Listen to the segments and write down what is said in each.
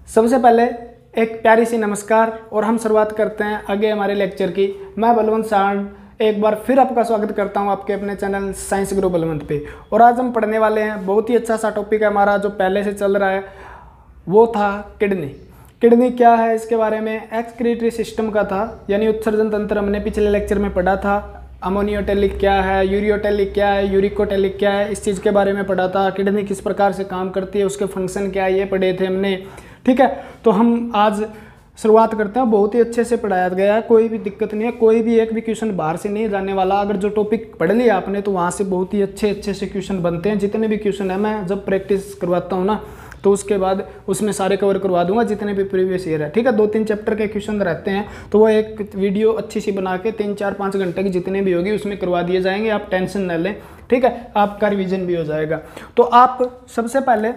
सबसे पहले एक प्यारी सी नमस्कार और हम शुरुआत करते हैं आगे हमारे लेक्चर की। मैं बलवंत सांड एक बार फिर आपका स्वागत करता हूं आपके अपने चैनल साइंस ग्रो बलवंत पे। और आज हम पढ़ने वाले हैं बहुत ही अच्छा सा टॉपिक है हमारा जो पहले से चल रहा है, वो था किडनी। किडनी क्या है इसके बारे में एक्सक्रीटरी सिस्टम का था, यानी उत्सर्जन तंत्र हमने पिछले लेक्चर में पढ़ा था। अमोनियोटेलिक क्या है, यूरियोटेलिक क्या है, यूरिकोटेलिक क्या है, इस चीज़ के बारे में पढ़ा था। किडनी किस प्रकार से काम करती है, उसके फंक्शन क्या है, ये पढ़े थे हमने। ठीक है, तो हम आज शुरुआत करते हैं। बहुत ही अच्छे से पढ़ाया गया है, कोई भी दिक्कत नहीं है, कोई भी एक भी क्वेश्चन बाहर से नहीं जाने वाला। अगर जो टॉपिक पढ़ लिया आपने तो वहाँ से बहुत ही अच्छे से क्वेश्चन बनते हैं। जितने भी क्वेश्चन है मैं जब प्रैक्टिस करवाता हूँ ना तो उसके बाद उसमें सारे कवर करवा दूंगा जितने भी प्रीवियस ईयर है। ठीक है, 2-3 चैप्टर के क्वेश्चन रहते हैं तो वो एक वीडियो अच्छी सी बना के 3-4-5 घंटे की जितने भी होगी उसमें करवा दिए जाएंगे। आप टेंशन न लें, ठीक है, आपका रिविजन भी हो जाएगा। तो आप सबसे पहले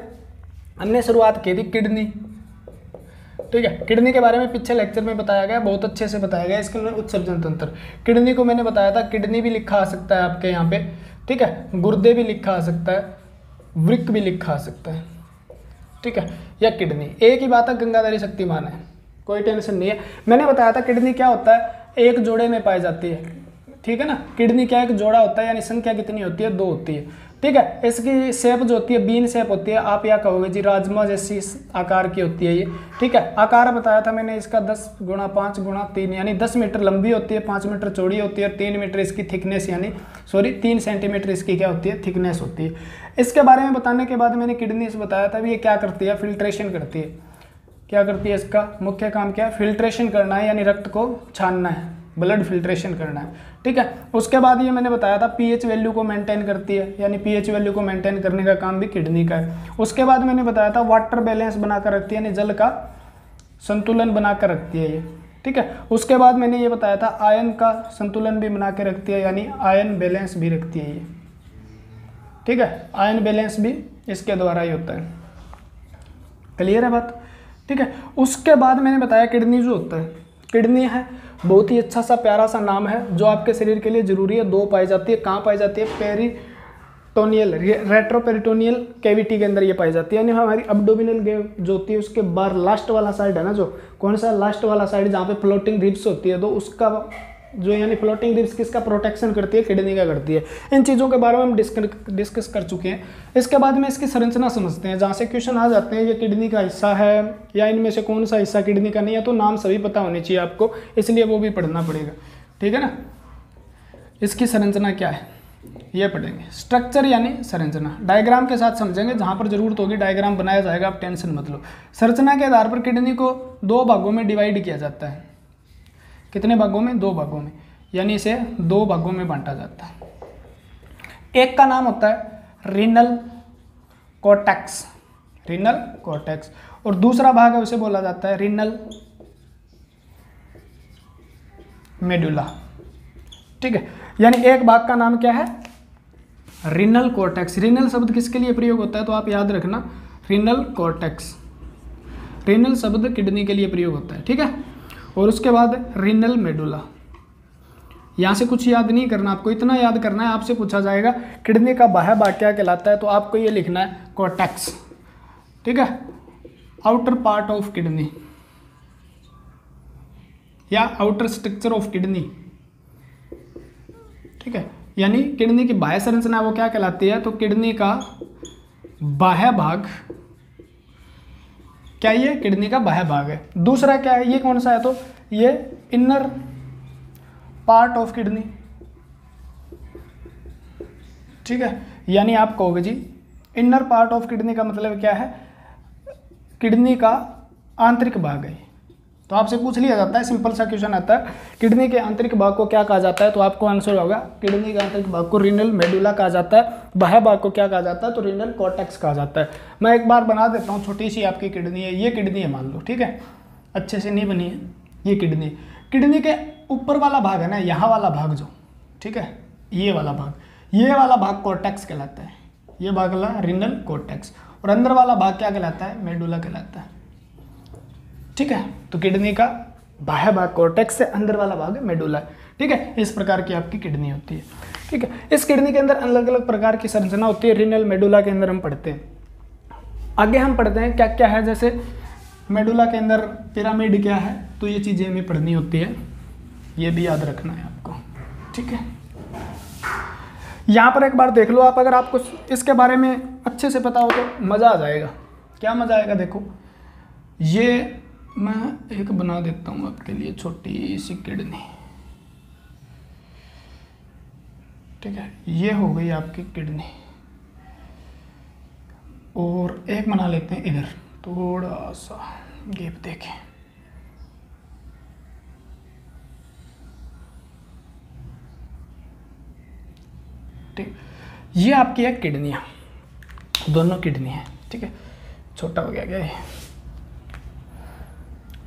हमने शुरुआत की थी किडनी। ठीक है, किडनी के बारे में पिछले लेक्चर में बताया गया, बहुत अच्छे से बताया गया। इसके अंदर उत्सर्जन तंत्र, किडनी को मैंने बताया था, किडनी भी लिखा आ सकता है आपके यहाँ पे। ठीक है, गुर्दे भी लिखा आ सकता है, वृक्क भी लिखा आ सकता है। ठीक है, या किडनी एक ही बात है, गंगाधरी शक्तिमान है, कोई टेंशन नहीं है। मैंने बताया था किडनी क्या होता है, एक जोड़े में पाई जाती है। ठीक है ना, किडनी क्या एक जोड़ा होता है, यानी संख्या कितनी होती है, 2 होती है। ठीक है, इसकी शेप जो होती है बीन शेप होती है। आप या कहोगे जी राजमा जैसी आकार की होती है ये। ठीक है, आकार बताया था मैंने इसका 10 × 5 × 3 यानी 10 मीटर लंबी होती है, 5 मीटर चौड़ी होती है और 3 मीटर इसकी थिकनेस यानी 3 सेंटीमीटर इसकी क्या होती है, थिकनेस होती है। इसके बारे में बताने के बाद मैंने किडनी से बताया था ये क्या करती है, फिल्ट्रेशन करती है। क्या करती है, इसका मुख्य काम क्या है, फिल्ट्रेशन करना है, यानी रक्त को छानना है, ब्लड फिल्ट्रेशन करना है। ठीक है, उसके बाद ये मैंने बताया था पीएच वैल्यू को मेंटेन करती है, यानी पीएच वैल्यू को मेंटेन करने का काम भी किडनी का है। उसके बाद मैंने बताया था वाटर बैलेंस बनाकर रखती है, यानी जल का संतुलन बनाकर रखती है ये। ठीक है, उसके बाद मैंने ये बताया था आयन का संतुलन भी बना के रखती है, यानी आयन बैलेंस भी रखती है ये। ठीक है, आयन बैलेंस भी इसके द्वारा ही होता है। क्लियर है बात? ठीक है, उसके बाद मैंने बताया किडनी जो होता है, किडनी है बहुत ही अच्छा सा प्यारा सा नाम है जो आपके शरीर के लिए जरूरी है। 2 पाई जाती है, कहाँ पाई जाती है, पेरिटोनियल रेट्रोपेरिटोनियल कैविटी के अंदर ये पाई जाती है, यानी हमारी अब्डोमिनल जो होती है उसके बाहर लास्ट वाला साइड है ना, जो कौन सा लास्ट वाला साइड जहाँ पे फ्लोटिंग रिब्स होती है, तो उसका जो यानी फ्लोटिंग रिब्स किसका प्रोटेक्शन करती है, किडनी का करती है। इन चीज़ों के बारे में हम डिस्कस कर चुके हैं। इसके बाद में इसकी संरचना समझते हैं, जहाँ से क्वेश्चन आ जाते हैं ये किडनी का हिस्सा है या इनमें से कौन सा हिस्सा किडनी का नहीं है, तो नाम सभी पता होने चाहिए आपको, इसलिए वो भी पढ़ना पड़ेगा। ठीक है ना, इसकी संरचना क्या है ये पढ़ेंगे। स्ट्रक्चर यानी संरचना, डायग्राम के साथ समझेंगे, जहाँ पर जरूरत होगी डायग्राम बनाया जाएगा, आप टेंशन मत लो। संरचना के आधार पर किडनी को 2 भागों में डिवाइड किया जाता है। कितने भागों में, 2 भागों में, यानी इसे 2 भागों में बांटा जाता है। एक का नाम होता है रीनल कॉर्टेक्स, रीनल कॉर्टेक्स, और दूसरा भाग है उसे बोला जाता है रीनल मेडुला। ठीक है, यानी एक भाग का नाम क्या है, रीनल कॉर्टेक्स। रीनल शब्द किसके लिए प्रयोग होता है तो आप याद रखना, रीनल कॉर्टेक्स, रीनल शब्द किडनी के लिए प्रयोग होता है। ठीक है, और उसके बाद रीनल मेडुला। यहाँ से कुछ याद नहीं करना, आपको इतना याद करना है, आपसे पूछा जाएगा किडनी का बाह्य भाग क्या कहलाता है, तो आपको ये लिखना है कॉर्टेक्स। ठीक है, आउटर पार्ट ऑफ किडनी या आउटर स्ट्रक्चर ऑफ किडनी। ठीक है, यानी किडनी की बाह्य संरचना वो क्या कहलाती है, तो किडनी का बाह्य भाग क्या, ये किडनी का बाह्य भाग है। दूसरा क्या है, ये कौन सा है, तो ये इनर पार्ट ऑफ किडनी। ठीक है, यानी आप कहोगे जी इनर पार्ट ऑफ किडनी का मतलब क्या है, किडनी का आंतरिक भाग है। तो आपसे पूछ लिया जाता है, सिंपल सा क्वेश्चन आता है किडनी के आंतरिक भाग को क्या कहा जाता है, तो आपको आंसर होगा किडनी के आंतरिक भाग को रीनल मेडुला कहा जाता है। बाह्य भाग को क्या कहा जाता है, तो रीनल कॉर्टेक्स कहा जाता है। मैं एक बार बना देता हूँ, छोटी सी आपकी किडनी है, ये किडनी है मान लो। ठीक है, अच्छे से नहीं बनी है, ये किडनी। किडनी के ऊपर वाला भाग है ना, यहाँ वाला भाग जो, ठीक है, ये वाला भाग कॉर्टेक्स कहलाता है, ये भाग वाला रीनल कॉर्टेक्स, और अंदर वाला भाग क्या कहलाता है, मेडुला कहलाता है। ठीक है, तो किडनी का बाह्य भाग कॉर्टेक्स से, अंदर वाला भाग मेडुला है। ठीक है, इस प्रकार की आपकी किडनी होती है। ठीक है, इस किडनी के अंदर अलग अलग प्रकार की संरचना होती है, रीनल मेडुला के अंदर हम पढ़ते हैं। आगे हम पढ़ते हैं क्या क्या है, जैसे मेडुला के अंदर पिरामिड क्या है, तो ये चीज़ें हमें पढ़नी होती है, ये भी याद रखना है आपको, ठीक है। यहाँ पर एक बार देख लो आप, अगर आपको इसके बारे में अच्छे से पता हो तो मज़ा आ जाएगा। क्या मज़ा आएगा, देखो ये मैं एक बना देता हूँ आपके लिए छोटी सी किडनी, ठीक है, ये हो गई आपकी किडनी। और एक बना लेते हैं इधर, थोड़ा सा गैप देखें, ठीक, ये आपकी है किडनियाँ, दोनों किडनी है, ठीक है, छोटा हो गया क्या ये।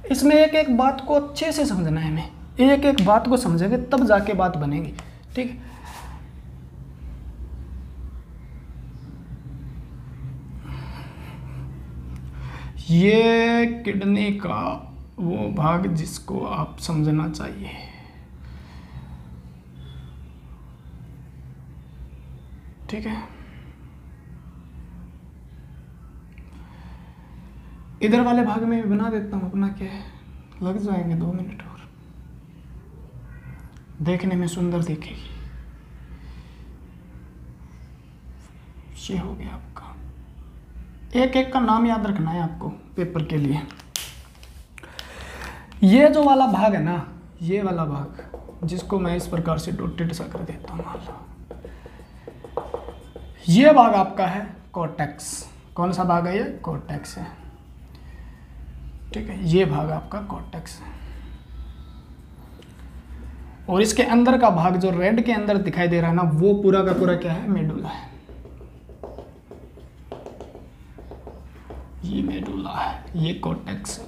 इसमें एक एक बात को अच्छे से समझना है हमें, एक एक बात को समझेंगे तब जाके बात बनेगी, ठीक है। ये किडनी का वो भाग जिसको आप समझना चाहिए, ठीक है। इधर वाले भाग में भी बना देता हूँ अपना, क्या है, लग जाएंगे 2 मिनट और, देखने में सुंदर दिखेगी। ये हो गया आपका, एक एक का नाम याद रखना है आपको पेपर के लिए। ये जो वाला भाग है ना, ये वाला भाग जिसको मैं इस प्रकार से डॉटेड सा कर देता हूँ, मान लो ये भाग आपका है कॉर्टेक्स। कौन सा भाग है ये, कॉर्टेक्स है, ठीक है, ये भाग आपका कॉर्टेक्स है। और इसके अंदर का भाग जो रेड के अंदर दिखाई दे रहा है ना, वो पूरा का पूरा क्या है, मेडुला है। ये मेडुला है, ये कॉर्टेक्स है।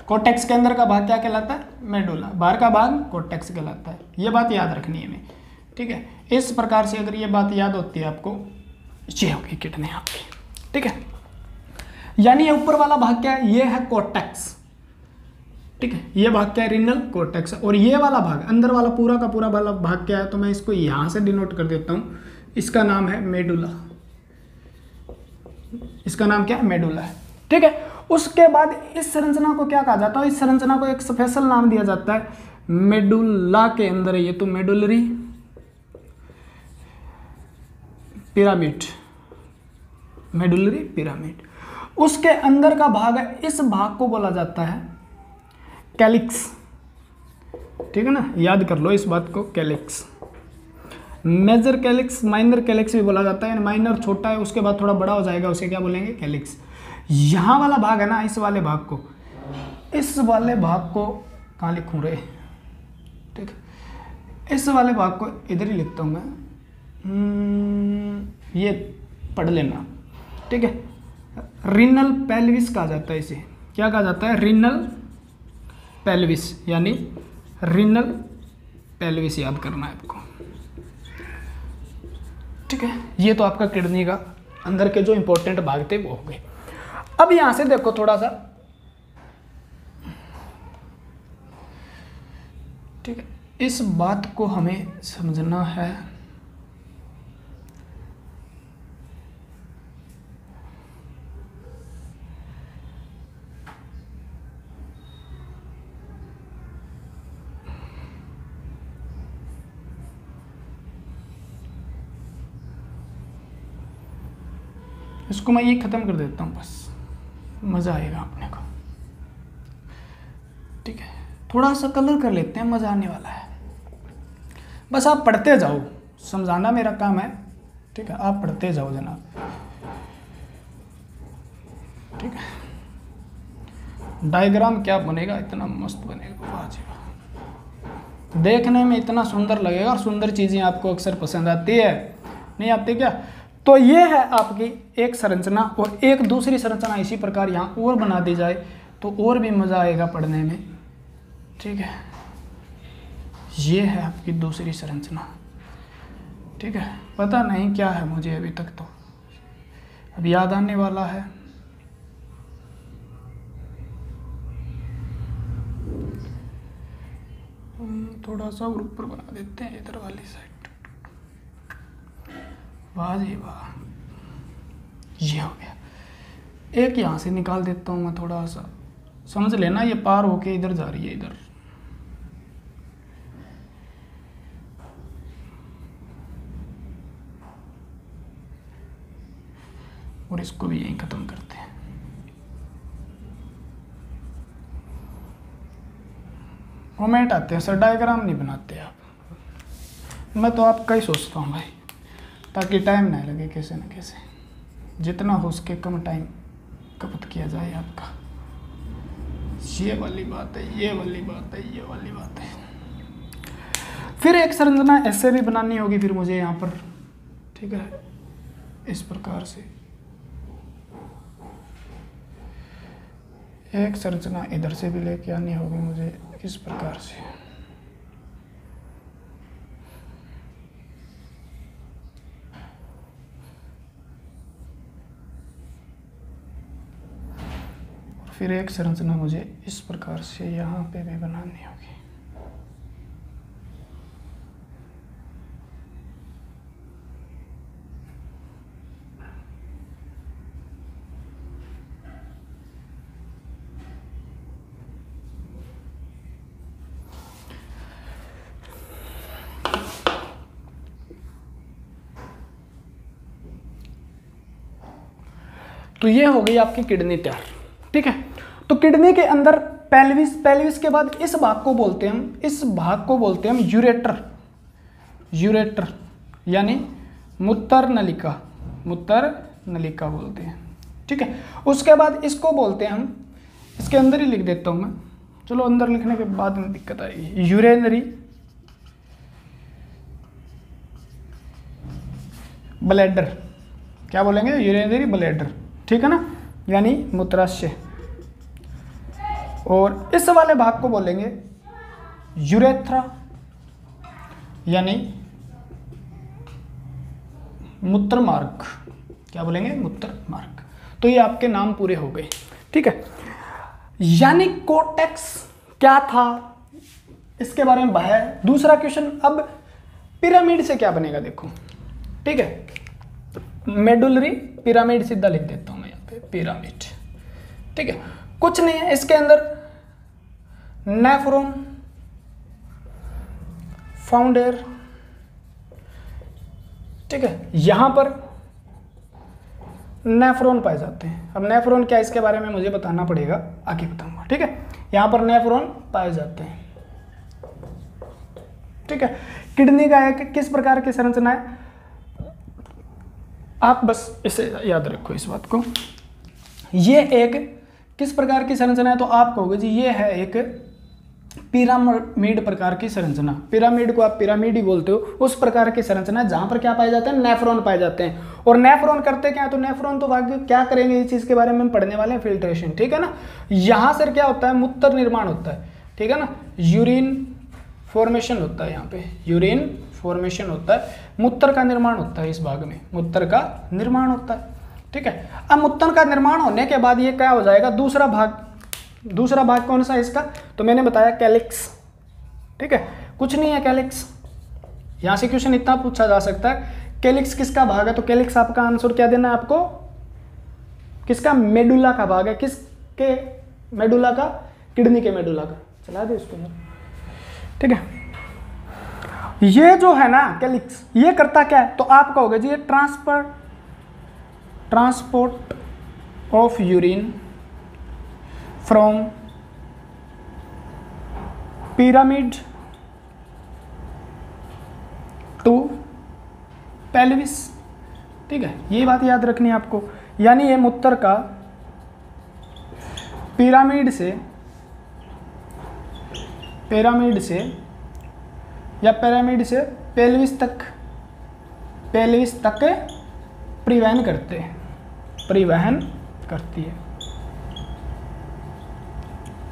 कॉर्टेक्स के अंदर का भाग क्या कहलाता है, मेडुला, बाहर का भाग कॉर्टेक्स कहलाता है। ये बात याद रखनी है हमें, ठीक है। इस प्रकार से अगर ये बात याद होती है आपको, ये होगी किडनी आपकी, ठीक है। यानी ये ऊपर वाला भाग क्या है, ये है कॉर्टेक्स, ठीक है। ये भाग क्या है, रीनल कॉर्टेक्स। और ये वाला भाग अंदर वाला पूरा का पूरा वाला भाग क्या है, तो मैं इसको यहां से डिनोट कर देता हूं, इसका नाम है मेडुला। इसका नाम क्या है, मेडुला है, ठीक है। उसके बाद इस संरचना को क्या कहा जाता है, इस संरचना को एक स्पेशल नाम दिया जाता है, मेडुला के अंदर है ये, तो मेडुलरी पिरामिड, मेडुलरी पिरामिड। उसके अंदर का भाग है, इस भाग को बोला जाता है कैलिक्स, ठीक है ना, याद कर लो इस बात को, calyx. Major calyx, minor calyx भी बोला जाता है, माइनर छोटा है, उसके बाद थोड़ा बड़ा हो जाएगा, उसे क्या बोलेंगे, कैलिक्स। यहाँ वाला भाग है ना, इस वाले भाग को, इस वाले भाग को कहाँ लिखूँ रे, ठीक है, इस वाले भाग को इधर ही लिखता हूँ मैं, ये पढ़ लेना, ठीक है। रीनल पेल्विस कहा जाता है इसे, क्या कहा जाता है, रीनल पेल्विस, यानी रीनल पेल्विस याद करना है आपको, ठीक है। ये तो आपका किडनी का अंदर के जो इंपॉर्टेंट भाग थे वो हो गए। अब यहां से देखो थोड़ा सा, ठीक है, इस बात को हमें समझना है, इसको मैं ये खत्म कर देता हूँ, बस मज़ा आएगा अपने को, ठीक है। थोड़ा सा कलर कर लेते हैं, मज़ा आने वाला है। बस आप पढ़ते जाओ, समझाना मेरा काम है, ठीक है, आप पढ़ते जाओ जनाब, ठीक है। डायग्राम क्या बनेगा, इतना मस्त बनेगा, वाह जी वाह, देखने में इतना सुंदर लगेगा। और सुंदर चीज़ें आपको अक्सर पसंद आती है, नहीं आती क्या। तो ये है आपकी एक संरचना, और एक दूसरी संरचना इसी प्रकार यहाँ और बना दी जाए तो और भी मज़ा आएगा पढ़ने में, ठीक है। ये है आपकी दूसरी संरचना, ठीक है। पता नहीं क्या है मुझे अभी तक, तो अब याद आने वाला है। थोड़ा सा और ऊपर बना देते हैं इधर वाली साइड, वाह जी वाह, ये हो गया। एक यहाँ से निकाल देता हूँ मैं थोड़ा सा, समझ लेना, ये पार होके इधर जा रही है, इधर। और इसको भी यहीं खत्म करते हैं। कमेंट आते हैं सर डायग्राम नहीं बनाते आप। मैं तो आपका ही सोचता हूँ भाई, ताकि टाइम ना लगे कैसे न कैसे, जितना हो सके कम टाइम खपत किया जाए आपका। ये वाली बात है, ये वाली बात है, ये वाली बात है। फिर एक संरचना ऐसे भी बनानी होगी फिर मुझे यहाँ पर, ठीक है, इस प्रकार से एक संरचना इधर से भी लेके आनी होगी मुझे, इस प्रकार से। फिर एक संरचना मुझे इस प्रकार से यहाँ पे भी बनानी होगी। तो ये हो गई आपकी किडनी तैयार, ठीक है। तो किडनी के अंदर पेल्विस, पेल्विस के बाद इस भाग को बोलते हैं हम, इस भाग को बोलते हैं हम यूरेटर, यूरेटर यानी मूत्र नलिका, मूत्र नलिका बोलते हैं, ठीक है। उसके बाद इसको बोलते हैं हम, इसके अंदर ही लिख देता हूं मैं, चलो अंदर लिखने के बाद में दिक्कत आएगी, यूरेनरी ब्लैडर, क्या बोलेंगे, यूरेनरी ब्लैडर, ठीक है ना, यानी मूत्राशय। और इस वाले भाग को बोलेंगे यूरेथ्रा यानी मूत्र मार्ग, क्या बोलेंगे, मूत्र मार्ग। तो ये आपके नाम पूरे हो गए, ठीक है। यानी कोर्टेक्स क्या था इसके बारे में है। दूसरा क्वेश्चन, अब पिरामिड से क्या बनेगा देखो, ठीक है। मेडुलरी पिरामिड सीधा लिख देता हूं मैं यहाँ पे, पिरामिड, ठीक है। कुछ नहीं है इसके अंदर, नेफ्रॉन, फाउंडर, ठीक है। यहां पर नेफ्रॉन पाए जाते हैं। अब नेफ्रॉन क्या, इसके बारे में मुझे बताना पड़ेगा, आगे बताऊंगा, ठीक है। यहां पर नेफ्रॉन पाए जाते हैं, ठीक है। किडनी का एक किस प्रकार की संरचना है, आप बस इसे याद रखो इस बात को। ये एक किस प्रकार की संरचना है, तो आप कहोगे जी ये है एक पिरामिड प्रकार की संरचना। पिरामिड को आप पिरामिड ही बोलते हो, उस प्रकार की संरचना जहां पर क्या पाए जाते हैं, नेफ्रॉन पाए जाते हैं। और नेफ्रॉन करते क्या है, तो नेफ्रॉन तो भाग्य क्या करेंगे, इस चीज के बारे में हम पढ़ने वाले हैं, फिल्ट्रेशन, ठीक है ना। यहां से क्या होता है, मूत्र निर्माण होता है, ठीक है ना, यूरिन फॉर्मेशन होता है, यहाँ पे यूरिन फॉर्मेशन होता है, मूत्र का निर्माण होता है, इस भाग में मूत्र का निर्माण होता है, ठीक है। अब मूत्र का निर्माण होने के बाद ये क्या हो जाएगा, दूसरा भाग। दूसरा भाग कौन सा है इसका, तो मैंने बताया कैलिक्स, ठीक है। कुछ नहीं है कैलिक्स, यहां से क्वेश्चन इतना पूछा जा सकता है, कैलिक्स किसका भाग है, तो कैलिक्स आपका आंसर क्या देना है आपको, किसका, मेडुला का भाग है, किसके मेडुला का, किडनी के मेडुला का। चला दे उसको, ठीक है। ये जो है ना कैलिक्स, ये करता क्या है, तो आप कहोगे जी ये transport of urine from pyramid to pelvis, ठीक है। ये बात याद रखनी है आपको, यानी ये मूत्र का पिरामिड से या पिरामिड से पेल्विस तक परिवहन करती है,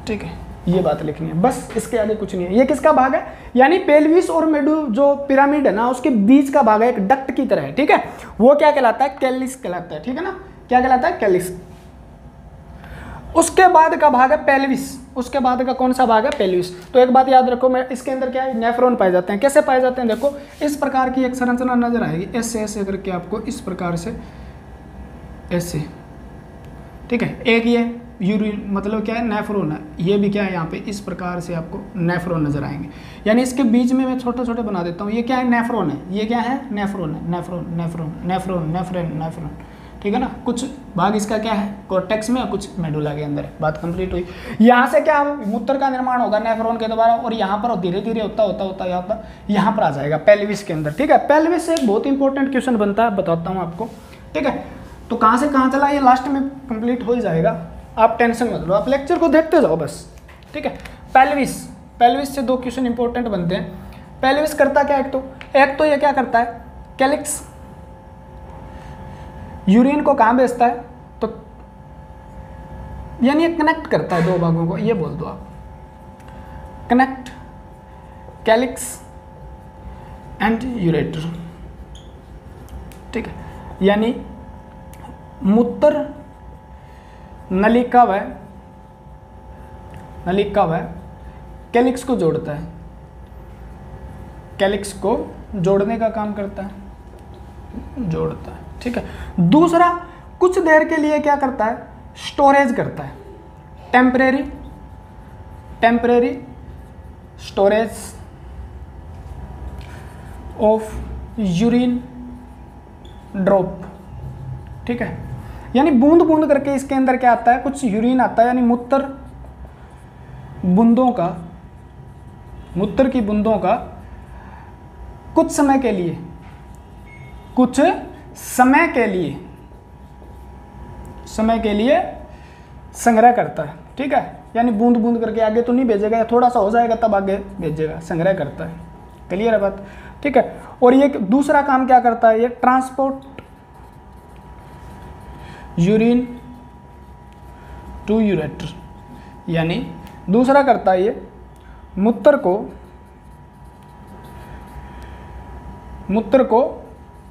ठीक है। ये बात लिखनी है बस, इसके आगे कुछ नहीं है। ये किसका भाग है, यानी पेल्विस और मेडु जो पिरामिड है ना, उसके बीच का भाग है, एक डक्ट की तरह है, ठीक है। वो क्या कहलाता है, कैलिस कहलाता है, ठीक है ना, क्या कहलाता है, कैलिस। उसके बाद का भाग है पेल्विस, उसके बाद का कौन सा भाग है, पेल्विस। तो एक बात याद रखो, मैं इसके अंदर क्या है, नेफ्रॉन पाए जाते हैं। कैसे पाए जाते हैं, देखो इस प्रकार की एक संरचना नजर आएगी, ऐसे ऐसे करके आपको, इस प्रकार से ऐसे, ठीक है। एक यूरिन मतलब क्या है, नेफ्रॉन है। ये भी क्या है, यहाँ पे इस प्रकार से आपको नेफ्रॉन नजर आएंगे। यानी इसके बीच में मैं छोटे छोटे बना देता हूँ। ये क्या है, नेफ्रॉन है। ये क्या है, नेफ्रॉन है। Nephron nephron nephron nephron nephron, ठीक है ना। कुछ भाग इसका क्या है, कॉर्टेक्स में, और कुछ मेडुला के अंदर। बात कंप्लीट हुई। यहाँ से क्या मूत्र का निर्माण होगा नेफ्रॉन के द्वारा, और यहाँ पर धीरे धीरे होता होता होता यहाँ पर आ जाएगा पेल्विस के अंदर, ठीक है। पेल्विस से एक बहुत इंपॉर्टेंट क्वेश्चन बनता है, बताता हूँ आपको, ठीक है। तो कहाँ से कहाँ चला, ये लास्ट में कंप्लीट हो ही जाएगा, आप टेंशन मत लो, आप लेक्चर को देखते जाओ बस, ठीक है। पेल्विस, पेल्विस से 2 क्वेश्चन इंपॉर्टेंट बनते हैं। पेल्विस करता क्या, एक तो ये क्या करता है, कैलिक्स यूरिन को कहाँ भेजता है, तो यानी ये कनेक्ट करता है 2 भागों को, ये बोल दो आप, कनेक्ट कैलिक्स एंड यूरेटर, ठीक है। यानी मूत्र नलिका व कैलिक्स को जोड़ता है, कैलिक्स को जोड़ने का काम करता है, जोड़ता है, ठीक है। दूसरा, कुछ देर के लिए क्या करता है, स्टोरेज करता है, temporary storage of urine drop, ठीक है। यानी बूंद बूंद करके इसके अंदर क्या आता है, कुछ यूरिन आता है, यानी मूत्र बूंदों का, मूत्र की बूंदों का कुछ समय के लिए संग्रह करता है, ठीक है। यानी बूंद बूंद करके आगे तो नहीं भेजेगा, या थोड़ा सा हो जाएगा तब आगे भेजेगा, संग्रह करता है। क्लियर है बात, ठीक है। और ये दूसरा काम क्या करता है, ये ट्रांसपोर्ट यूरिन टू यूरेटर, यानी दूसरा करता है ये मूत्र को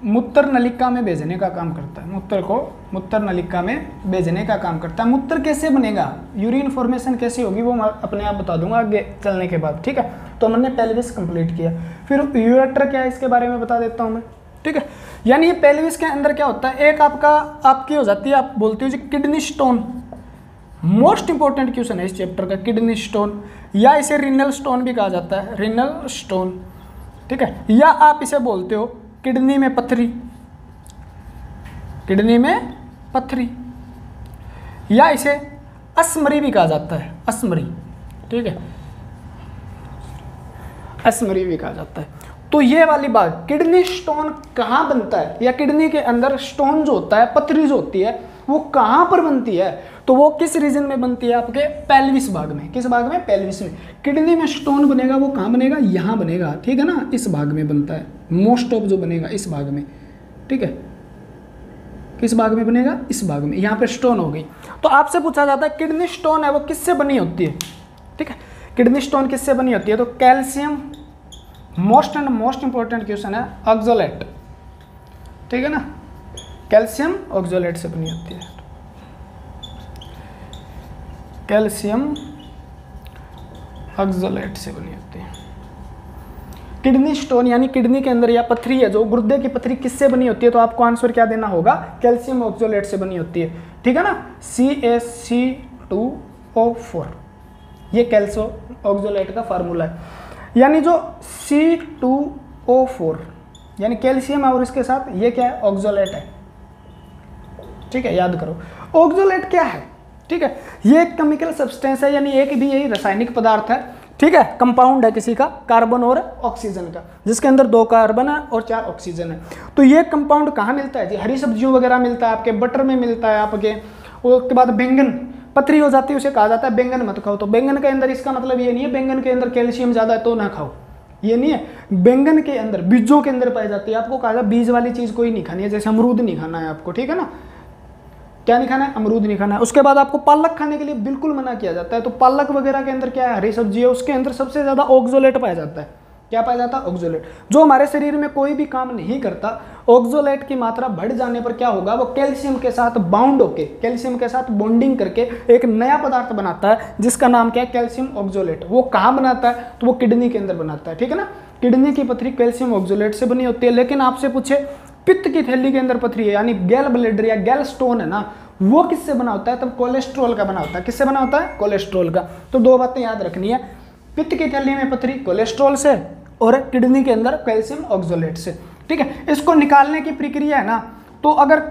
मूत्र नलिका में भेजने का काम करता है, मूत्र को मूत्र नलिका में भेजने का काम करता है। मूत्र कैसे बनेगा, यूरिन फॉर्मेशन कैसे होगी, वो मैं अपने आप बता दूंगा आगे चलने के बाद, ठीक है। तो हमने पेल्विस कंप्लीट किया, फिर यूरेटर क्या है इसके बारे में बता देता हूँ मैं, ठीक है। यानी ये पेल्विस के अंदर क्या होता है, एक आपकी हो जाती है, आप बोलते हो जी kidney stone, most important question है इस चैप्टर का, किडनी स्टोन, या इसे रिनल स्टोन भी कहा जाता है, रिनल स्टोन, ठीक है। या आप इसे बोलते हो किडनी में पत्थरी, किडनी में पत्थरी, या इसे अस्मरी भी कहा जाता है, अस्मरी, ठीक है, अस्मरी भी कहा जाता है। तो ये वाली बात, किडनी स्टोन कहाँ बनता है, या किडनी के अंदर स्टोन जो होता है, पथरी जो होती है, वो कहाँ पर बनती है, तो वो किस रीजन में बनती है, आपके पेल्विस भाग में। किस भाग में, पेल्विस में। किडनी में स्टोन बनेगा वो कहाँ बनेगा, यहाँ बनेगा, ठीक है ना, इस भाग में बनता है, मोस्ट ऑफ जो बनेगा इस भाग में, ठीक है। किस भाग में बनेगा, इस भाग में, यहाँ पे स्टोन हो गई। तो आपसे पूछा जाता है किडनी स्टोन है वो किससे बनी होती है, ठीक है। किडनी स्टोन किससे बनी होती है, तो कैल्शियम, मोस्ट इंपॉर्टेंट क्वेश्चन है, ऑक्सोलेट, ठीक है ना, कैल्शियम ऑक्सोलेट से बनी होती है, कैल्शियम ऑक्सोलेट से बनी होती है। किडनी स्टोन यानी किडनी के अंदर या पथरी है जो, गुर्दे की पथरी किससे बनी होती है, तो आपको आंसर क्या देना होगा, कैल्शियम ऑक्सोलेट से बनी होती है, ठीक है ना, CaC2O4, ये कैल्शियम ऑक्सोलेट का फार्मूला है। यानी जो C2O4 यानी कैल्शियम है, और इसके साथ ये क्या है, ऑक्सोलेट है, ठीक है, याद करो। ऑक्सोलेट क्या है, ठीक है, ये एक केमिकल सब्सटेंस है, यानी एक भी यही रासायनिक पदार्थ है, ठीक है, कंपाउंड है किसी का, कार्बन और ऑक्सीजन का, जिसके अंदर 2 कार्बन है और 4 ऑक्सीजन है। तो ये कंपाउंड कहाँ मिलता है जी, हरी सब्जियों वगैरह मिलता है, आपके बटर में मिलता है आपके, उसके बाद बैंगन, पथरी हो जाती है उसे कहा जाता है बैंगन मत खाओ। तो बैंगन के अंदर इसका मतलब ये नहीं है बैंगन के अंदर कैल्शियम ज़्यादा है तो ना खाओ, ये नहीं है। बैंगन के अंदर बीजों के अंदर पाई जाती है, आपको कहा जाता है बीज वाली चीज़ कोई नहीं खानी है, जैसे अमरूद नहीं खाना है आपको, ठीक है ना, क्या नहीं खाना है, अमरूद नहीं खाना है। उसके बाद आपको पालक खाने के लिए बिल्कुल मना किया जाता है। तो पालक वगैरह के अंदर क्या है, हरी सब्जी है, उसके अंदर सबसे ज़्यादा ऑक्सोलेट पाया जाता है। क्या पाया जाता है, ऑक्सोलेट, जो हमारे शरीर में कोई भी काम नहीं करता। ऑक्सोलेट की मात्रा बढ़ जाने पर क्या होगा, वो कैल्शियम के साथ बाउंड होके, कैल्शियम के साथ बॉन्डिंग करके एक नया पदार्थ बनाता है, जिसका नाम क्या है, कैल्शियम ऑक्सोलेट। वो कहाँ बनाता है, तो वो किडनी के अंदर बनाता है, ठीक है ना। किडनी की पथरी कैल्शियम ऑक्सोलेट से बनी होती है। लेकिन आपसे पूछे पित्त की थैली के अंदर पथरी है, यानी गैल ब्लेडर या गैल स्टोन है ना, वो किससे बना होता है? तब कोलेस्ट्रॉल का बना होता है। किससे बना होता है? कोलेस्ट्रॉल का। तो दो बातें याद रखनी है, पित्त की थैली में पथरी कोलेस्ट्रॉल से और किडनी के अंदर कैल्शियम ऑक्सोलेट से। ठीक है, इसको निकालने की प्रक्रिया है ना, तो अगर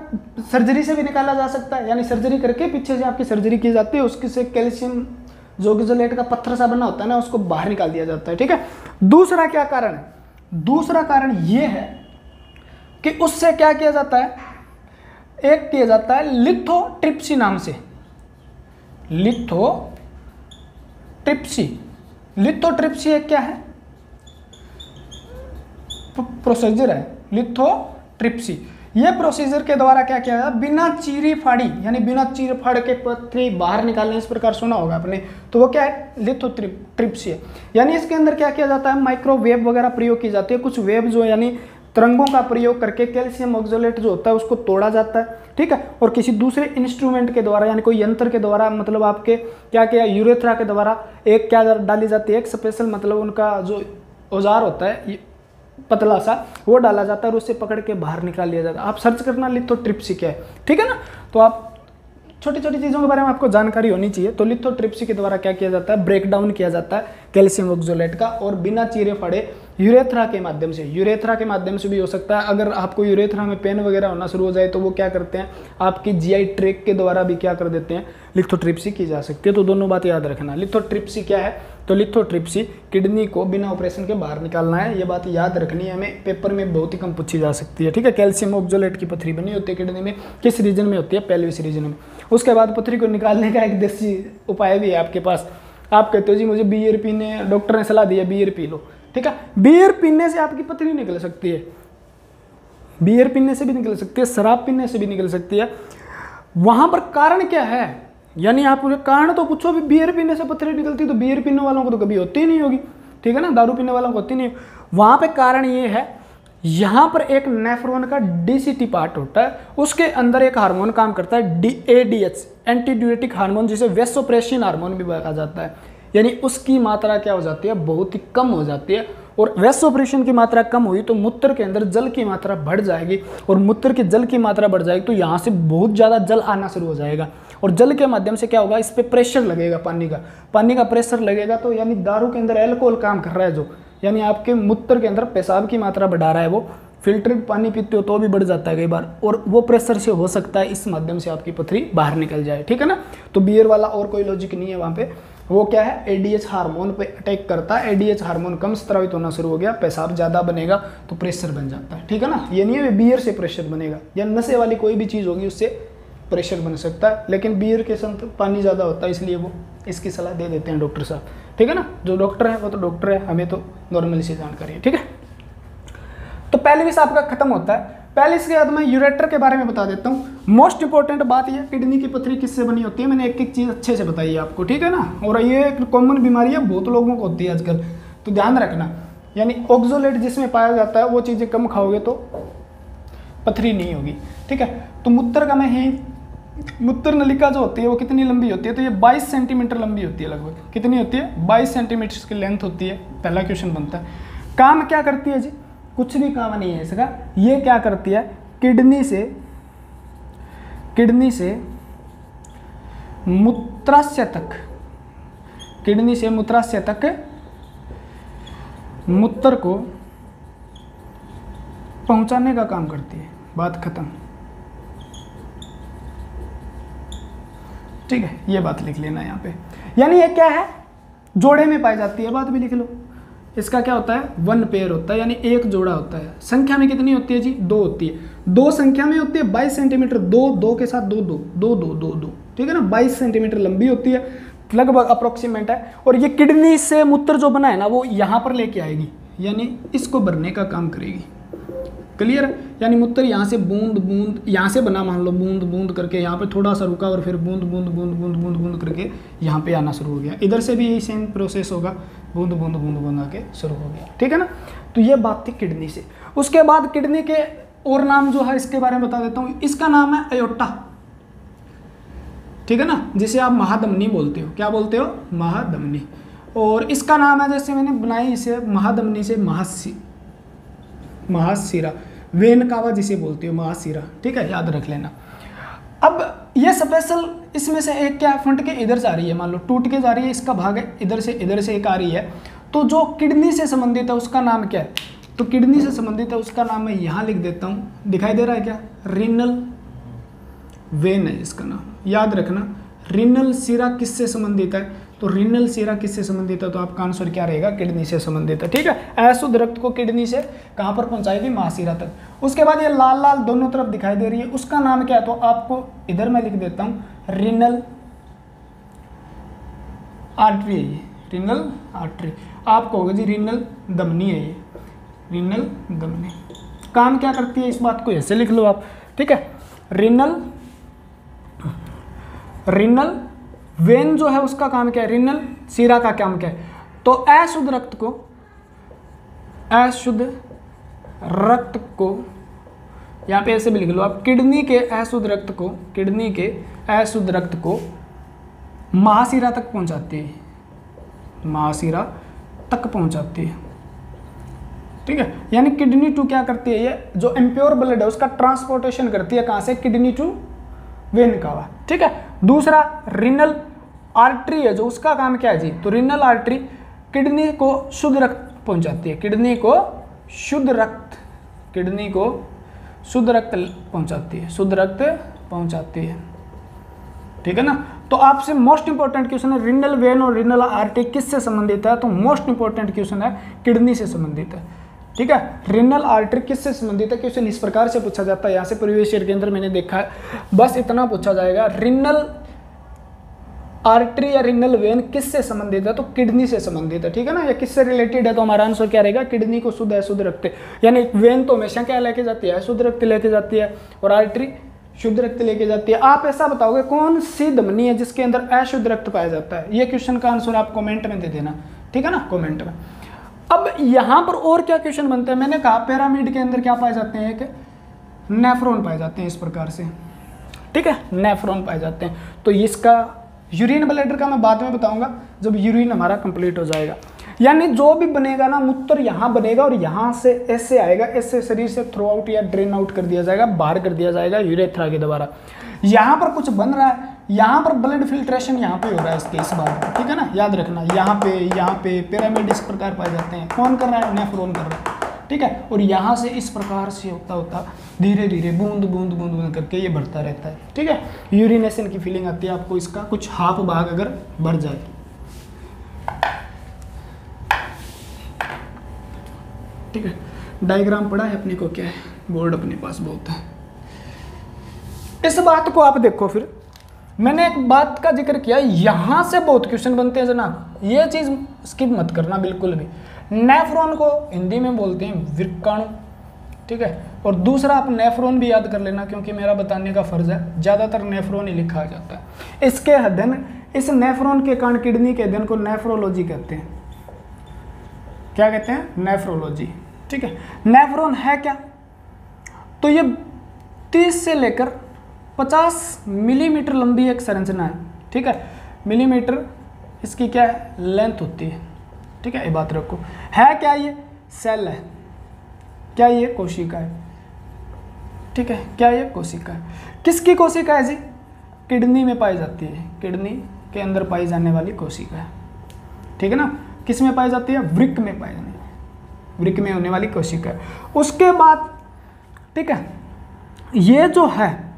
सर्जरी से भी निकाला जा सकता है, यानी सर्जरी करके पीछे से आपकी सर्जरी की जाती है, उसके से कैल्शियम जो ऑक्सोलेट का पत्थर सा बना होता है ना, उसको बाहर निकाल दिया जाता है। ठीक है, दूसरा क्या कारण है? दूसरा कारण ये है कि उससे क्या किया जाता है, एक किया जाता है लिथोट्रिप्सी नाम से। लिथोट्रिप्सी, लिथोट्रिप्सी एक क्या है? प्रोसीजर है लिथोट्रिप्सी। ये प्रोसीजर के द्वारा क्या किया जाता है, बिना चीरी फाड़ी, यानी बिना चीर फाड़ के पथरी बाहर निकालने, इस प्रकार सुना होगा आपने, तो वो क्या है? लिथोट्रिप्सी है। यानी इसके अंदर क्या किया जाता है, माइक्रोवेव वगैरह प्रयोग की जाती है, कुछ वेव जो यानी तरंगों का प्रयोग करके कैल्शियम ऑक्सोलेट जो होता है उसको तोड़ा जाता है। ठीक है, और किसी दूसरे इंस्ट्रूमेंट के द्वारा, यानी कोई यंत्र के द्वारा, मतलब आपके क्या किया, यूरेथ्रा के द्वारा एक क्या डाली जाती है, एक स्पेशल मतलब उनका जो औजार होता है पतला सा, वो डाला जाता है और उससे पकड़ के बाहर निकाल लिया जाता है। आप सर्च करना लिथोट्रिप्सी क्या है। ठीक है ना, तो आप छोटी छोटी चीज़ों के बारे में आपको जानकारी होनी चाहिए। तो लिथोट्रिप्सी के द्वारा क्या किया जाता है, ब्रेक डाउन किया जाता है कैल्शियम ऑक्सोलेट का, और बिना चीरे फाड़े यूरेथ्रा के माध्यम से, यूरेथ्रा के माध्यम से भी हो सकता है। अगर आपको यूरेथ्रा में पेन वगैरह होना शुरू हो जाए तो वो क्या करते हैं, आपकी जीआई ट्रैक के द्वारा भी क्या कर देते हैं, लिथोट्रिप्सी की जा सकती है। तो दोनों बात याद रखना। लिथोट्रिप्सी क्या है, तो लिथोट्रिप्सी किडनी को बिना ऑपरेशन के बाहर निकालना है। ये बात याद रखनी है, हमें पेपर में बहुत ही कम पूछी जा सकती है। ठीक है, कैल्शियम ऑक्सोलेट की पथरी बनी होती है किडनी में, किस रीजन में होती है, पेल्विस रीजन में। उसके बाद पथरी को निकालने का एक देसी उपाय भी है आपके पास। आप कहते हो जी मुझे बियर पीने, डॉक्टर ने सलाह दी है बियर पी लो। ठीक है, बियर पीने से आपकी पथरी निकल सकती है, बियर पीने से भी निकल सकती है, शराब पीने से भी निकल सकती है। वहां पर कारण क्या है, यानी आप कारण तो पूछो, भी बियर पीने से पथरी निकलती, तो बियर पीने वालों को तो कभी होती ही नहीं होगी। ठीक है ना, दारू पीने वालों को होती नहीं। वहां पे कारण ये है, यहां पर एक नेफ्रॉन का डीसीटी पार्ट होता है, उसके अंदर एक हार्मोन काम करता है एडीएच, एंटीड्यूरेटिक हार्मोन, जिसे वेसोप्रेसिन हार्मोन भी कहा जाता है। यानी उसकी मात्रा क्या हो जाती है, बहुत ही कम हो जाती है। और वेसोप्रेसिन की मात्रा कम हुई तो मूत्र के अंदर जल की मात्रा बढ़ जाएगी, और मूत्र की जल की मात्रा बढ़ जाएगी तो यहाँ से बहुत ज़्यादा जल आना शुरू हो जाएगा, और जल के माध्यम से क्या होगा, इस पर प्रेशर लगेगा, पानी का प्रेशर लगेगा। तो यानी दारू के अंदर अल्कोहल काम कर रहा है, जो यानी आपके मूत्र के अंदर पेशाब की मात्रा बढ़ा रहा है, वो फिल्टर्ड पानी पीते हो तो भी बढ़ जाता है कई बार, और वो प्रेशर से हो सकता है इस माध्यम से आपकी पथरी बाहर निकल जाए। ठीक है ना, तो बियर वाला और कोई लॉजिक नहीं है वहाँ पे। वो क्या है, एडीएच हार्मोन पे अटैक करता है, एडीएच हार्मोन कम स्रावित होना शुरू हो गया, पेशाब ज़्यादा बनेगा तो प्रेशर बन जाता है। ठीक है ना, ये नहीं है बियर से प्रेशर बनेगा, या नशे वाली कोई भी चीज़ होगी उससे प्रेशर बन सकता है, लेकिन बियर के संग पानी ज़्यादा होता है, इसलिए वो इसकी सलाह दे देते हैं डॉक्टर साहब। ठीक है ना, जो डॉक्टर है वो तो डॉक्टर है, हमें तो नॉर्मली सी जानकारी है। ठीक है, तो पेल्विस आपका खत्म होता है। पेल्विस के बाद मैं यूरेटर के बारे में बता देता हूँ। मोस्ट इंपॉर्टेंट बात यह, किडनी की पथरी किससे बनी होती है, मैंने एक एक चीज़ अच्छे से बताई है आपको। ठीक है ना, और ये एक कॉमन बीमारी है, बहुत लोगों को होती है आजकल, तो ध्यान रखना। यानी ऑक्सोलेट जिसमें पाया जाता है वो चीज़ें कम खाओगे तो पथरी नहीं होगी। ठीक है, तो मूत्र का मैं ही, मूत्र नलिका जो होती है वो कितनी लंबी होती है, तो ये 22 सेंटीमीटर लंबी होती है लगभग। कितनी होती है, 22 सेंटीमीटर की लेंथ होती है। पहला क्वेश्चन बनता है, काम क्या करती है जी, कुछ भी काम नहीं है इसका। ये क्या करती है, किडनी से मूत्राशय तक, किडनी से मूत्राशय तक मूत्र को पहुंचाने का काम करती है। बात खत्म। ठीक है, ये बात लिख लेना यहाँ पे। यानी ये क्या है, जोड़े में पाई जाती है, बात भी लिख लो। इसका क्या होता है, वन पेयर होता है, यानी एक जोड़ा होता है। संख्या में कितनी होती है जी, 2 होती है। 2 संख्या में होती है, 22 सेंटीमीटर, 2 के साथ 2 2 2 2 2 2, ठीक है ना, 22 सेंटीमीटर लंबी होती है, लगभग अप्रोक्सीमेट है। और ये किडनी से मूत्र जो बना है ना, वो यहाँ पर लेके आएगी, यानी इसको भरने का काम करेगी। क्लियर है, यानी मूत्र यहाँ से बूंद बूंद, यहाँ से बना मान लो, बूंद बूंद करके यहाँ पे थोड़ा सा रुका और फिर बूंद बूंद बूंद बूंद बूंद बूंद करके यहाँ पे आना शुरू हो गया। इधर से भी यही सेम प्रोसेस होगा, बूंद बूंद बूंद बूंद आके शुरू हो गया। ठीक है ना, तो ये बात थी किडनी से। उसके बाद किडनी के और नाम जो है इसके बारे में बता देता हूँ। इसका नाम है अयोटा, ठीक है ना, जिसे आप महाधमनी बोलते हो। क्या बोलते हो, महाधमनी। और इसका नाम है, जैसे मैंने बनाई इसे महाधमनी से महाशिरा, वेन कावा जिसे बोलते हो, महाशिरा। ठीक है, याद रख लेना। अब ये स्पेशल इसमें से एक क्या है, फंट के इधर जा रही है, मान लो टूट के जा रही है, इसका भाग है इधर से एक आ रही है, तो जो किडनी से संबंधित है उसका नाम क्या है, तो किडनी से संबंधित है उसका नाम मैं यहाँ लिख देता हूँ, दिखाई दे रहा है क्या, रीनल वेन है इसका नाम, याद रखना। रीनल सिरा किससे संबंधित है, तो रीनल सिरा किससे संबंधित है, तो आपका आंसर क्या रहेगा, किडनी से संबंधित है। ठीक है, अशुद्ध रक्त को किडनी से कहाँ पर पहुंचाएगी, महाशिरा तक। उसके बाद ये लाल लाल दोनों तरफ दिखाई दे रही है, उसका नाम क्या है, तो आपको इधर मैं लिख देता हूँ रीनल आर्टरी है ये, रीनल आर्टरी। आप कहोगे जी रीनल धमनी है ये, रीनल धमनी काम क्या करती है, इस बात को ऐसे लिख लो आप। ठीक है, रीनल वेन जो है उसका काम क्या है, रीनल सिरा का काम क्या है, तो अशुद्ध रक्त को यहाँ पे ऐसे भी लिख लो आप, किडनी के अशुद्ध रक्त को महाशिरा तक पहुंचाती है, महाशिरा तक पहुंचाती है। ठीक है, यानी किडनी टू क्या करती है, ये जो इम्प्योर ब्लड है उसका ट्रांसपोर्टेशन करती है, कहाँ से, किडनी टू वेन का। ठीक है, दूसरा रीनल आर्टरी है जो उसका काम क्या है जी, तो रीनल आर्टरी किडनी को शुद्ध रक्त पहुंचाती है, किडनी को शुद्ध रक्त पहुंचाती है। ठीक है ना, तो आपसे मोस्ट इंपॉर्टेंट क्वेश्चन है रीनल वेन और रीनल आर्टरी किससे संबंधित है, तो मोस्ट इंपॉर्टेंट क्वेश्चन है किडनी से संबंधित है। ठीक है, रीनल आर्टरी किससे संबंधित है, क्वेश्चन इस प्रकार से पूछा जाता है, यहाँ से प्रीवियस ईयर के अंदर मैंने देखा है, बस इतना पूछा जाएगा, रीनल आर्टरी या रीनल वेन किससे संबंधित है, तो किडनी से संबंधित है। ठीक है ना, या किससे रिलेटेड है, तो हमारा आंसर क्या रहेगा, किडनी को शुद्ध अशुद्ध रक्त, यानी वेन तो हमेशा क्या लेके जाती है, अशुद्ध रक्त लेके जाती है, और आर्टरी शुद्ध रक्त लेके जाती है। आप ऐसा बताओगे कौन सी धमनी है जिसके अंदर अशुद्ध रक्त पाया जाता है, ये क्वेश्चन का आंसर आप कमेंट में दे देना। ठीक है ना, कमेंट में। अब यहाँ पर और क्या क्वेश्चन बनते हैं, मैंने कहा पिरामिड के अंदर क्या पाए जाते हैं, एक नेफ्रॉन पाए जाते हैं इस प्रकार से। ठीक है, नेफ्रॉन पाए जाते हैं, तो इसका यूरिन ब्लैडर का मैं बाद में बताऊंगा जब यूरिन हमारा कंप्लीट हो जाएगा। यानी जो भी बनेगा ना, मूत्र यहाँ बनेगा और यहाँ से ऐसे आएगा, ऐसे शरीर से थ्रो आउट या ड्रेन आउट कर दिया जाएगा, बाहर कर दिया जाएगा यूरेथ्रा के द्वारा। यहाँ पर कुछ बन रहा है, यहाँ पर ब्लड फिल्ट्रेशन यहाँ पे हो रहा है इसके, इस बात पर। ठीक है ना, याद रखना, यहाँ पे पिरामिड इस प्रकार पाए जाते हैं, कौन कर रहा है, नेफ्रॉन कर रहा है। ठीक है, और यहाँ से इस प्रकार से होता धीरे धीरे बूंद बूंद बूंद बूंद करके ये बढ़ता रहता है। ठीक है, यूरिनेशन की फीलिंग आती है आपको, इसका कुछ हाफ भाग अगर बढ़ जाए। ठीक है, डायग्राम पढ़ा है अपने को, क्या है, बोर्ड अपने पास बहुत है। इस बात को आप देखो, फिर मैंने एक बात का जिक्र किया, यहां से बहुत क्वेश्चन बनते हैं जनाब, ये चीज स्किप मत करना बिल्कुल भी। नेफ्रॉन को हिंदी में बोलते हैं वृक्काणु। ठीक है, और दूसरा आप नेफ्रॉन भी याद कर लेना, क्योंकि मेरा बताने का फर्ज है, ज्यादातर नेफ्रॉन ही लिखा जाता है। इसके अध्ययन, इस नेफ्रॉन के कारण किडनी के अध्ययन को नेफ्रोलॉजी कहते हैं। क्या कहते हैं, नेफ्रोलॉजी। ठीक है, नेफ्रॉन है क्या, तो ये 30 से लेकर 50 मिलीमीटर लंबी एक संरचना है। ठीक है, मिलीमीटर इसकी क्या है, लेंथ होती है। ठीक है, ये बात रखो। है क्या, ये सेल है, क्या ये कोशिका है। ठीक है, क्या ये कोशिका है, किसकी कोशिका है जी, किडनी में पाई जाती है, किडनी के अंदर पाई जाने वाली कोशिका है। ठीक है ना, किस में पाई जाती है, वृक्क में पाई जाने, वृक्क में होने वाली कोशिका है। उसके बाद ठीक है, ये जो है,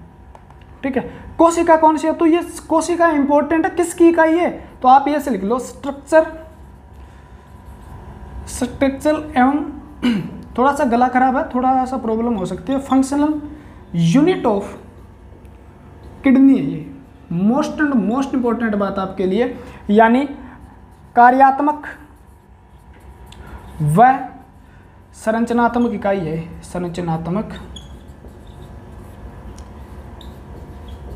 ठीक है, कोशिका कौन सी है, तो ये कोशिका इंपॉर्टेंट है, किसकी इकाई है, तो आप ये से लिख लो, स्ट्रक्चरल एवं थोड़ा सा गला खराब है, थोड़ा सा प्रॉब्लम हो सकती है, फंक्शनल यूनिट ऑफ किडनी है ये। मोस्ट एंड मोस्ट इंपॉर्टेंट बात आपके लिए, यानी कार्यात्मक व संरचनात्मक इकाई है, संरचनात्मक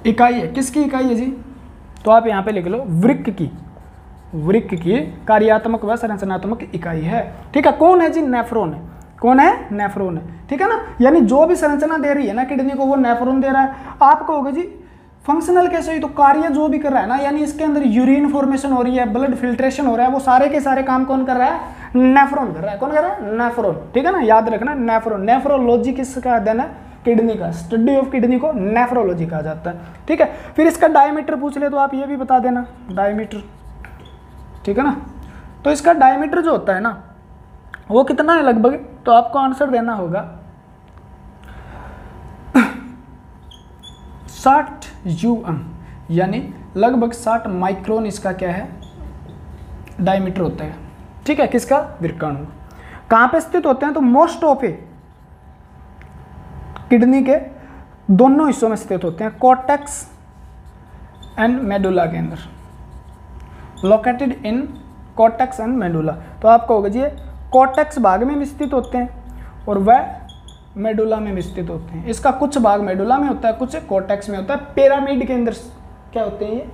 इकाई है। किसकी इकाई है जी, तो आप यहाँ पे लिख लो, वृक्क की, वृक्क की कार्यात्मक व संरचनात्मक इकाई है। ठीक है, कौन है जी, नेफ्रॉन है। कौन है, नेफ्रॉन है। ठीक है ना, यानी जो भी संरचना दे रही है ना किडनी को, वो नेफ्रॉन दे रहा है। आप कहोगे जी फंक्शनल कैसे हुई, तो कार्य जो भी कर रहा है ना, यानी इसके अंदर यूरिन फॉर्मेशन हो रही है, ब्लड फिल्ट्रेशन हो रहा है, वो सारे के सारे काम कौन कर रहा है, नेफ्रॉन कर रहा है। कौन कर रहा है, नेफ्रॉन। ठीक है ना, याद रखना, नेफ्रॉन। नेफ्रोलॉजी किसका अध्ययन है, किडनी का, स्टडी ऑफ किडनी को नेफ्रोलॉजी कहा जाता है। ठीक है, फिर इसका डायमीटर पूछ ले तो आप ये भी बता देना, डायमीटर। ठीक है ना, तो इसका डायमीटर जो होता है ना वो कितना है लगभग, तो आपको आंसर देना होगा 60 यूएम, यानी लगभग 60 माइक्रोन इसका क्या है, डायमीटर होता है। ठीक है, किसका, वृक्काणु। कहाँ पे स्थित होते हैं, तो मोस्ट ऑफ ए किडनी के दोनों हिस्सों में स्थित होते हैं, कॉर्टेक्स एंड मेडुला के अंदर, located in cortex and medulla. तो आपको होगा जी कॉर्टेक्स भाग में स्थित होते हैं और वह मेडुला में स्थित होते हैं। इसका कुछ भाग मेडुला में होता है, कुछ कॉर्टेक्स में होता है, पिरामिड के अंदर क्या होते हैं, ये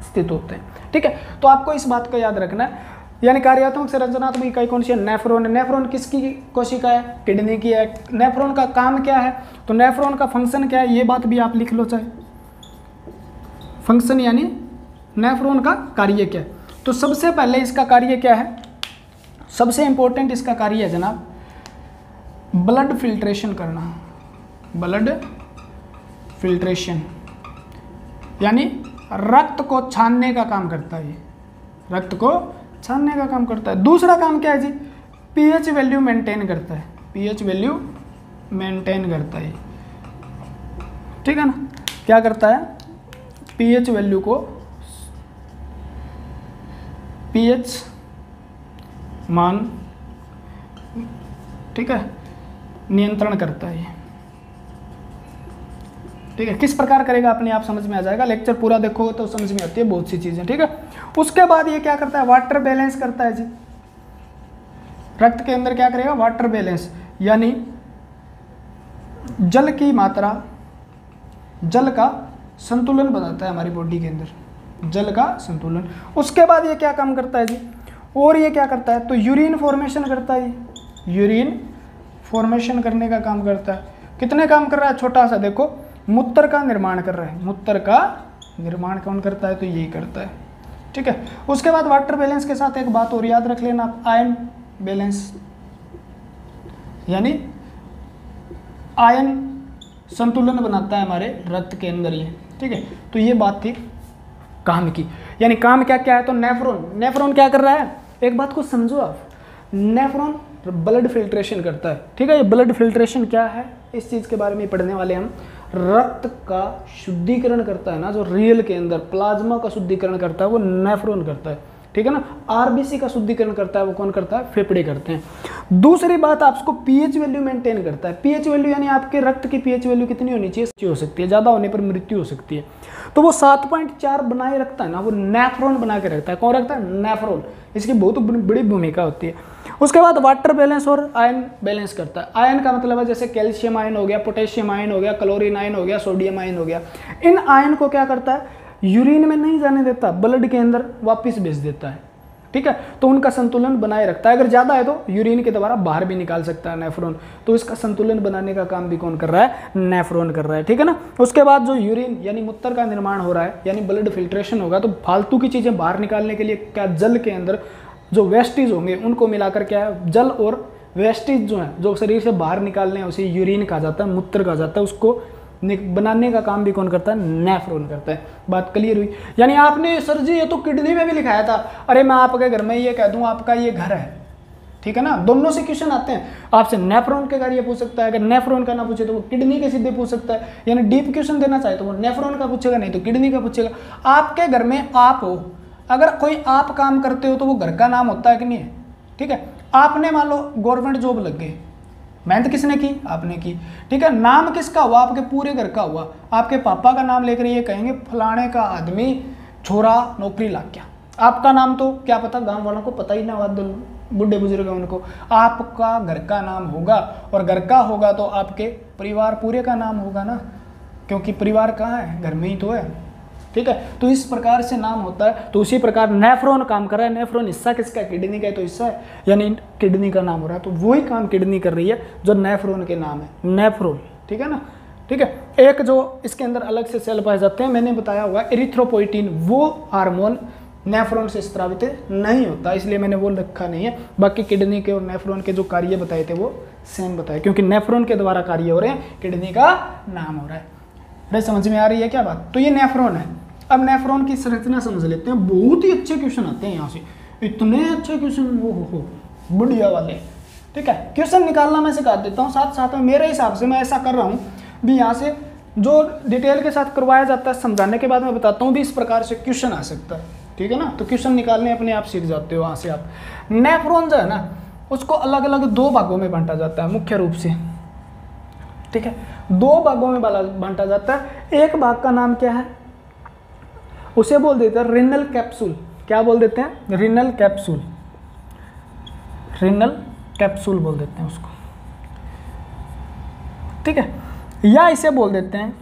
स्थित होते हैं। ठीक है, तो आपको इस बात को याद रखना है, यानी कार्यात्मक संरचनात्मक इकाई कौन सी है, नेफ्रॉन है। नेफ्रॉन किसकी कोशिका है, किडनी की है। नेफ्रॉन का काम क्या है, तो नेफ्रॉन का फंक्शन क्या है, ये बात भी आप लिख लो चाहे, फंक्शन यानी नेफ्रॉन का कार्य क्या है। तो सबसे पहले इसका कार्य क्या है, सबसे इंपॉर्टेंट इसका कार्य है जनाब ब्लड फिल्ट्रेशन करना, ब्लड फिल्ट्रेशन, यानी रक्त को छानने का काम करता है, ये रक्त को छानने का काम करता है। दूसरा काम क्या है जी, पीएच वैल्यू मेंटेन करता है, पीएच वैल्यू मेंटेन करता है। ठीक है ना, क्या करता है, पीएच वैल्यू को, पीएच मान, ठीक है, नियंत्रण करता है। ठीक है, किस प्रकार करेगा अपने आप समझ में आ जाएगा, लेक्चर पूरा देखोगे तो समझ में आती है बहुत सी चीजें। ठीक है, उसके बाद ये क्या करता है, वाटर बैलेंस करता है जी, रक्त के अंदर क्या करेगा, वाटर बैलेंस, यानी जल की मात्रा, जल का संतुलन बनाता है हमारी बॉडी के अंदर, जल का संतुलन। उसके बाद ये क्या काम करता है जी, और ये क्या करता है, तो यूरिन फॉर्मेशन करता है, यूरिन फॉर्मेशन करने का काम करता है। कितने काम कर रहा है, छोटा सा देखो, मूत्र का निर्माण कर रहा है, मूत्र का निर्माण कौन करता है, तो यही करता है। ठीक है, उसके बाद वाटर बैलेंस के साथ एक बात और याद रख लेना आप, आयन बैलेंस, यानी आयन संतुलन बनाता है हमारे रक्त के अंदर ये। ठीक है, तो ये बात थी काम की, यानी काम क्या क्या है, तो नेफ्रॉन, नेफ्रॉन क्या कर रहा है, एक बात को समझो आप, नेफ्रॉन ब्लड फिल्ट्रेशन करता है। ठीक है, ये ब्लड फिल्ट्रेशन क्या है, इस चीज़ के बारे में पढ़ने वाले हम। रक्त का शुद्धिकरण करता है ना, जो रियल के अंदर प्लाज्मा का शुद्धिकरण करता है वो नेफ्रॉन करता है। ठीक है ना, आरबीसी का शुद्धिकरण करता है वो कौन करता है, फेफड़े करते हैं। दूसरी बात, आपको पीएच वैल्यू मेंटेन करता है। पीएच वैल्यू यानी आपके रक्त की पीएच वैल्यू कितनी होनी चाहिए, हो सकती है, ज़्यादा होने पर मृत्यु हो सकती है, तो वो 7.4 बनाए रखता है ना, वो नेफ्रॉन बना के रखता है। कौन रखता है, नेफ्रॉन, इसकी बहुत बड़ी भूमिका होती है। उसके बाद वाटर बैलेंस और आयन बैलेंस करता है। आयन का मतलब है जैसे कैल्शियम आयन हो गया, पोटेशियम आयन हो गया, क्लोरीन आयन हो गया, सोडियम आयन हो गया। इन आयन को क्या करता है, यूरिन में नहीं जाने देता, ब्लड के अंदर वापस भेज देता है। ठीक है, तो उनका संतुलन बनाए रखता है। अगर ज़्यादा है तो यूरिन के द्वारा बाहर भी निकाल सकता है नेफ्रॉन, तो इसका संतुलन बनाने का काम भी कौन कर रहा है, नेफ्रॉन कर रहा है। ठीक है ना, उसके बाद जो यूरिन यानी मूत्र का निर्माण हो रहा है, यानी ब्लड फिल्ट्रेशन होगा, तो फालतू की चीज़ें बाहर निकालने के लिए क्या, जल के अंदर जो वेस्टेज होंगे उनको मिलाकर क्या है, जल और वेस्टेज जो है, जो शरीर से बाहर निकालने हैं, उसे यूरिन कहा जाता है, मूत्र कहा जाता है, उसको बनाने का काम भी कौन करता है, नेफ्रॉन करता है। बात क्लियर हुई, यानी आपने सर जी ये तो किडनी में भी लिखाया था, अरे मैं आपके घर में ये कह दूं आपका ये घर है। ठीक है ना, दोनों से क्वेश्चन आते हैं, आपसे नेफ्रॉन के कार्य पूछ सकता है, अगर नेफ्रॉन का ना पूछे तो वो किडनी के सीधे पूछ सकता है, यानी डीप क्वेश्चन देना चाहे तो वो नेफ्रॉन का पूछेगा, नहीं तो किडनी का पूछेगा। आपके घर में आप हो, अगर कोई आप काम करते हो तो वो घर का नाम होता है कि नहीं है। ठीक है, आपने मान लो गवर्नमेंट जॉब लग गई, मेहनत किसने की, आपने की। ठीक है, नाम किसका हुआ, आपके पूरे घर का हुआ। आपके पापा का नाम लेकर ये कहेंगे फलाने का आदमी छोरा नौकरी लग गया। आपका नाम तो क्या पता, गांव वालों को पता ही ना हुआ, बुढ़े बुजुर्ग हैं उनको। आपका घर का नाम होगा, और घर का होगा तो आपके परिवार पूरे का नाम होगा ना, क्योंकि परिवार कहाँ है, घर में ही तो है। ठीक है, तो इस प्रकार से नाम होता है। तो उसी प्रकार नेफ्रॉन काम कर रहा है। नेफ्रॉन हिस्सा किसका, किडनी का, तो हिस्सा है, यानी किडनी का नाम हो रहा है, तो वही काम किडनी कर रही है जो नेफ्रॉन के नाम है, नेफ्रॉन। ठीक है ना, ठीक है। एक जो इसके अंदर अलग से सेल पाए जाते हैं, मैंने बताया हुआ एरिथ्रोपोइटिन, वो हार्मोन नेफ्रॉन से स्रावित नहीं होता, इसलिए मैंने वो रखा नहीं है। बाकी किडनी के और नेफ्रॉन के जो कार्य बताए थे वो सेम बताए, क्योंकि नेफ्रॉन के द्वारा कार्य हो रहे हैं, किडनी का नाम हो रहा है। अरे समझ में आ रही है क्या बात? तो ये नेफ्रॉन है। अब नेफ्रॉन की संरचना समझ लेते हैं। बहुत ही अच्छे क्वेश्चन आते हैं यहाँ से, इतने अच्छे क्वेश्चन, हो बढ़िया वाले। ठीक है, क्वेश्चन निकालना मैं सिखा देता हूँ साथ साथ में। मेरे हिसाब से मैं ऐसा कर रहा हूँ भी, यहाँ से जो डिटेल के साथ करवाया जाता है समझाने के बाद मैं बताता हूँ भी इस प्रकार से क्वेश्चन आ सकता है। ठीक है ना, तो क्वेश्चन निकालने अपने आप सीख जाते हो वहाँ से आप। नेफ्रॉन जो है ना, उसको अलग अलग 2 भागों में बांटा जाता है मुख्य रूप से। ठीक है, 2 भागों में बांटा जाता है। एक भाग का नाम क्या है, उसे बोल देते हैं रिनल कैप्सूल। क्या बोल देते हैं? Renal capsule. रिनल कैप्सूल बोल देते हैं उसको। ठीक है, या इसे बोल देते हैं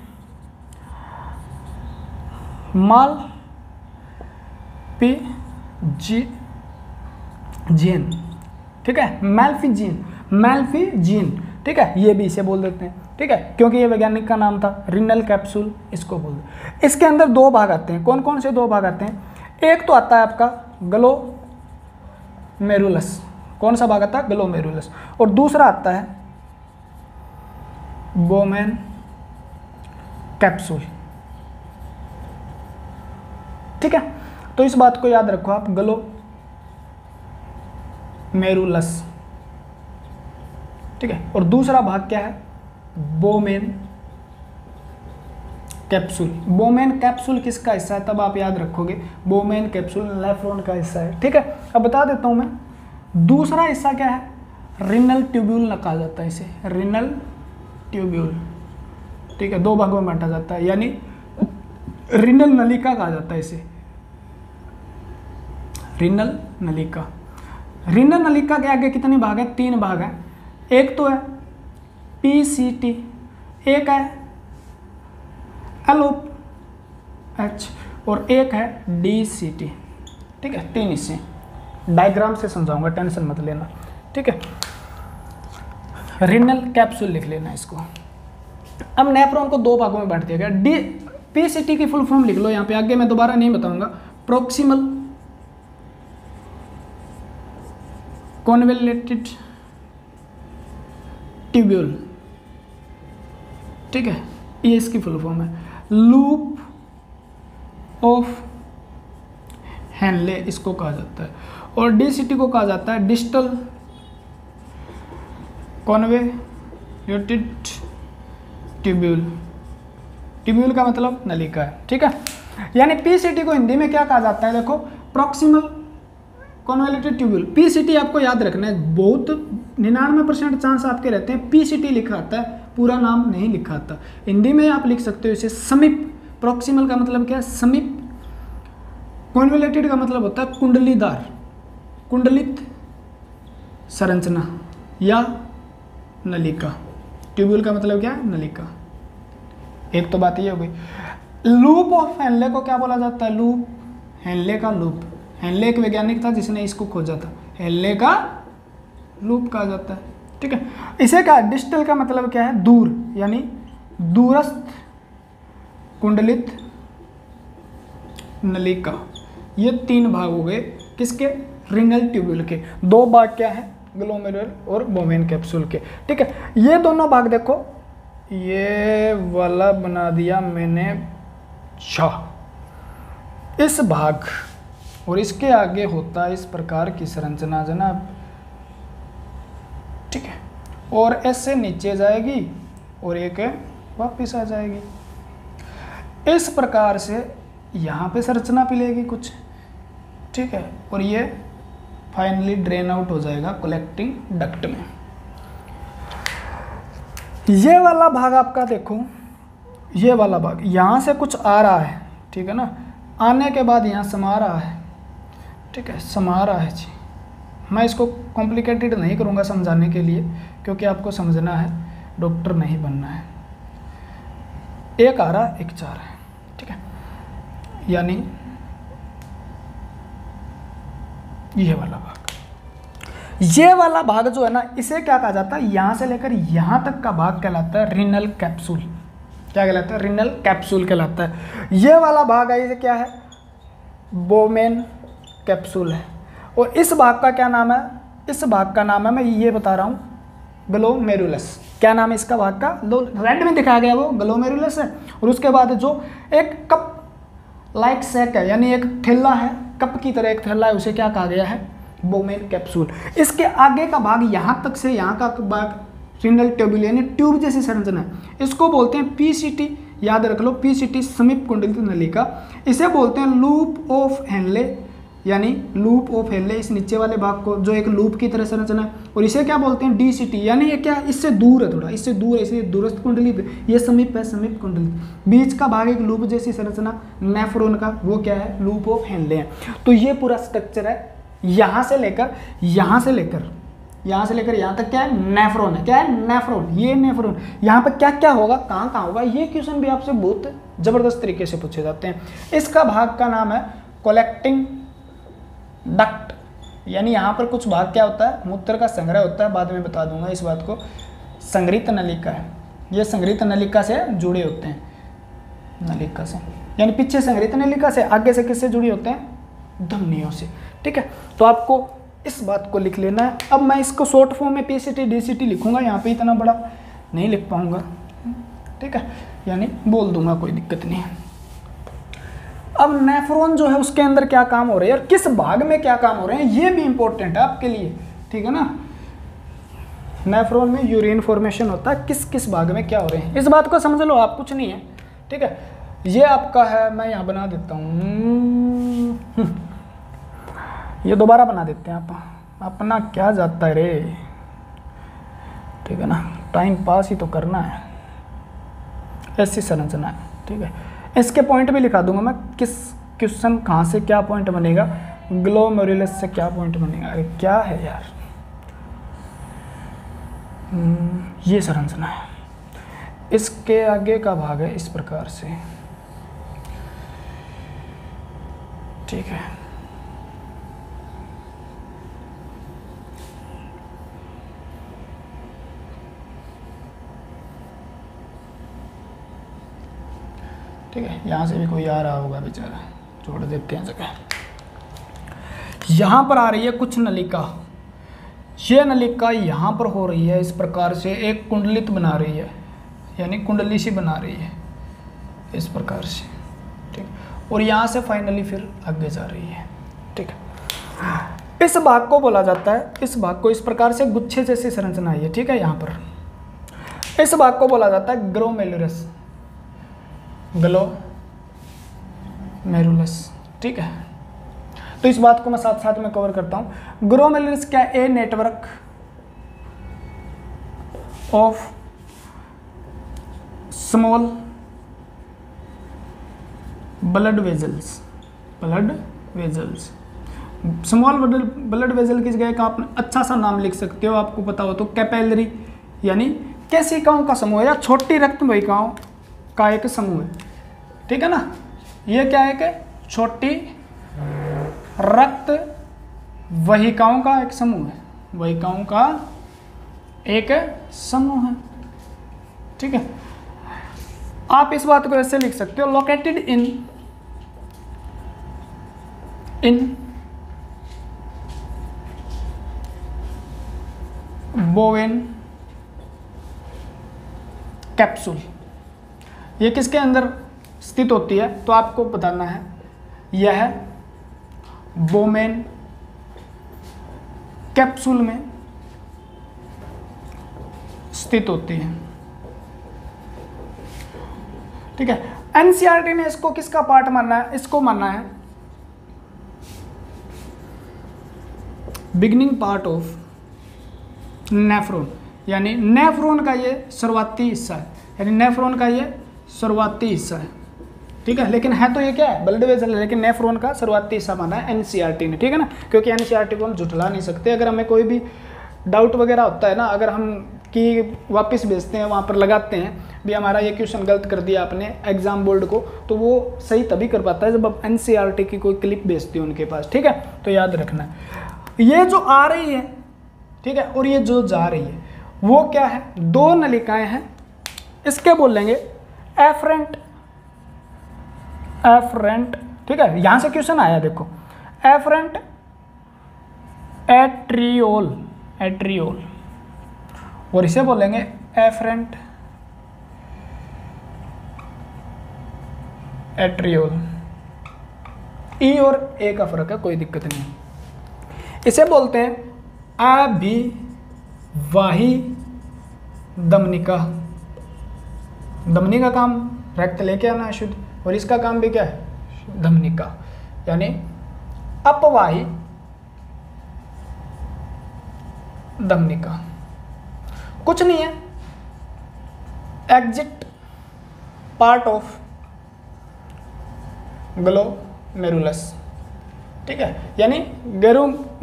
माल जीन। ठीक है, मैल्फिजीन। ठीक है, ये भी इसे बोल देते हैं। ठीक है, क्योंकि ये वैज्ञानिक का नाम था, रिनल कैप्सूल इसको बोल देते। इसके अंदर 2 भाग आते हैं। कौन कौन से 2 भाग आते हैं? एक तो आता है आपका ग्लोमेरुलस। कौन सा भाग आता है? ग्लोमेरुलस। और दूसरा आता है बोमेन कैप्सूल। ठीक है, तो इस बात को याद रखो आप, ग्लोमेरुलस। ठीक है, और दूसरा भाग क्या है? Bowman capsule. बोमेन कैप्सूल किसका हिस्सा है? तब आप याद रखोगे, बोमेन कैप्सूल नेफ्रॉन का हिस्सा है। ठीक है, अब बता देता हूं मैं। दूसरा हिस्सा क्या है? रिनल ट्यूब्यूल कहा जाता है इसे, रिनल ट्यूब्यूल। ठीक है, 2 भागों में बांटा जाता है, यानी रिनल नलिका कहा जाता है इसे, रिनल नलिका। रिनल नलिका के आगे कितने भाग हैं? 3 भाग हैं। एक तो है पीसीटी, एक है एलओएच और एक है डीसीटी। ठीक है, 3 हिस्से। डायग्राम से समझाऊंगा, टेंशन मत लेना। ठीक है, रिनल कैप्सूल लिख लेना इसको। अब नेफ्रॉन को 2 भागों में बांट दिया गया। पीसीटी की फुल फॉर्म लिख लो यहाँ पे, आगे मैं दोबारा नहीं बताऊंगा। Proximal convoluted tubule. ठीक है, ये इसकी फुल फॉर्म है। लूप ऑफ हेनले इसको कहा जाता है। और डीसीटी को कहा जाता है डिस्टल कॉन्वोल्यूटेड ट्यूब्यूल। ट्यूब्यूल का मतलब नलिका है। ठीक है, यानी पीसीटी को हिंदी में क्या कहा जाता है? देखो, प्रॉक्सिमल कॉन्वोल्यूटेड ट्यूब्यूल। पीसीटी आपको याद रखना है, बहुत 99% चांस आपके रहते हैं पीसीटी लिखा आता है, पूरा नाम नहीं लिखा आता। हिंदी में आप लिख सकते हो इसे समीप। प्रॉक्सिमल का मतलब क्या है? समीप। कॉन्वोल्यूटेड का मतलब होता है कुंडलीदार, कुंडलित संरचना या नलिका। ट्यूब्यूल का मतलब क्या है? नलिका। एक तो बात ये हो गई। लूप ऑफ हेनले को क्या बोला जाता है? लूप, हेनले का लूप। हेनले एक वैज्ञानिक था जिसने इसको खोजा था, हेनले का लूप कहा जाता है। ठीक है, इसे क्या? डिस्टल का मतलब क्या है? दूर, यानी दूरस्थ कुंडलित नलिका। ये 3 भाग हो गए किसके? रिनल ट्यूब्यूल के। 2 भाग क्या है? ग्लोमेरुलर और बोमेन कैप्सूल के। ठीक है, ये दोनों भाग देखो, ये वाला बना दिया मैंने इस भाग, और इसके आगे होता है इस प्रकार की संरचना जनाब। ठीक है, और ऐसे नीचे जाएगी और एक वापस आ जाएगी। इस प्रकार से यहाँ पे संरचना पिलेगी कुछ। ठीक है, और ये फाइनली ड्रेन आउट हो जाएगा कलेक्टिंग डक्ट में। ये वाला भाग आपका देखो, ये वाला भाग यहाँ से कुछ आ रहा है। ठीक है ना, आने के बाद यहाँ समा रहा है। ठीक है, समा रहा है जी। मैं इसको कॉम्प्लिकेटेड नहीं करूँगा समझाने के लिए, क्योंकि आपको समझना है, डॉक्टर नहीं बनना है। एक आ रहा है, एक जा रहा है। ठीक है, यानी ये वाला भाग, ये वाला भाग जो है ना, इसे क्या कहा जाता है? यहाँ से लेकर यहाँ तक का भाग कहलाता है रिनल कैप्सूल। क्या कहलाता है? रिनल कैप्सूल कहलाता है। ये वाला भाग है, इसे क्या है? बोमेन कैप्सूल है। और इस भाग का क्या नाम है? इस भाग का नाम है, मैं ये बता रहा हूँ, ग्लोमेरुलस। क्या नाम है इसका भाग का? रेड में दिखाया गया वो ग्लोमेरुलस है। और उसके बाद जो एक कप लाइक सैक है, यानी एक थैला है, कप की तरह एक थैला है, उसे क्या कहा गया है? Bowman capsule. इसके आगे का भाग यहाँ तक से यहाँ का भाग रिनल ट्यूब्यूल यानी ट्यूब जैसी संरचना है, इसको बोलते हैं पीसीटी। याद रख लो, पीसीटी समीप कुंडलित नलिका। इसे बोलते हैं लूप ऑफ हेनले, यानी लूप ऑफ हेनले, इस नीचे वाले भाग को जो एक लूप की तरह संरचना है। और इसे क्या बोलते हैं? डीसीटी, यानी ये क्या, इससे दूर है, थोड़ा इससे दूर है, इसलिए दूरस्थ कुंडलित। ये समीप है, समीप कुंडलित। बीच का भाग एक लूप जैसी संरचना नेफ्रॉन का, वो क्या है? लूप ऑफ हेनले है। तो ये पूरा स्ट्रक्चर है, यहाँ से लेकर यहाँ तक क्या है? नेफ्रॉन है। क्या है? नेफ्रॉन। ये नेफ्रॉन, यहाँ पर क्या क्या होगा, कहाँ कहाँ होगा, ये क्वेश्चन भी आपसे बहुत जबरदस्त तरीके से पूछे जाते हैं। इसका भाग का नाम है कलेक्टिंग डक्ट, यानी यहाँ पर कुछ भाग क्या होता है? मूत्र का संग्रह होता है, बाद में बता दूंगा इस बात को। संग्रहित नलिका है, ये संग्रहित नलिका से जुड़े होते हैं, नलिका से, यानी पीछे संग्रहित नलिका से, आगे से किससे जुड़े होते हैं? धमनियों से। ठीक है, तो आपको इस बात को लिख लेना है। अब मैं इसको शॉर्ट फॉर्म में पीसीटी डीसीटी लिखूंगा, यहाँ पे इतना बड़ा नहीं लिख पाऊंगा, ठीक है, यानी बोल दूंगा, कोई दिक्कत नहीं है। अब नेफ्रॉन जो है उसके अंदर क्या काम हो रहे हैं और किस भाग में क्या काम हो रहे हैं, ये भी इंपॉर्टेंट है आपके लिए, ठीक है ना। नेफ्रॉन में यूरिन फॉर्मेशन होता है, किस किस भाग में क्या हो रहे हैं, इस बात को समझ लो आप, कुछ नहीं है, ठीक है। ये आपका है, मैं यहाँ बना देता हूँ, ये दोबारा बना देते हैं आप, अपना क्या जाता है रे, ठीक है ना, टाइम पास ही तो करना है, ऐसी संरचना है, ठीक है। इसके पॉइंट भी लिखा दूंगा मैं, किस क्वेश्चन कहाँ से क्या पॉइंट बनेगा, ग्लोमेरुलस से क्या पॉइंट बनेगा, अरे क्या है यार, ये संरचना है, इसके आगे का भाग है इस प्रकार से, ठीक है। ठीक है, यहाँ से भी कोई आ रहा होगा बेचारा, छोड़ देते हैं जगह। यहाँ पर आ रही है कुछ नलिका, ये नलिका यहाँ पर हो रही है इस प्रकार से, एक कुंडलित बना रही है, यानी कुंडली सी बना रही है इस प्रकार से, ठीक, और यहाँ से फाइनली फिर आगे जा रही है, ठीक है। इस भाग को बोला जाता है, इस भाग को इस प्रकार से गुच्छे जैसी संरचना है, ठीक है। यहाँ पर इस भाग को बोला जाता है ग्लोमेरुलस, ग्लोमेरुलस, ठीक है। तो इस बात को मैं साथ साथ में कवर करता हूं। ग्लोमेरुलस क्या है? A network of small blood vessels, blood vessels, small blood vessel की जगह का आप अच्छा सा नाम लिख सकते हो, आपको पता हो तो कैपिलरी, यानी केशिकाओं का समूह या छोटी रक्त वाहिकाओं का एक समूह है, ठीक है ना। ये क्या है कि छोटी रक्त वाहिकाओं का एक समूह है, वाहिकाओं का एक समूह है, ठीक है। आप इस बात को ऐसे लिख सकते हो, लोकेटेड इन बोवेन कैप्सूल। ये किसके अंदर स्थित होती है, तो आपको बताना है, यह बोमेन कैप्सूल में स्थित होती है, ठीक है। एनसीईआरटी ने इसको किसका पार्ट मानना है? इसको मानना है बिगिनिंग पार्ट ऑफ नेफ्रॉन, यानी नेफ्रॉन का ये शुरुआती हिस्सा है, यानी नेफ्रॉन का ये शुरुआती हिस्सा है, ठीक है। लेकिन है तो ये क्या है? ब्लड वेसल है, लेकिन नेफ्रॉन का शुरुआती हिस्सा माना है एनसीईआरटी ने, ठीक है ना, क्योंकि एनसीईआरटी को हम झुठला नहीं सकते। अगर हमें कोई भी डाउट वगैरह होता है ना, अगर हम की वापस भेजते हैं, वहाँ पर लगाते हैं भी हमारा ये क्वेश्चन गलत कर दिया आपने एग्जाम बोर्ड को, तो वो सही तभी कर पाता है जब आप एनसीईआरटी की कोई क्लिप भेजते हो उनके पास, ठीक है। तो याद रखना, ये जो आ रही है, ठीक है, और ये जो जा रही है, वो क्या है? दो नलिकाएं हैं, इसके बोलेंगे एफरेंट, ठीक है, यहां से क्वेश्चन आया देखो, एफरेंट एट्रियोल, एट्रियोल, और इसे बोलेंगे एफरेंट एट्रियोल। ई और ए का फर्क है, कोई दिक्कत नहीं। इसे बोलते हैं अभिवाही धमनिका। धमनी का काम रक्त लेके आना है शुद्ध, और इसका काम भी क्या है, धमनिका, यानी अपवाही धमनिका। कुछ नहीं है, एग्जिट पार्ट ऑफ ग्लोमेरुलस, ठीक है, यानी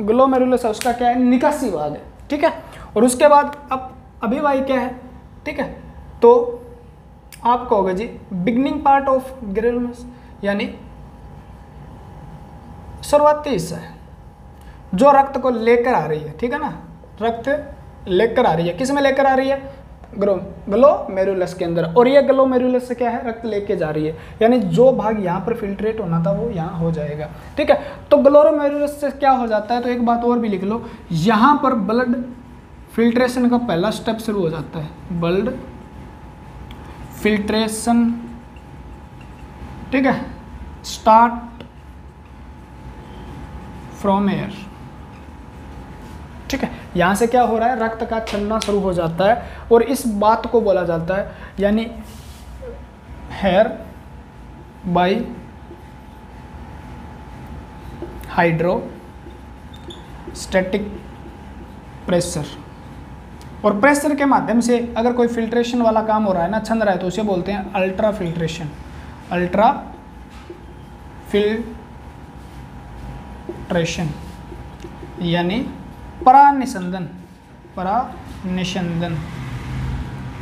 ग्लोमेरुलस है उसका क्या है, निकासी भाग है, ठीक है। और उसके बाद अब अभिवाही क्या है, ठीक है, तो आप कहोगे जी बिगनिंग पार्ट ऑफ ग्रेनुलस, यानी शुरुआती हिस्सा है जो रक्त को लेकर आ रही है, ठीक है ना, रक्त लेकर आ रही है, किस में लेकर आ रही है, ग्लोमेरुलस के अंदर, और ये ग्लोमेरुलस से क्या है, रक्त लेके जा रही है, यानी जो भाग यहाँ पर फिल्ट्रेट होना था वो यहाँ हो जाएगा, ठीक है। तो ग्लोमेरुलस से क्या हो जाता है, तो एक बात और भी लिख लो, यहाँ पर ब्लड फिल्ट्रेशन का पहला स्टेप शुरू हो जाता है, ब्लड फिल्ट्रेशन, ठीक है, स्टार्ट फ्रॉम एयर, ठीक है। यहाँ से क्या हो रहा है, रक्त का चलना शुरू हो जाता है, और इस बात को बोला जाता है, यानी हेयर बाय हाइड्रोस्टैटिक प्रेशर, और प्रेशर के माध्यम से अगर कोई फिल्ट्रेशन वाला काम हो रहा है ना, छंद रहा है, तो उसे बोलते हैं अल्ट्रा फिल्ट्रेशन, अल्ट्रा फिल्ट्रेशन, यानी परानिसंदन, परानिसंदन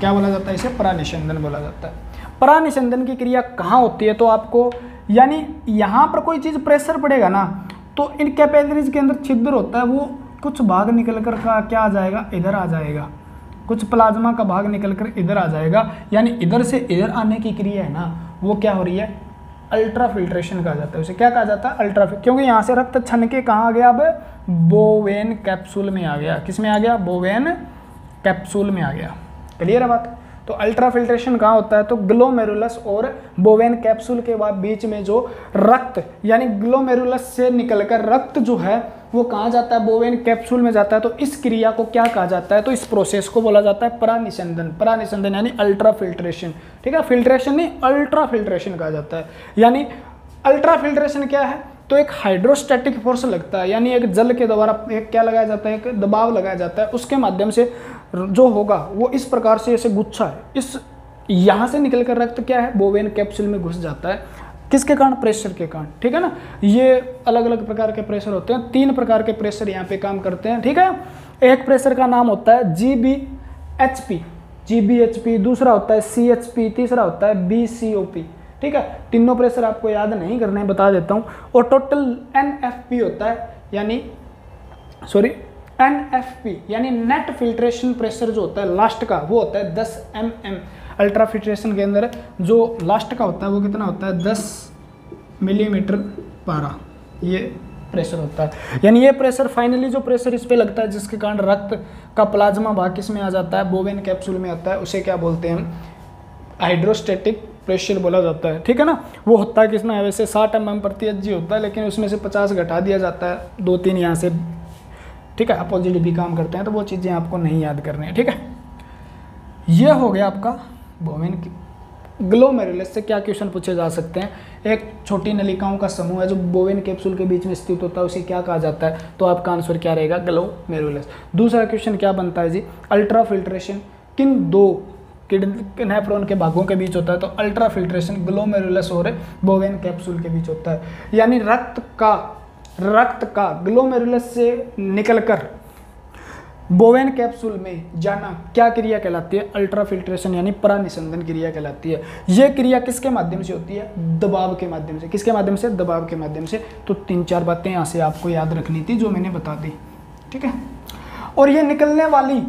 क्या बोला जाता है, इसे परानिसंदन बोला जाता है। परानिसंदन की क्रिया कहाँ होती है, तो आपको, यानी यहाँ पर कोई चीज़ प्रेशर पड़ेगा ना, तो इन कैपिलरीज के अंदर छिद्र होता है, वो कुछ भाग निकल कर का क्या आ जाएगा, इधर आ जाएगा, कुछ प्लाज्मा का भाग निकल कर इधर आ जाएगा, यानी इधर से इधर आने की क्रिया है ना, वो क्या हो रही है, अल्ट्रा फिल्ट्रेशन कहा जाता है। उसे क्या कहा जाता है, अल्ट्रा, क्योंकि यहाँ से रक्त छन के कहाँ आ गया, अब बोवेन कैप्सूल में आ गया, किस में आ गया, बोवेन कैप्सूल में आ गया। क्लियर है बात। तो अल्ट्रा फिल्ट्रेशन कहाँ होता है, तो ग्लोमेरुलस और बोवेन कैप्सूल के बाद बीच में जो रक्त, यानी ग्लोमेरुलस से निकलकर रक्त जो है वो कहाँ जाता है, बोवेन कैप्सूल में जाता है। तो इस क्रिया को क्या कहा जाता है, तो इस प्रोसेस को बोला जाता है परानिसंदन। परानिसंदन यानी अल्ट्रा फिल्ट्रेशन, ठीक है, फिल्ट्रेशन नहीं अल्ट्रा फिल्ट्रेशन कहा जाता है। यानी अल्ट्रा फिल्ट्रेशन क्या है, तो एक हाइड्रोस्टैटिक फोर्स लगता है, यानी एक जल के द्वारा एक क्या लगाया जाता है, एक दबाव लगाया जाता है, उसके माध्यम से जो होगा वो इस प्रकार से ऐसे गुच्छा है, इस यहाँ से निकलकर रक्त क्या है, बोवेन कैप्सूल में घुस जाता है, किसके कारण, प्रेशर के कारण, ठीक है ना। ये अलग अलग प्रकार के प्रेशर होते हैं, 3 प्रकार के प्रेशर यहाँ पे काम करते हैं, ठीक है। एक प्रेशर का नाम होता है GBHP, GBHP, दूसरा होता है CHP, तीसरा होता है BCOP, ठीक है। तीनों प्रेशर आपको याद नहीं करने, बता देता हूँ। और टोटल NFP होता है, यानी NFP यानी नेट फिल्ट्रेशन प्रेशर जो होता है लास्ट का, वो होता है 10 mm। अल्ट्रा फिल्ट्रेशन के अंदर जो लास्ट का होता है वो कितना होता है, 10 मिलीमीटर पारा, ये प्रेशर होता है। यानी ये प्रेशर फाइनली जो प्रेशर इस पे लगता है, जिसके कारण रक्त का प्लाज्मा भाग किस में आ जाता है, बोवेन कैप्सूल में आता है, उसे क्या बोलते हैं, हाइड्रोस्टैटिक प्रेशर बोला जाता है, ठीक है ना। वो होता है कितना है, वैसे 60 mm प्रति एच होता है, लेकिन उसमें से 50 घटा दिया जाता है, 2-3 यहाँ से, ठीक है, अपोजिट भी काम करते हैं, तो वो चीज़ें आपको नहीं याद करनी है, ठीक है। ये हो गया आपका बोवेन की। ग्लोमेरुलस से क्या क्वेश्चन पूछे जा सकते हैं, एक छोटी नलिकाओं का समूह है जो बोवेन कैप्सूल के बीच में स्थित होता है, उसे क्या कहा जाता है, तो आपका आंसर क्या रहेगा, ग्लोमेरुलस। दूसरा क्वेश्चन क्या बनता है जी, अल्ट्रा फिल्ट्रेशन किन 2 नेफ्रॉन के भागों के बीच होता है, तो अल्ट्रा फिल्ट्रेशन ग्लोमेरुलस और बोवेन कैप्सूल के बीच होता है। यानी रक्त का ग्लोमेरुलस से निकलकर बोवेन कैप्सूल में जाना क्या क्रिया कहलाती है, अल्ट्रा फिल्ट्रेशन यानी परानिसंदन क्रिया कहलाती है। यह क्रिया किसके माध्यम से होती है, दबाव के माध्यम से। किसके माध्यम से, दबाव के माध्यम से। तो 3-4 बातें यहाँ से आपको याद रखनी थी जो मैंने बता दी, ठीक है। और ये निकलने वाली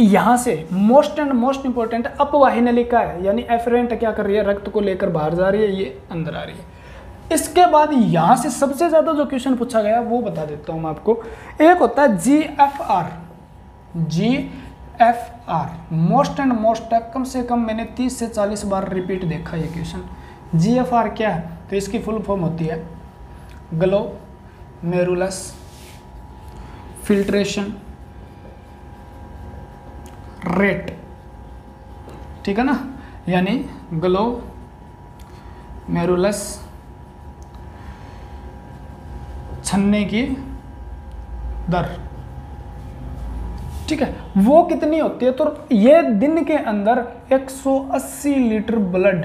यहाँ से मोस्ट इंपॉर्टेंट अपवाही नलिका है, यानी एफरेंट क्या कर रही है, रक्त को लेकर बाहर जा रही है, ये अंदर आ रही है। इसके बाद यहाँ से सबसे ज़्यादा जो क्वेश्चन पूछा गया वो बता देता हूँ मैं आपको। एक होता है GFR, GFR most and most है, कम से कम मैंने 30 से 40 बार रिपीट देखा ये क्वेश्चन। GFR क्या है? तो इसकी फुल फॉर्म होती है ग्लोमेरुलस फिल्ट्रेशन रेट, ठीक है ना, यानी ग्लोमेरुलस छनने की दर, ठीक है, वो कितनी होती है? तो ये दिन के अंदर 180 लीटर ब्लड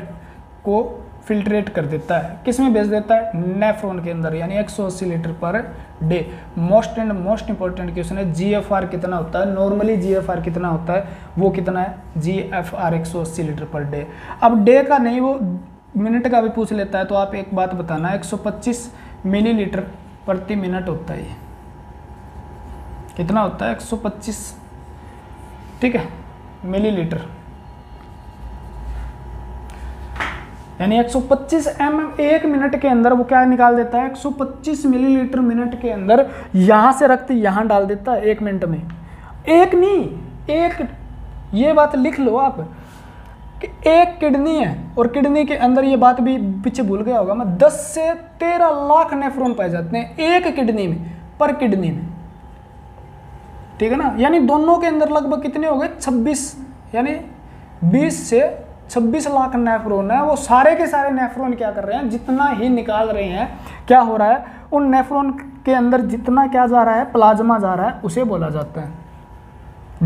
को फिल्ट्रेट कर देता है, किस में भेज देता है? नेफ्रॉन के अंदर, यानी 180 litre per day. Most and most important question है GFR कितना होता है? नॉर्मली GFR कितना होता है, वो कितना है? GFR 180 litre per day. अब डे का नहीं, वो मिनट का भी पूछ लेता है, तो आप एक बात बताना, 125 मिलीलीटर प्रति मिनट होता है। कितना होता है? 125, ठीक है, मिलीलीटर, यानी 125 mm एक मिनट के अंदर वो क्या निकाल देता है? 125 मिलीलीटर मिनट के अंदर यहां से रक्त यहां डाल देता है 1 मिनट में। एक नहीं, एक, ये बात लिख लो आप कि एक किडनी है और किडनी के अंदर, ये बात भी पीछे भूल गया होगा मैं, 10 से 13 लाख नेफ्रॉन पाए जाते हैं एक किडनी में, पर किडनी में, ठीक है ना। यानी दोनों के अंदर लगभग कितने हो गए? 26, यानी 20 से 26 लाख नेफ्रॉन है। वो सारे के सारे नेफ्रॉन क्या कर रहे हैं? जितना ही निकाल रहे हैं, क्या हो रहा है? उन नेफ्रॉन के अंदर जितना क्या जा रहा है? प्लाज्मा जा रहा है, उसे बोला जाता है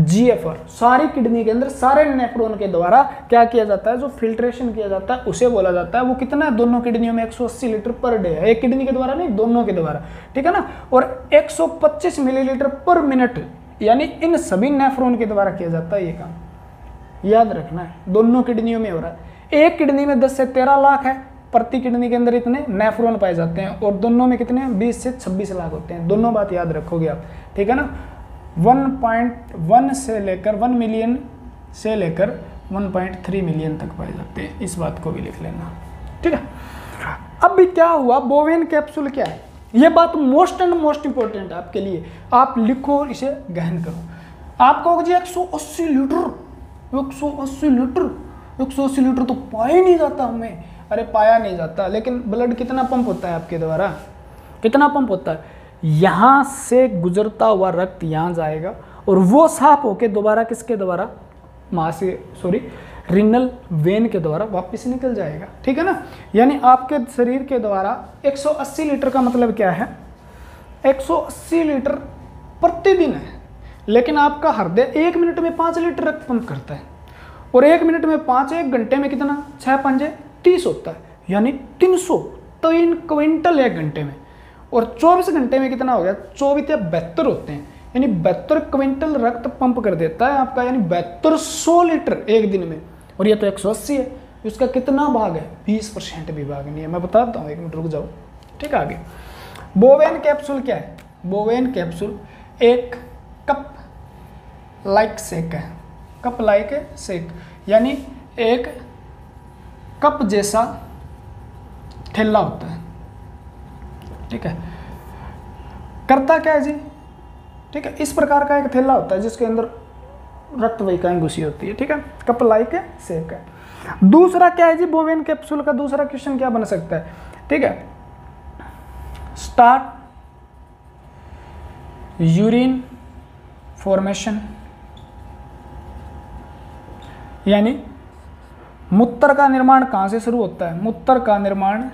GFR। सारी किडनी के अंदर सारे नेफ्रॉन के द्वारा क्या किया जाता है? जो फिल्ट्रेशन किया जाता है उसे बोला जाता है। वो कितना है? दोनों किडनियों में 180 लीटर पर डे है, एक किडनी के द्वारा नहीं, दोनों के द्वारा, ठीक है ना। और 125 मिलीलीटर पर मिनट, यानी इन सभी नेफ्रॉन के द्वारा किया जाता है ये काम, याद रखना है। दोनों किडनियों में हो रहा है। एक किडनी में 10 से 13 लाख है, प्रति किडनी के अंदर इतने नेफ्रॉन पाए जाते हैं, और दोनों में कितने? 20 से 26 लाख होते हैं। दोनों बात याद रखोगे आप, ठीक है ना। 1.1 से लेकर 1 मिलियन से लेकर 1.3 मिलियन तक पाए जाते हैं, इस बात को भी लिख लेना, ठीक है। अब भी क्या हुआ? बोवेन कैप्सूल क्या है? ये बात मोस्ट एंड मोस्ट इंपॉर्टेंट है आपके लिए, आप लिखो, इसे गहन करो। आप कहोगे जी 180 लीटर, 180 लीटर, 180 लीटर तो पाया ही नहीं जाता हमें। अरे पाया नहीं जाता, लेकिन ब्लड कितना पंप होता है आपके द्वारा? कितना पंप होता है? यहाँ से गुजरता हुआ रक्त यहाँ जाएगा और वो साफ होके दोबारा किसके द्वारा? रीनल वेन के द्वारा वापस निकल जाएगा, ठीक है ना। यानी आपके शरीर के द्वारा 180 लीटर का मतलब क्या है? 180 लीटर प्रतिदिन है, लेकिन आपका हृदय 1 मिनट में 5 लीटर रक्त पंप करता है, और 1 मिनट में 5, 1 घंटे में कितना? 6 पंजे 30 होता है, यानी 303 क्विंटल 1 घंटे में। और 24 घंटे में कितना हो गया? 24 या 72 होते हैं, यानी 72 क्विंटल रक्त पंप कर देता है आपका, यानी 7200 लीटर एक दिन में। और ये तो 180 है, इसका कितना भाग है? 20% भी भाग नहीं है। मैं बताता हूँ, 1 मिनट रुक जाओ, ठीक है। आगे बोवेन कैप्सूल क्या है? बोवेन कैप्सूल एक कप लाइक शेक है, कप लाइक शेक, यानी एक कप जैसा थैला होता है, ठीक है। करता क्या है जी? ठीक है, इस प्रकार का एक थैला होता है जिसके अंदर रक्त वाहिकाएं घुसी होती है, ठीक है। कप लाइक शेक है। दूसरा क्या है जी? बोवेन कैप्सूल का दूसरा क्वेश्चन क्या बन सकता है? ठीक है, स्टार्ट यूरिन फॉर्मेशन, यानी मूत्र का निर्माण कहां से शुरू होता है? मूत्र का निर्माण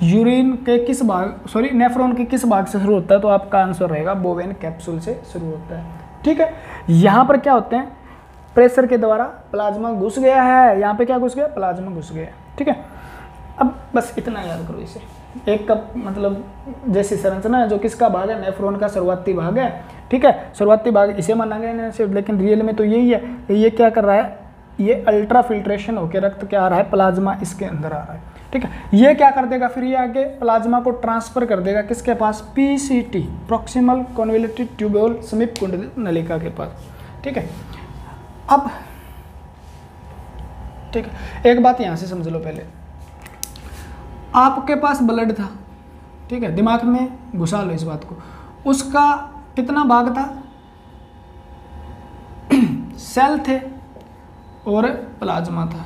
यूरिन के किस भाग, नेफ्रॉन के किस भाग से शुरू होता है? तो आपका आंसर रहेगा बोवेन कैप्सूल से शुरू होता है, ठीक है। यहां पर क्या होते हैं? प्रेशर के द्वारा प्लाज्मा घुस गया है, यहाँ पे क्या घुस गया? प्लाज्मा घुस गया, ठीक है। अब बस इतना याद करो इसे। एक कप मतलब जैसी संरचना है, जो किसका भाग है? नेफ्रॉन का शुरुआती भाग है, ठीक है। शुरुआती भाग इसे माना गया ना सिर्फ, लेकिन रियल में तो यही है। ये क्या कर रहा है? ये अल्ट्रा फिल्ट्रेशन होकर रक्त क्या आ रहा है? प्लाज्मा इसके अंदर आ रहा है, ठीक है। ये क्या कर देगा फिर? ये आगे प्लाज्मा को ट्रांसफर कर देगा किसके पास? PCT, प्रॉक्सिमल कॉन्वोल्यूटिव ट्यूब्यूल, समीप कुंडली नलिका के पास, ठीक है। अब ठीक है, एक बात यहां से समझ लो पहले, आपके पास ब्लड था, ठीक है, दिमाग में घुसा लो इस बात को, उसका कितना भाग था, सेल थे और प्लाज्मा था।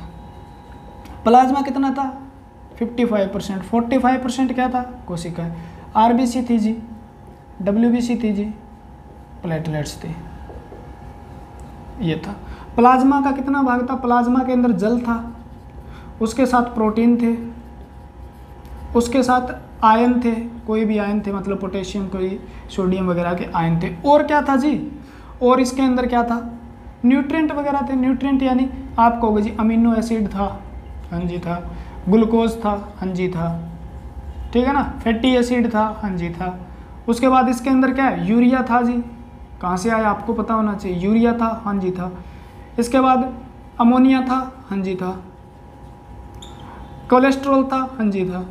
प्लाज्मा कितना था 55%, 45% क्या था कोशिकाएं, आरबीसी थी जी, डब्ल्यूबीसी थी जी, प्लेटलेट्स थे, ये था। प्लाज्मा का कितना भाग था, प्लाज्मा के अंदर जल था, उसके साथ प्रोटीन थे, उसके साथ आयन थे, कोई भी आयन थे, मतलब पोटेशियम, कोई सोडियम वगैरह के आयन थे, और क्या था जी, और इसके अंदर क्या था, न्यूट्रिएंट वगैरह थे। न्यूट्रिएंट यानी आप कहोगे जी अमीनो एसिड था, हाँ जी था, ग्लूकोज था, हाँ जी था, ठीक है ना, फैटी एसिड था, हाँ जी था। उसके बाद इसके अंदर क्या है, यूरिया था जी, कहाँ से आया आपको पता होना चाहिए, यूरिया था, हाँ जी था। इसके बाद अमोनिया था, हाँ जी था। कोलेस्ट्रॉल था, हाँ जी था,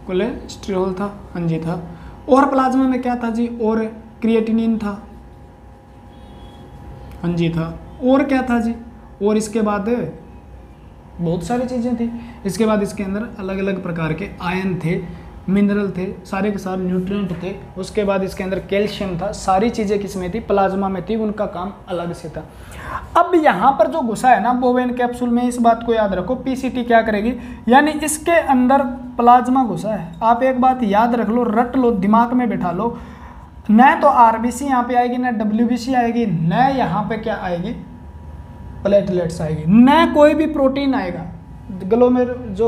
कोलेस्ट्रॉल था, हाँ जी था। और प्लाज्मा में क्या था जी, और क्रिएटिनिन था, हाँ जी था। और क्या था जी, और इसके बाद बहुत सारी चीज़ें थी। इसके बाद इसके अंदर अलग अलग प्रकार के आयन थे, मिनरल थे, सारे के सारे न्यूट्रिएंट थे। उसके बाद इसके अंदर कैल्शियम था, सारी चीज़ें किसमें थी, प्लाज्मा में थी, उनका काम अलग से था। अब यहाँ पर जो घुसा है ना बोवेन कैप्सूल में, इस बात को याद रखो, पीसीटी क्या करेगी, यानी इसके अंदर प्लाज्मा घुसा है। आप एक बात याद रख लो, रट लो, दिमाग में बैठा लो, न तो आरबीसी यहाँ पे आएगी, न डब्ल्यूबीसी आएगी, न यहाँ पे क्या आएगी, प्लेटलेट्स आएगी, न कोई भी प्रोटीन आएगा। गलों में जो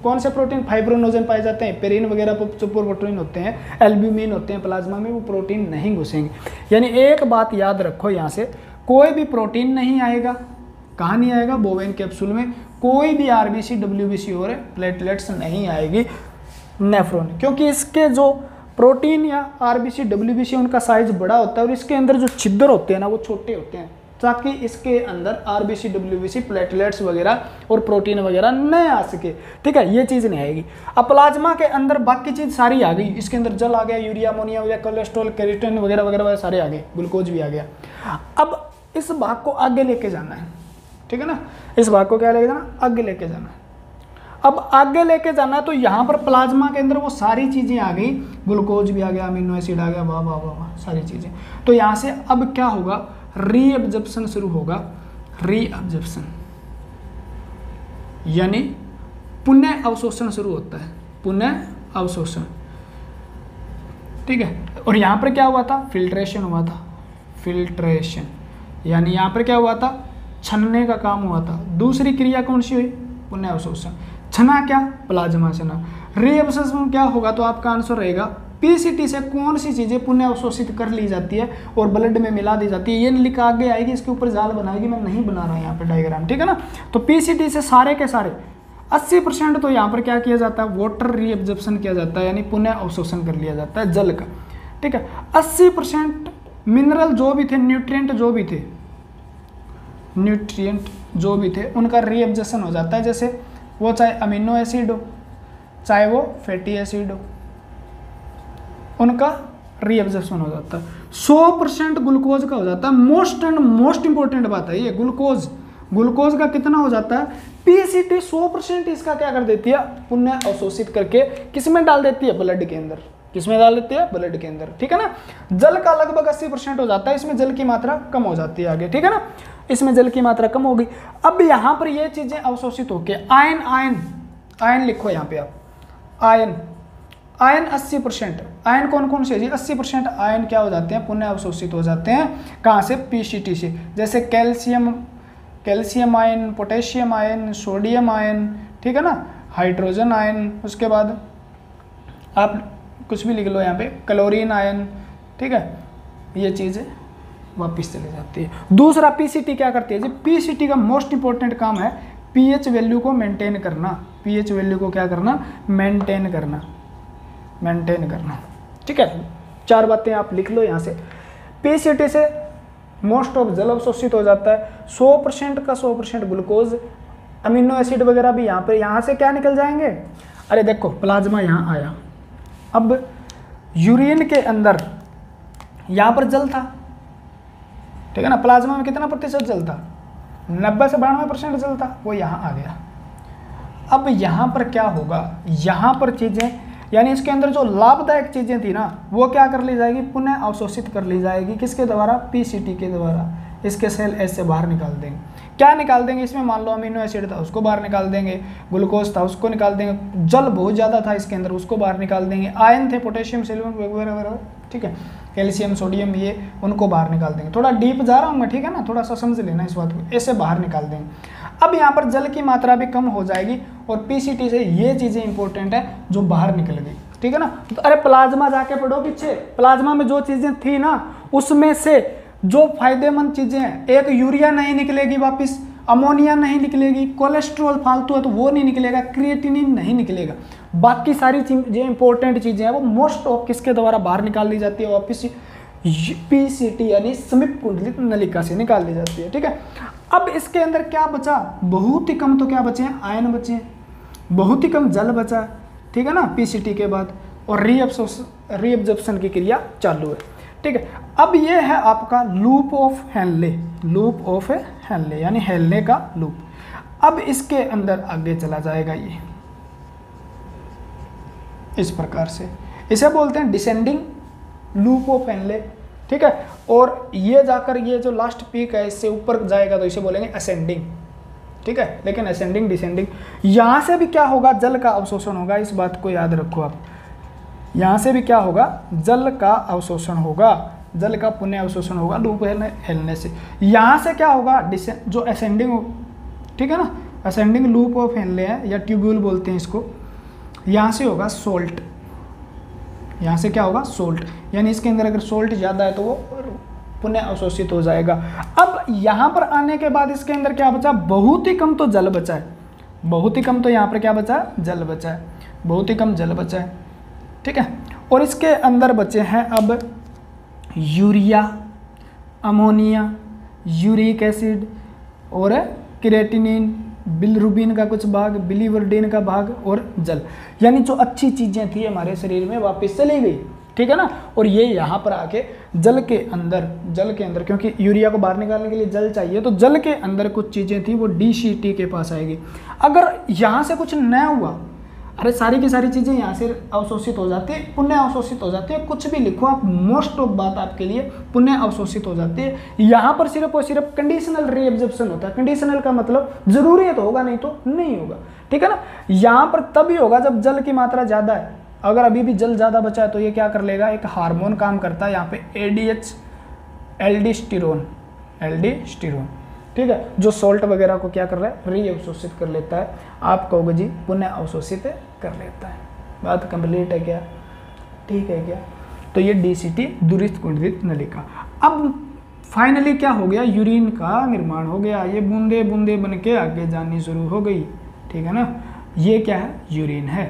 कौन से प्रोटीन, फाइब्रोनोजन पाए जाते हैं, पेरिन वगैरह जो प्रोटीन होते हैं, एल्ब्यूमिन होते हैं प्लाज्मा में, वो प्रोटीन नहीं घुसेंगे। यानी एक बात याद रखो, यहाँ से कोई भी प्रोटीन नहीं आएगा। कहाँ नहीं आएगा, बोवेन कैप्सूल में कोई भी आरबीसी, डब्ल्यूबीसी और प्लेटलेट्स नहीं आएगी, नेफ्रॉन, क्योंकि इसके जो प्रोटीन या आरबीसी, डब्ल्यूबीसी उनका साइज बड़ा होता है और इसके अंदर जो छिद्र होते हैं ना वो छोटे होते हैं, ताकि इसके अंदर आरबीसी, डब्ल्यूबीसी, प्लेटलेट्स वगैरह और प्रोटीन वगैरह न आ सके, ठीक है, ये चीज़ नहीं आएगी। अब प्लाज्मा के अंदर बाकी चीज़ सारी आ गई, इसके अंदर जल आ गया, यूरिया, अमोनिया वगैरह, कोलेस्ट्रॉल, केराटिन वगैरह वगैरह सारे आ गए, ग्लूकोज भी आ गया। अब इस भाग को आगे लेके जाना है, ठीक है ना, इस भाग को क्या लेके जाना, आगे लेके जाना है। अब आगे लेके जाना है तो यहाँ पर प्लाज्मा के अंदर वो सारी चीज़ें आ गई, ग्लूकोज भी आ गया, अमीनो एसिड आ गया, वाह वाह वाह वाह, सारी चीज़ें। तो यहाँ से अब क्या होगा, रीअब्जॉर्प्शन शुरू होगा, रीअब्जॉर्प्शन यानी पुनः अवशोषण शुरू होता है, पुनः अवशोषण, ठीक है। और यहाँ पर क्या हुआ था, फिल्ट्रेशन हुआ था, फिल्ट्रेशन यानी यहाँ पर क्या हुआ था, छनने का काम हुआ था। दूसरी क्रिया कौन सी हुई, पुनः अवशोषण। छना क्या, प्लाज्मा छना। रीअब्जॉर्प्शन क्या होगा, तो आपका आंसर रहेगा पीसीटी से कौन सी चीज़ें पुनः अवशोषित कर ली जाती है और ब्लड में मिला दी जाती है, ये लिखा आगे आएगी, इसके ऊपर जाल बनाएगी, मैं नहीं बना रहा यहाँ पे डायग्राम, ठीक है ना। तो पीसीटी से सारे के सारे 80% तो यहाँ पर क्या किया जाता है, वाटर रीअब्जॉर्प्शन किया जाता है, यानी पुनः अवशोषण कर लिया जाता है जल का, ठीक है। 80% मिनरल जो भी थे, न्यूट्रिएंट जो भी थे, न्यूट्रिएंट जो भी थे उनका रीअब्जॉर्प्शन हो जाता है, जैसे वो चाहे अमीनो एसिड हो, चाहे वो फैटी एसिड हो, उनका रीअब्जॉर्प्शन हो जाता है। 100% ग्लूकोज का हो जाता है। मोस्ट एंड मोस्ट इंपॉर्टेंट बात है ये, ग्लूकोज, ग्लूकोज का कितना हो जाता है, पीसीटी 100% इसका क्या कर देती है, पुनः अवशोषित करके किस में डाल देती है, ब्लड के अंदर। किस में डाल देती है, ब्लड के अंदर, ठीक है ना। जल का लगभग 80% हो जाता है, इसमें जल की मात्रा कम हो जाती है आगे, ठीक है ना, इसमें जल की मात्रा कम होगी। अब यहाँ पर ये चीजें अवशोषित होके आयन, आयन आयन लिखो यहाँ पे आप, आयन, आयन 80%, आयन कौन कौन से जी, 80% आयन क्या हो जाते हैं, पुनः अवशोषित हो जाते हैं, कहाँ से, पीसीटी से। जैसे calcium, calcium ion, potassium ion, sodium ion, ठीक है ना, हाइड्रोजन आयन, उसके बाद आप कुछ भी लिख लो यहाँ पे, क्लोरीन आयन, ठीक है, ये चीज़ें वापस चली जाती है। दूसरा पीसीटी क्या करती है जी, पीसीटी का मोस्ट इंपॉर्टेंट काम है पीएच वैल्यू को मेंटेन करना, पीएच वैल्यू को क्या करना, मेंटेन करना, मेंटेन करना, ठीक है। 4 बातें आप लिख लो यहाँ से। पीसीटी से मोस्ट ऑफ जल अवशोषित हो जाता है, 100% का 100% ग्लूकोज, अमीनो एसिड वगैरह भी यहाँ पे, यहाँ से क्या निकल जाएंगे, अरे देखो प्लाज्मा यहाँ आया, अब यूरिन के अंदर यहाँ पर जल था, ठीक है ना, प्लाज्मा में कितना प्रतिशत जल था, 90 से 92% जल था, वो यहाँ आ गया। अब यहाँ पर क्या होगा, यहाँ पर चीज़ें यानी इसके अंदर जो लाभदायक चीज़ें थी ना वो क्या कर ली जाएगी, पुनः अवशोषित कर ली जाएगी। किसके द्वारा, पीसीटी के द्वारा। इसके सेल एस से बाहर निकाल देंगे। क्या निकाल देंगे इसमें, मान लो अमीनो एसिड था उसको बाहर निकाल देंगे, ग्लूकोज था उसको निकाल देंगे, जल बहुत ज़्यादा था इसके अंदर उसको बाहर निकाल देंगे, आयन थे पोटेशियम सिल्वर वगैरह वगैरह, ठीक है, कैल्शियम सोडियम ये उनको बाहर निकाल देंगे। थोड़ा डीप जा रहा हूँ मैं, ठीक है ना, थोड़ा सा समझ लेना इस बात को, ऐसे बाहर निकाल देंगे। अब यहाँ पर जल की मात्रा भी कम हो जाएगी और पीसीटी से ये चीज़ें इंपॉर्टेंट है जो बाहर निकल गई, ठीक है ना। तो अरे प्लाज्मा जाके पढ़ो पीछे, प्लाज्मा में जो चीज़ें थी ना उसमें से जो फायदेमंद चीज़ें हैं, एक यूरिया नहीं निकलेगी वापस, अमोनिया नहीं निकलेगी, कोलेस्ट्रॉल फालतू है तो वो नहीं निकलेगा, क्रिएटिनिन नहीं निकलेगा, बाकी सारी चीज़ें इंपॉर्टेंट चीज़ें हैं वो मोस्ट ऑफ किसके द्वारा बाहर निकाल दी जाती है, वापस पीसीटी यानी समीप कुंडलित नलिका से निकाल दी जाती है, ठीक है। अब इसके अंदर क्या बचा, बहुत ही कम तो क्या बचे हैं, आयन बचे हैं, बहुत ही कम जल बचा, ठीक है ना, पीसीटी के बाद, और रीअब्जॉर्प्शन की क्रिया चालू है, ठीक है। अब ये है आपका loop of Henle, loop of Henle यानी हेनले का लूप। अब इसके अंदर आगे चला जाएगा ये इस प्रकार से, इसे बोलते हैं डिसेंडिंग लूप ऑफ हेनले, ठीक है। और ये जाकर ये जो लास्ट पीक है इससे ऊपर जाएगा तो इसे बोलेंगे असेंडिंग, ठीक है। लेकिन असेंडिंग डिसेंडिंग, यहाँ से भी क्या होगा, जल का अवशोषण होगा, इस बात को याद रखो आप। यहाँ से भी क्या होगा, जल का अवशोषण होगा, जल का पुण्य अवशोषण होगा लूप हेलने से। यहाँ से क्या होगा, जो असेंडिंग, ठीक है ना, असेंडिंग लूप ऑफ हेनले है या ट्यूब्यूल बोलते हैं इसको, यहाँ से होगा सोल्ट, यहाँ से क्या होगा, सोल्ट, यानी इसके अंदर अगर सोल्ट ज़्यादा है तो वो पुण्य अवशोषित हो जाएगा। अब यहाँ पर आने के बाद इसके अंदर क्या बचा, बहुत ही कम तो जल बचा है, बहुत ही कम तो यहाँ पर क्या बचा है, जल बचा है, बहुत ही कम जल बचा है, ठीक है। और इसके अंदर बचे हैं अब यूरिया, अमोनिया, यूरिक एसिड और क्रिएटिनिन, बिलिरुबिन का कुछ भाग, बिलीवर्डिन का भाग और जल, यानी जो अच्छी चीज़ें थी हमारे शरीर में वापस चली गई, ठीक है ना। और ये यहाँ पर आके जल के अंदर क्योंकि यूरिया को बाहर निकालने के लिए जल चाहिए, तो जल के अंदर कुछ चीज़ें थी वो डीसीटी के पास आएगी। अगर यहाँ से कुछ न हुआ, अरे सारी की सारी चीज़ें यहाँ से अवशोषित हो जाती है, पुण्य अवशोषित हो जाती है, कुछ भी लिखो आप, मोस्ट ऑफ बात आपके लिए पुण्य अवशोषित हो जाती है। यहाँ पर सिर्फ और सिर्फ कंडीशनल रीअब्जॉर्प्शन होता है। कंडीशनल का मतलब जरूरी है तो होगा, नहीं तो नहीं होगा, ठीक है ना। यहाँ पर तभी होगा जब जल की मात्रा ज़्यादा है। अगर अभी भी जल ज़्यादा बचा है तो ये क्या कर लेगा, एक हार्मोन काम करता है यहाँ पे एडीएच, एल्डिस्टेरोन, ठीक है, जो सोल्ट वगैरह को क्या कर रहा है, रीअवशोषित कर लेता है। आप कहोगे जी पुण्य अवशोषित कर लेता है, बात कंप्लीट है क्या, ठीक है क्या। तो ये डीसीटी दूरित कुंडलित नलिका। अब फाइनली क्या हो गया, यूरिन का निर्माण हो गया, ये बूंदे बूंदे बन के आगे जानी शुरू हो गई, ठीक है ना। ये क्या है, यूरिन है,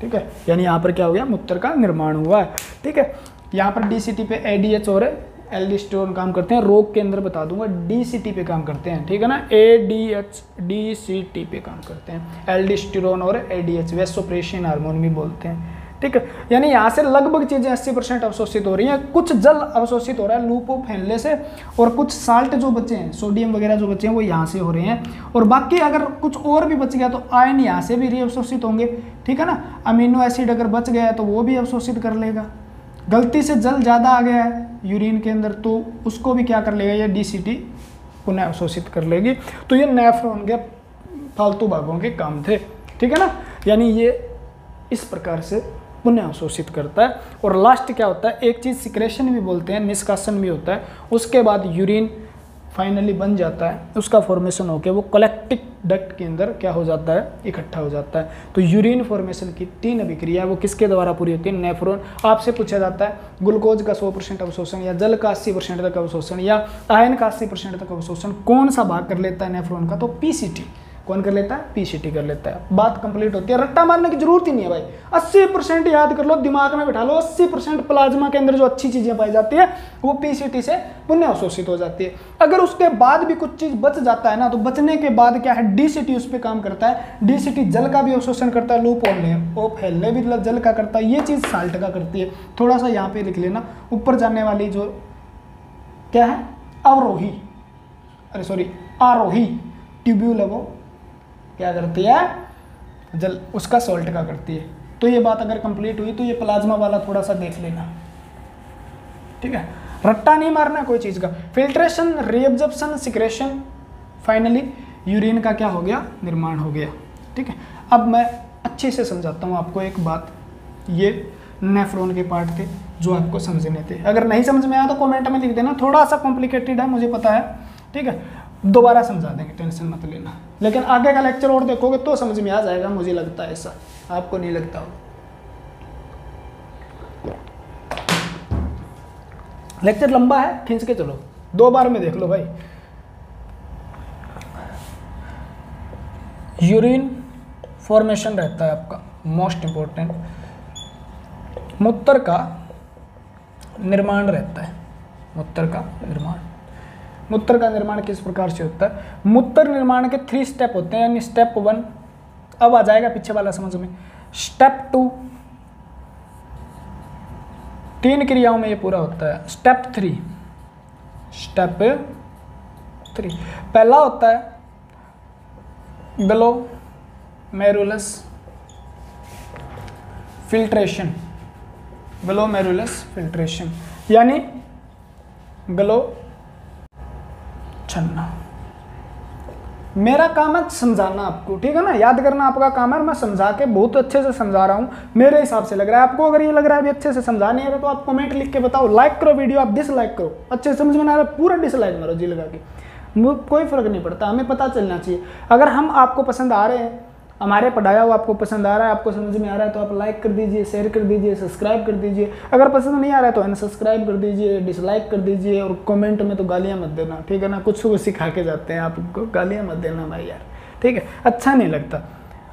ठीक है, यानी यहाँ पर क्या हो गया, मूत्र का निर्माण हुआ है, ठीक है। यहाँ पर डीसीटी पे एडीएच और एल्डिस्टेरोन काम करते हैं, रोग के अंदर बता दूंगा, डीसीटी पे काम करते हैं, ठीक है ना, एडीएच डीसीटी पे काम करते हैं, एल्डिस्टेरोन और एडीएच वैसोप्रेसिन हार्मोन भी बोलते हैं, ठीक है। यानी यहाँ से लगभग चीज़ें 80% अवशोषित हो रही हैं, कुछ जल अवशोषित हो रहा है लूप ऑफ हेनले से, और कुछ साल्ट जो बचे हैं, सोडियम वगैरह जो बचे हैं वो यहाँ से हो रहे हैं, और बाकी अगर कुछ और भी बच गया तो आयन यहाँ से भी रीअवशोषित होंगे, ठीक है ना। अमीनो एसिड अगर बच गया तो वो भी अवशोषित कर लेगा। गलती से जल ज़्यादा आ गया है यूरिन के अंदर तो उसको भी क्या कर लेगा, ये डीसीटी पुनः अवशोषित कर लेगी। तो ये नेफ्रॉन के फालतू भागों के काम थे, ठीक है ना। यानी ये इस प्रकार से पुनः अवशोषित करता है। और लास्ट क्या होता है, एक चीज़ सिक्रेशन भी बोलते हैं, निष्कासन भी होता है। उसके बाद यूरिन फाइनली बन जाता है, उसका फॉर्मेशन होकर वो कलेक्टिक डक्ट के अंदर क्या हो जाता है, इकट्ठा हो जाता है। तो यूरिन फॉर्मेशन की 3 अभिक्रिया वो किसके द्वारा पूरी होती है, नेफ्रॉन। आपसे पूछा जाता है ग्लूकोज का 100% अवशोषण या जल का 80% तक अवशोषण या आयन का 80% तक अवशोषण कौन सा भाग कर लेता है नेफ्रॉन का, तो पीसीटी। कौन कर लेता है, पीसीटी कर लेता है। बात कंप्लीट होती है, रट्टा मारने की जरूरत ही नहीं है भाई, 80% याद कर लो, दिमाग में बैठा लो, 80% प्लाज्मा के अंदर जो अच्छी चीजें पाई जाती है वो पीसीटी से पुण्य अवशोषित हो जाती है। अगर उसके बाद भी कुछ चीज बच जाता है ना, तो बचने के बाद क्या है, डीसीटी उस पर काम करता है। डीसीटी जल का भी अवशोषण करता है, लूप ऑफ हेनले भी जल का करता है, ये चीज साल्ट का करती है। थोड़ा सा यहाँ पे लिख लेना, ऊपर जाने वाली जो क्या है, अवरोही, अरे सॉरी आरोही ट्यूब्यूल है वो क्या करती है, जल उसका सॉल्ट का करती है। तो ये बात अगर कंप्लीट हुई तो ये प्लाज्मा वाला थोड़ा सा देख लेना, ठीक है। रट्टा नहीं मारना कोई चीज़ का। Filtration, reabsorption, secretion, finally urine का क्या हो गया, निर्माण हो गया, ठीक है। अब मैं अच्छे से समझाता हूँ आपको एक बात। ये नेफ्रॉन के पार्ट थे जो आपको समझने थे। अगर नहीं समझ में आया तो कमेंट में लिख देना, थोड़ा सा कॉम्प्लिकेटेड है मुझे पता है, ठीक है। दोबारा समझा देंगे, टेंशन मत लेना। लेकिन आगे का लेक्चर और देखोगे तो समझ में आ जाएगा, मुझे लगता है ऐसा, आपको नहीं लगता हो। लेक्चर लंबा है, खींच के चलो, 2 बार में देख लो भाई। यूरिन फॉर्मेशन रहता है आपका मोस्ट इंपॉर्टेंट। मूत्र का निर्माण रहता है, मूत्र का निर्माण। मूत्र का निर्माण किस प्रकार से होता है? मूत्र निर्माण के 3 स्टेप होते हैं, यानी स्टेप 1 अब आ जाएगा पीछे वाला समझ में, स्टेप 2 3 क्रियाओं में ये पूरा होता है, स्टेप 3 पहला होता है ग्लोमेरुलस फिल्ट्रेशन, ग्लोमेरुलस फिल्ट्रेशन यानी ग्लो छन्ना। मेरा काम है समझाना आपको, ठीक है ना, याद करना आपका काम है। मैं समझा के बहुत अच्छे से समझा रहा हूँ, मेरे हिसाब से लग रहा है आपको। अगर ये लग रहा है अभी अच्छे से समझा नहीं आ रहा तो आप कमेंट लिख के बताओ, लाइक करो वीडियो, आप डिसलाइक करो। अच्छे से समझ में ना आ रहा पूरा डिसलाइक मारो जी लगा के, कोई फर्क नहीं पड़ता, हमें पता चलना चाहिए। अगर हम आपको पसंद आ रहे हैं, हमारे पढ़ाया हुआ आपको पसंद आ रहा है, आपको समझ में आ रहा है तो आप लाइक कर दीजिए, शेयर कर दीजिए, सब्सक्राइब कर दीजिए। अगर पसंद नहीं आ रहा है तो अनसब्सक्राइब कर दीजिए, डिसलाइक कर दीजिए। और कमेंट में तो गालियाँ मत देना, ठीक है ना, कुछ को सिखा के जाते हैं आपको, गालियाँ मत देना भाई यार, ठीक है, अच्छा नहीं लगता।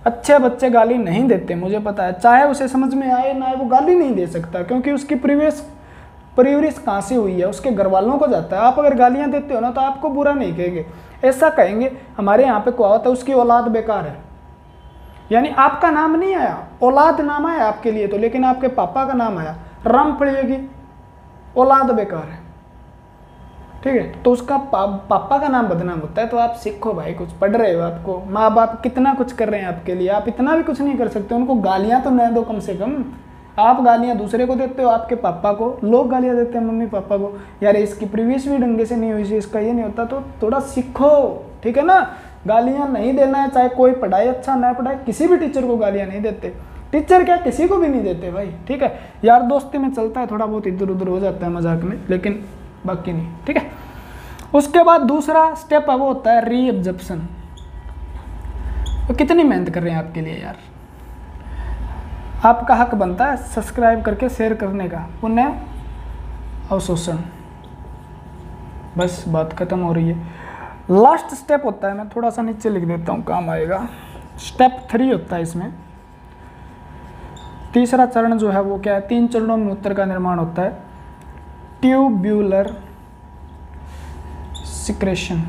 अच्छे बच्चे गाली नहीं देते, मुझे पता है, चाहे उसे समझ में आए ना आए वो गाली नहीं दे सकता, क्योंकि उसकी परवरिश कहाँ से हुई है, उसके घर वालों को जाता है। आप अगर गालियाँ देते हो ना तो आपको बुरा नहीं कहेंगे, ऐसा कहेंगे हमारे यहाँ पे क्या होता है, उसकी औलाद बेकार है। यानी आपका नाम नहीं आया, औलाद नाम आया आपके लिए तो, लेकिन आपके पापा का नाम आया, राम पड़ेगी, औलाद बेकार है, ठीक है। तो उसका पापा का नाम बदनाम होता है। तो आप सीखो भाई, कुछ पढ़ रहे हो, आपको माँ बाप कितना कुछ कर रहे हैं आपके लिए, आप इतना भी कुछ नहीं कर सकते। उनको गालियाँ तो न दो कम से कम। आप गालियाँ दूसरे को देते हो, आपके पापा को, लोग गालियाँ देते हैं मम्मी पापा को, यार इसकी प्रीवियस भी ढंगे से नहीं हुई थी, इसका ये नहीं होता, तो थोड़ा सीखो, ठीक है ना। गालियाँ नहीं देना है, चाहे कोई पढ़ाई अच्छा ना पढ़ाए, किसी भी टीचर को गालियाँ नहीं देते, टीचर क्या किसी को भी नहीं देते भाई, ठीक है। यार दोस्ती में चलता है, थोड़ा बहुत इधर उधर हो जाता है मजाक में, लेकिन बाकी नहीं, ठीक है। उसके बाद दूसरा स्टेप है वो होता है रीअब्जॉर्प्शन। तो कितनी मेहनत कर रहे हैं आपके लिए यार, आपका हक बनता है सब्सक्राइब करके शेयर करने का, पुण्य अवशोषण, बस बात खत्म हो रही है। लास्ट स्टेप होता है, मैं थोड़ा सा नीचे लिख देता हूँ काम आएगा, स्टेप 3 होता है इसमें। तीसरा चरण जो है वो क्या है, 3 चरणों में मूत्र का निर्माण होता है, ट्यूब्यूलर सिक्रेशन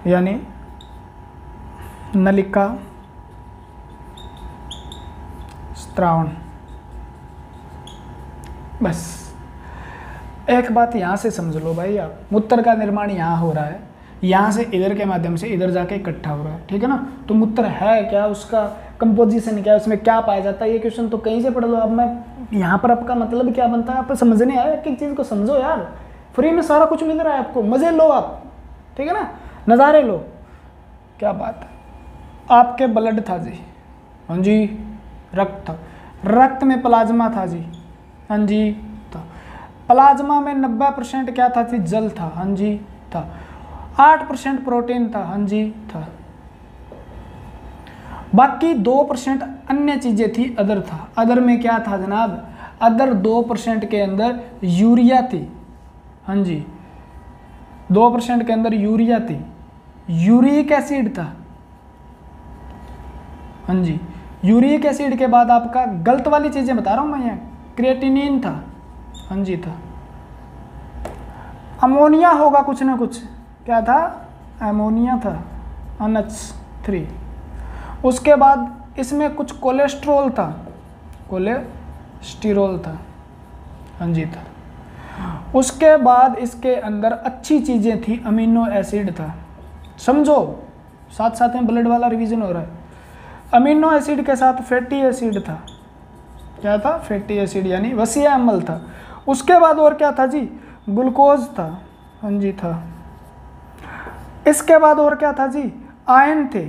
यानी नलिका स्त्रावन। बस एक बात यहाँ से समझ लो भाई आप, मूत्र का निर्माण यहाँ हो रहा है, यहाँ से इधर के माध्यम से इधर जाके इकट्ठा हो रहा है, ठीक है ना। तो मूत्र है क्या, उसका कंपोजिशन क्या है, उसमें क्या पाया जाता है, ये क्वेश्चन तो कहीं से पढ़ लो। अब मैं यहाँ पर आपका मतलब क्या बनता है, आप समझने आए, एक एक चीज़ को समझो यार, फ्री में सारा कुछ मिल रहा है आपको, मज़े लो आप, ठीक है ना, नज़ारे लो, क्या बात है। आपके ब्लड था जी, हाँ जी, रक्त था, रक्त में प्लाज्मा था जी, हाँ जी था, प्लाज्मा में 90% क्या था जी, जल था, हाँ जी था, 8% प्रोटीन था, हाँ जी था, बाकी 2% अन्य चीज़ें थी, अदर था। अदर में क्या था जनाब, अदर 2% के अंदर यूरिया थी, हाँ जी 2% के अंदर यूरिया थी, यूरिक एसिड था, हाँ जी। यूरिक एसिड के बाद आपका गलत वाली चीज़ें बता रहा हूँ मैं, यहाँ क्रिएटिनिन था, हाँ जी था, अमोनिया होगा कुछ ना कुछ, क्या था, अमोनिया था, NH3। उसके बाद इसमें कुछ कोलेस्ट्रॉल था, कोलेस्टेरॉल था, हाँ जी था। उसके बाद इसके अंदर अच्छी चीज़ें थी, अमीनो एसिड था, समझो साथ साथ में ब्लड वाला रिवीजन हो रहा है। अमीनो एसिड के साथ फैटी एसिड था, क्या था? फैटी एसिड यानी वसीय अम्ल था। उसके बाद और क्या था जी? ग्लूकोज था, हाँ जी था। इसके बाद और क्या था जी? आयन थे।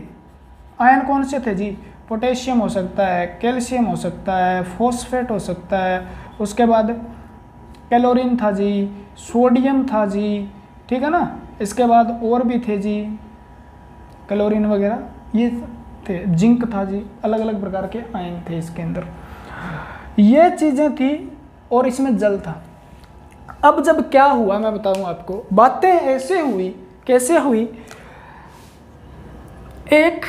आयन कौन से थे जी? पोटेशियम हो सकता है, कैल्शियम हो सकता है, फॉस्फेट हो सकता है। उसके बाद क्लोरीन था जी, सोडियम था जी, ठीक है ना। इसके बाद और भी थे जी क्लोरीन वगैरह, ये थे। जिंक था जी, अलग अलग प्रकार के आयन थे इसके अंदर, ये चीज़ें थी। और इसमें जल था। अब जब क्या हुआ मैं बताऊं आपको, बातें ऐसे हुई, कैसे हुई? एक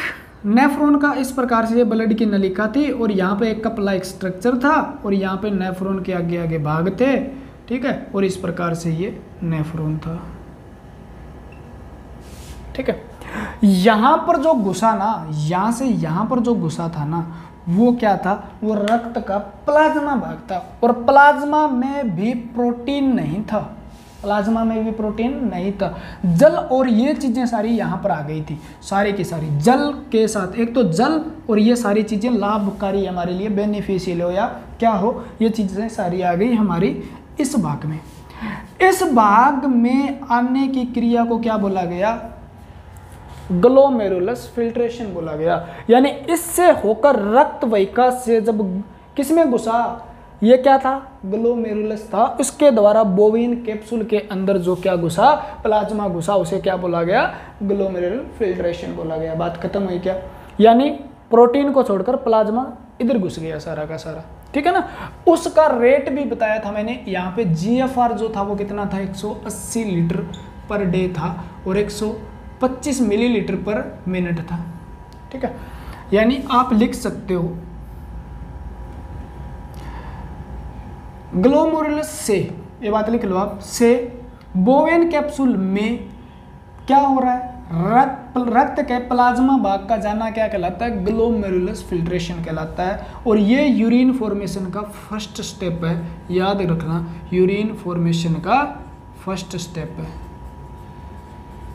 नेफ्रॉन का इस प्रकार से ये ब्लड की नलिका थी और यहाँ पे एक कप लाइक स्ट्रक्चर था और यहाँ पे नेफ्रॉन के आगे आगे भाग थे, ठीक है। और इस प्रकार से ये नेफ्रॉन था, ठीक है। यहाँ पर जो घुसा ना, यहाँ से यहाँ पर जो घुसा था ना, वो क्या था? वो रक्त का प्लाज्मा भाग था। और प्लाज्मा में भी प्रोटीन नहीं था, प्लाज्मा में भी प्रोटीन नहीं था। जल और ये चीज़ें सारी यहाँ पर आ गई थी, सारी की सारी जल के साथ। एक तो जल और ये सारी चीज़ें लाभकारी हमारे लिए, बेनिफिशियल हो या क्या हो, ये चीज़ें सारी आ गई हमारी इस भाग में। इस भाग में आने की क्रिया को क्या बोला गया? ग्लोमेरुलस फिल्ट्रेशन बोला गया। यानी इससे होकर रक्त वाहिका से जब किसमें घुसा, ये क्या था? ग्लोमेरुलस था। उसके द्वारा बोविन कैप्सूल के अंदर जो क्या घुसा? प्लाज्मा घुसा, उसे क्या बोला गया? ग्लोमेरुलर फिल्ट्रेशन बोला गया। बात खत्म हुई क्या? यानी प्रोटीन को छोड़कर प्लाज्मा इधर घुस गया सारा का सारा, ठीक है ना। उसका रेट भी बताया था मैंने, यहाँ पे GFR जो था वो कितना था? 180 लीटर पर डे था और 125 मिलीलीटर पर मिनट था, ठीक है। यानी आप लिख सकते हो ग्लोमेरुलस से, ये बात लिख लो आप, से बोवेन कैप्सूल में क्या हो रहा है? रक्त के प्लाज्मा भाग का जाना क्या कहलाता है? ग्लोमेरुलस फिल्ट्रेशन कहलाता है। और ये यूरिन फॉर्मेशन का फर्स्ट स्टेप है, याद रखना, यूरिन फॉर्मेशन का फर्स्ट स्टेप है।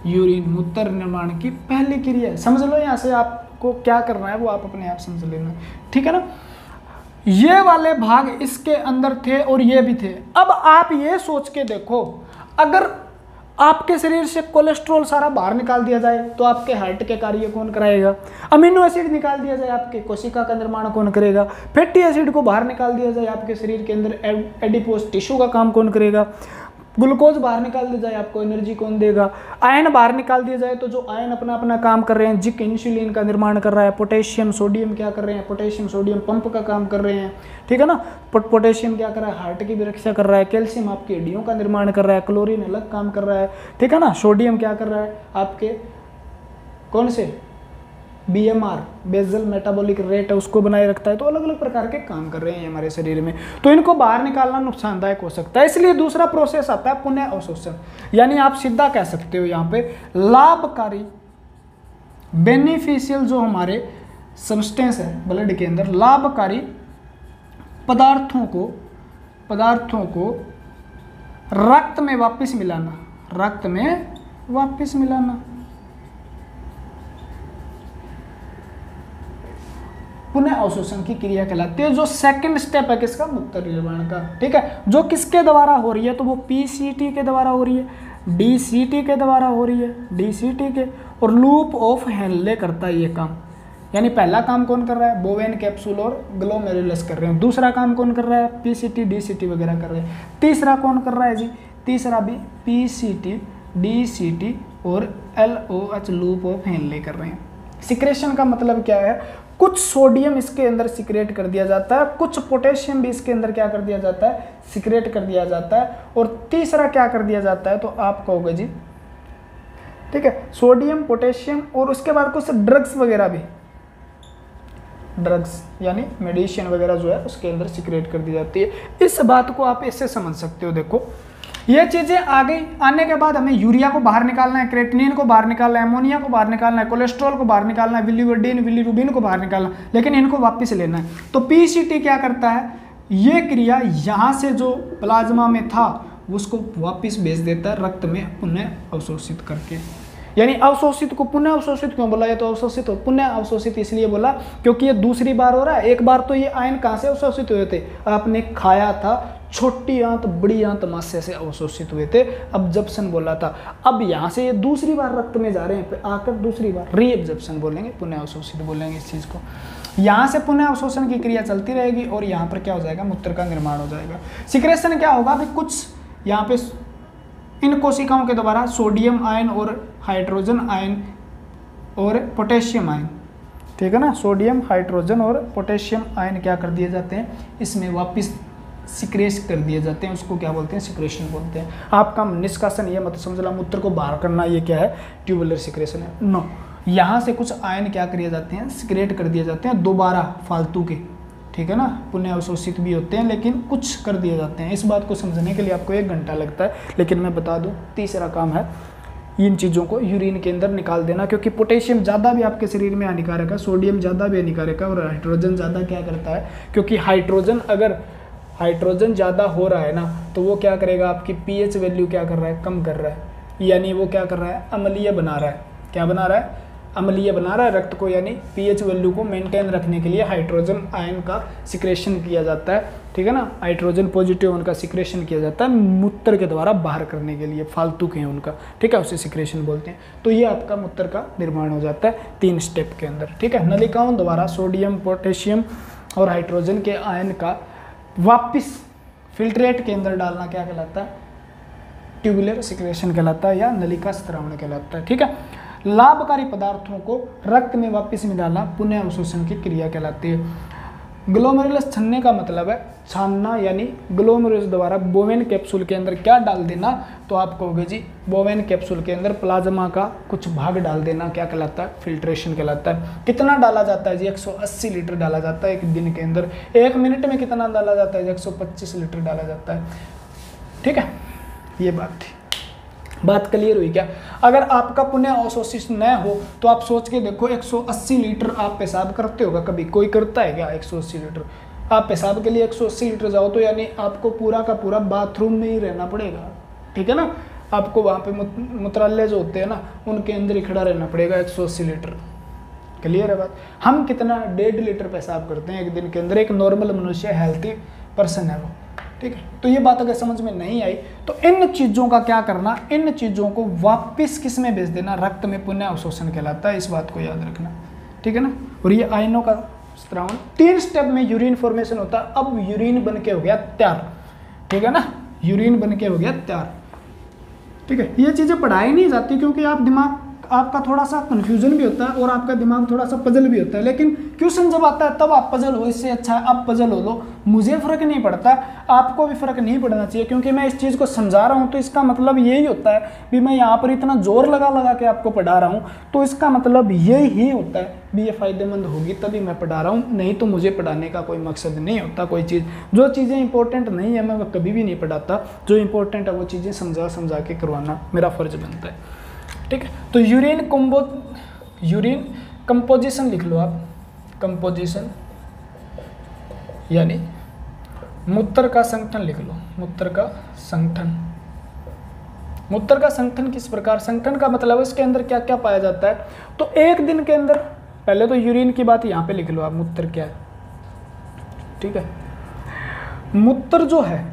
यूरिन मूत्र निर्माण की पहली क्रिया है। समझ लो, यहाँ से आपको क्या करना है वो आप अपने आप समझ लेना, ठीक है ना। ये वाले भाग इसके अंदर थे और ये भी थे। अब आप ये सोच के देखो, अगर आपके शरीर से कोलेस्ट्रॉल सारा बाहर निकाल दिया जाए तो आपके हार्ट के कार्य कौन कराएगा? अमीनो एसिड निकाल दिया जाए, आपके कोशिका का निर्माण कौन करेगा? फैटी एसिड को बाहर निकाल दिया जाए, आपके शरीर के अंदर एडिपोज टिश्यू का काम कौन करेगा? ग्लूकोज बाहर निकाल दिया जाए, आपको एनर्जी कौन देगा? आयन बाहर निकाल दिया जाए तो जो आयन अपना अपना काम कर रहे हैं, जिंक इंसुलिन का निर्माण कर रहा है, पोटेशियम सोडियम क्या कर रहे हैं? पोटेशियम सोडियम पंप का काम कर रहे हैं, ठीक है ना। पोटेशियम क्या कर रहा है? हार्ट की भी रक्षा कर रहा है। कैल्शियम आपकी हड्डियों का निर्माण कर रहा है। क्लोरीन अलग काम कर रहा है, ठीक है ना। सोडियम क्या कर रहा है? आपके कौन से BMR बेसल मेटाबॉलिक रेट है उसको बनाए रखता है। तो अलग अलग प्रकार के काम कर रहे हैं हमारे शरीर में, तो इनको बाहर निकालना नुकसानदायक हो सकता है। इसलिए दूसरा प्रोसेस आता है पुनः अवशोषण। यानी आप सीधा कह सकते हो यहाँ पे लाभकारी बेनिफिशियल जो हमारे सब्सटेंस है ब्लड के अंदर, लाभकारी पदार्थों को रक्त में वापस मिलाना, रक्त में वापस मिलाना, पुनः अवशोषण की क्रिया कहलाती है। जो सेकंड स्टेप है किसका? मूत्र निर्माण का, ठीक है। जो किसके द्वारा हो रही है? तो वो PCT के द्वारा हो रही है, DCT के द्वारा हो रही है, DCT के। और लूप ऑफ हेनले करता है ये काम। यानी पहला काम कौन कर रहा है? बोवेन कैप्सूल और ग्लोमेरुलस कर रहे हैं। दूसरा काम कौन कर रहा है? PCT DCT वगैरह कर रहे हैं। तीसरा कौन कर रहा है जी? तीसरा भी PCT DCT और LOH लूप ऑफ हेनले कर रहे हैं। सिक्रेशन का मतलब क्या है? कुछ सोडियम इसके अंदर सिक्रेट कर दिया जाता है, कुछ पोटेशियम भी इसके अंदर क्या कर दिया जाता है? सिक्रेट कर दिया जाता है। और तीसरा क्या कर दिया जाता है? तो आप कहोगे जी, ठीक है, सोडियम पोटेशियम और उसके बाद कुछ ड्रग्स वगैरह भी, ड्रग्स यानी मेडिसिन वगैरह जो है उसके अंदर सिक्रेट कर दी जाती है। इस बात को आप ऐसे समझ सकते हो। देखो ये चीज़ें आ गई, आने के बाद हमें यूरिया को बाहर निकालना है, क्रेटिनिन को बाहर निकालना है, अमोनिया को बाहर निकालना है, कोलेस्ट्रॉल को बाहर निकालना है, बिलिरुबिन बिलिरुबिन को बाहर निकालना है, लेकिन इनको वापस लेना है। तो PCT क्या करता है? ये क्रिया यहाँ से जो प्लाज्मा में था उसको वापस भेज देता है रक्त में पुनः अवशोषित करके। यानी अवशोषित को पुनः अवशोषित क्यों बोला? ये तो अवशोषित हो, पुनः अवशोषित इसलिए बोला क्योंकि ये दूसरी बार हो रहा है। एक बार तो ये आयन कहाँ से अवशोषित हुए थे? आपने खाया था, छोटी आंत बड़ी आंत मास्य से अवशोषित हुए थे, अब्जॉर्प्शन बोला था। अब यहाँ से ये दूसरी बार रक्त में जा रहे हैं, आकर दूसरी बार रीअब्जॉर्प्शन बोलेंगे, पुनः अवशोषित बोलेंगे इस चीज़ को। यहाँ से पुनः अवशोषण की क्रिया चलती रहेगी और यहाँ पर क्या हो जाएगा? मूत्र का निर्माण हो जाएगा। सिक्रेशन क्या होगा? अभी कुछ यहाँ पे इन कोशिकाओं के द्वारा सोडियम आयन और हाइड्रोजन आयन और पोटेशियम आयन, ठीक है ना, सोडियम, हाइड्रोजन और पोटेशियम आयन क्या कर दिए जाते हैं? इसमें वापस सिक्रेट कर दिए जाते हैं। उसको क्या बोलते हैं? सिक्रेशन बोलते हैं। आपका निष्कासन ये मत समझना मूत्र को बाहर करना ये क्या है? ट्यूबुलर सिक्रेशन है। नो, यहाँ से कुछ आयन क्या किए जाते हैं? सिक्रेट कर दिए जाते हैं दोबारा फालतू के, ठीक है ना, पुनः अवशोषित भी होते हैं लेकिन कुछ कर दिए जाते हैं। इस बात को समझने के लिए आपको 1 घंटा लगता है, लेकिन मैं बता दूं तीसरा काम है इन चीज़ों को यूरिन के अंदर निकाल देना, क्योंकि पोटेशियम ज़्यादा भी आपके शरीर में हानिकारक है, सोडियम ज़्यादा भी हानिकारक है और हाइड्रोजन ज़्यादा क्या करता है? क्योंकि अगर हाइड्रोजन ज़्यादा हो रहा है ना तो वो क्या करेगा? आपकी पीएच वैल्यू क्या कर रहा है? कम कर रहा है, यानी वो क्या कर रहा है? अम्लीय बना रहा है। क्या बना रहा है? अम्लीय बना रहा है रक्त को, यानी पीएच वैल्यू को मेंटेन रखने के लिए हाइड्रोजन आयन का सिक्रेशन किया जाता है, ठीक है ना, हाइड्रोजन पॉजिटिव उनका सिक्रेशन किया जाता है मूत्र के द्वारा बाहर करने के लिए, फालतू के हैं उनका, ठीक है, उसे सिक्रेशन बोलते हैं। तो ये आपका मूत्र का निर्माण हो जाता है 3 स्टेप के अंदर, ठीक है। नलिकाओं द्वारा सोडियम, पोटेशियम और हाइड्रोजन के आयन का वापिस फिल्ट्रेट के अंदर डालना क्या कहलाता है? ट्यूबुलर सिक्रेशन कहलाता है या नलिका स्त्रावण कहलाता है, ठीक है। लाभकारी पदार्थों को रक्त में वापस में डालना पुनः अवशोषण की क्रिया कहलाती है। ग्लोमेरुलस छानने का मतलब है छानना, यानी ग्लोमेरुलस द्वारा बोवेन कैप्सूल के अंदर क्या डाल देना? तो आप कहोगे जी बोवेन कैप्सूल के अंदर प्लाज्मा का कुछ भाग डाल देना क्या कहलाता है? फिल्ट्रेशन कहलाता है। कितना डाला जाता है जी? 180 लीटर डाला जाता है 1 दिन के अंदर। 1 मिनट में कितना डाला जाता है? 125 लीटर डाला जाता है, ठीक है। ये बात थी, बात क्लियर हुई क्या? अगर आपका पुनः अवशोषित न हो तो आप सोच के देखो 180 लीटर आप पेशाब करते होगा कभी? कोई करता है क्या 180 लीटर? आप पेशाब के लिए 180 लीटर जाओ तो यानी आपको पूरा का पूरा बाथरूम में ही रहना पड़ेगा, ठीक है ना। आपको वहाँ पे मूत्रालय जो होते हैं ना उनके अंदर ही खड़ा रहना पड़ेगा 180 लीटर। क्लियर है बात? हम कितना 1.5 लीटर पेशाब करते हैं 1 दिन के अंदर, एक नॉर्मल मनुष्य हेल्थी पर्सन है वो, ठीक है। तो ये बात अगर समझ में नहीं आई तो इन चीज़ों का क्या करना? इन चीज़ों को वापस किस में भेज देना? रक्त में पुनः अवशोषण कहलाता है, इस बात को याद रखना, ठीक है ना। और ये आयनों का स्त्रावण 3 स्टेप में यूरिन फॉर्मेशन होता है। अब यूरिन बन के हो गया तैयार, ठीक है ना, यूरिन बन के हो गया तैयार, ठीक है। ये चीज़ें पढ़ाई नहीं जाती क्योंकि आपका थोड़ा सा कन्फ्यूजन भी होता है और आपका दिमाग थोड़ा सा पजल भी होता है, लेकिन क्वेश्चन जब आता है तब आप पजल हो, इससे अच्छा है आप पजल हो लो। मुझे फ़र्क नहीं पड़ता, आपको भी फ़र्क नहीं पड़ना चाहिए, क्योंकि मैं इस चीज़ को समझा रहा हूँ तो इसका मतलब यही होता है भी मैं यहाँ पर इतना जोर लगा के आपको पढ़ा रहा हूँ तो इसका मतलब यही होता है भी ये फ़ायदेमंद होगी तभी मैं पढ़ा रहा हूँ, नहीं तो मुझे पढ़ाने का कोई मकसद नहीं होता। कोई चीज़ जो चीज़ें इंपॉर्टेंट नहीं है मैं वो कभी भी नहीं पढ़ाता, जो इंपॉर्टेंट है वो चीज़ें समझा के करवाना मेरा फ़र्ज बनता है, ठीक है। तो यूरिन कंपोजिशन लिख लो आप, कंपोजिशन यानी मूत्र का संगठन लिख लो, मूत्र का संगठन। मूत्र का संगठन किस प्रकार? संगठन का मतलब इसके अंदर क्या क्या पाया जाता है। तो 1 दिन के अंदर, पहले तो यूरिन की बात यहाँ पे लिख लो आप, मूत्र क्या है, ठीक है। मूत्र जो है,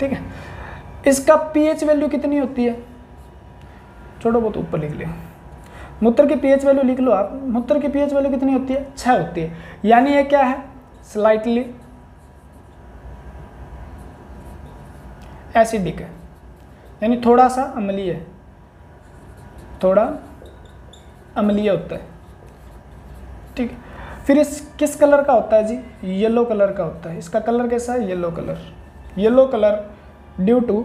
ठीक है, इसका पीएच वैल्यू कितनी होती है? छोड़ो बहुत ऊपर लिख ले, मूत्र की पीएच वैल्यू लिख लो आप। मूत्र की पीएच वैल्यू कितनी होती है? 6 होती है, यानी ये क्या है? स्लाइटली एसिडिक है, यानी थोड़ा सा अम्लीय है, थोड़ा अम्लीय होता है, ठीक है। फिर इस किस कलर का होता है जी? येलो कलर का होता है। इसका कलर कैसा है? Yellow colour. Yellow colour due to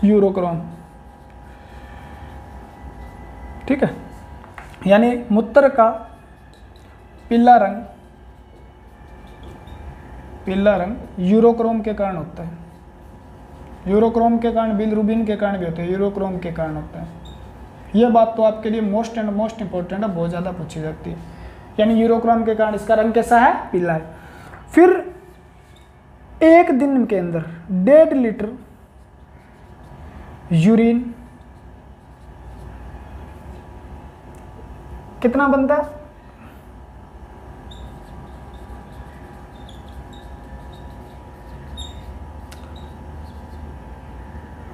urochrome, ठीक है। यानी मूत्र का पीला रंग यूरोक्रोम के कारण होता है। यूरोक्रोम के कारण, बिलिरुबिन के कारण भी होता है, यूरोक्रोम के कारण होता है। यह बात तो आपके लिए मोस्ट इंपॉर्टेंट है, बहुत ज़्यादा पूछी जाती है। यानी यूरोक्रोम के कारण इसका रंग कैसा है? पीला है। फिर 1 दिन के अंदर 1.5 लीटर यूरिन कितना बनता है?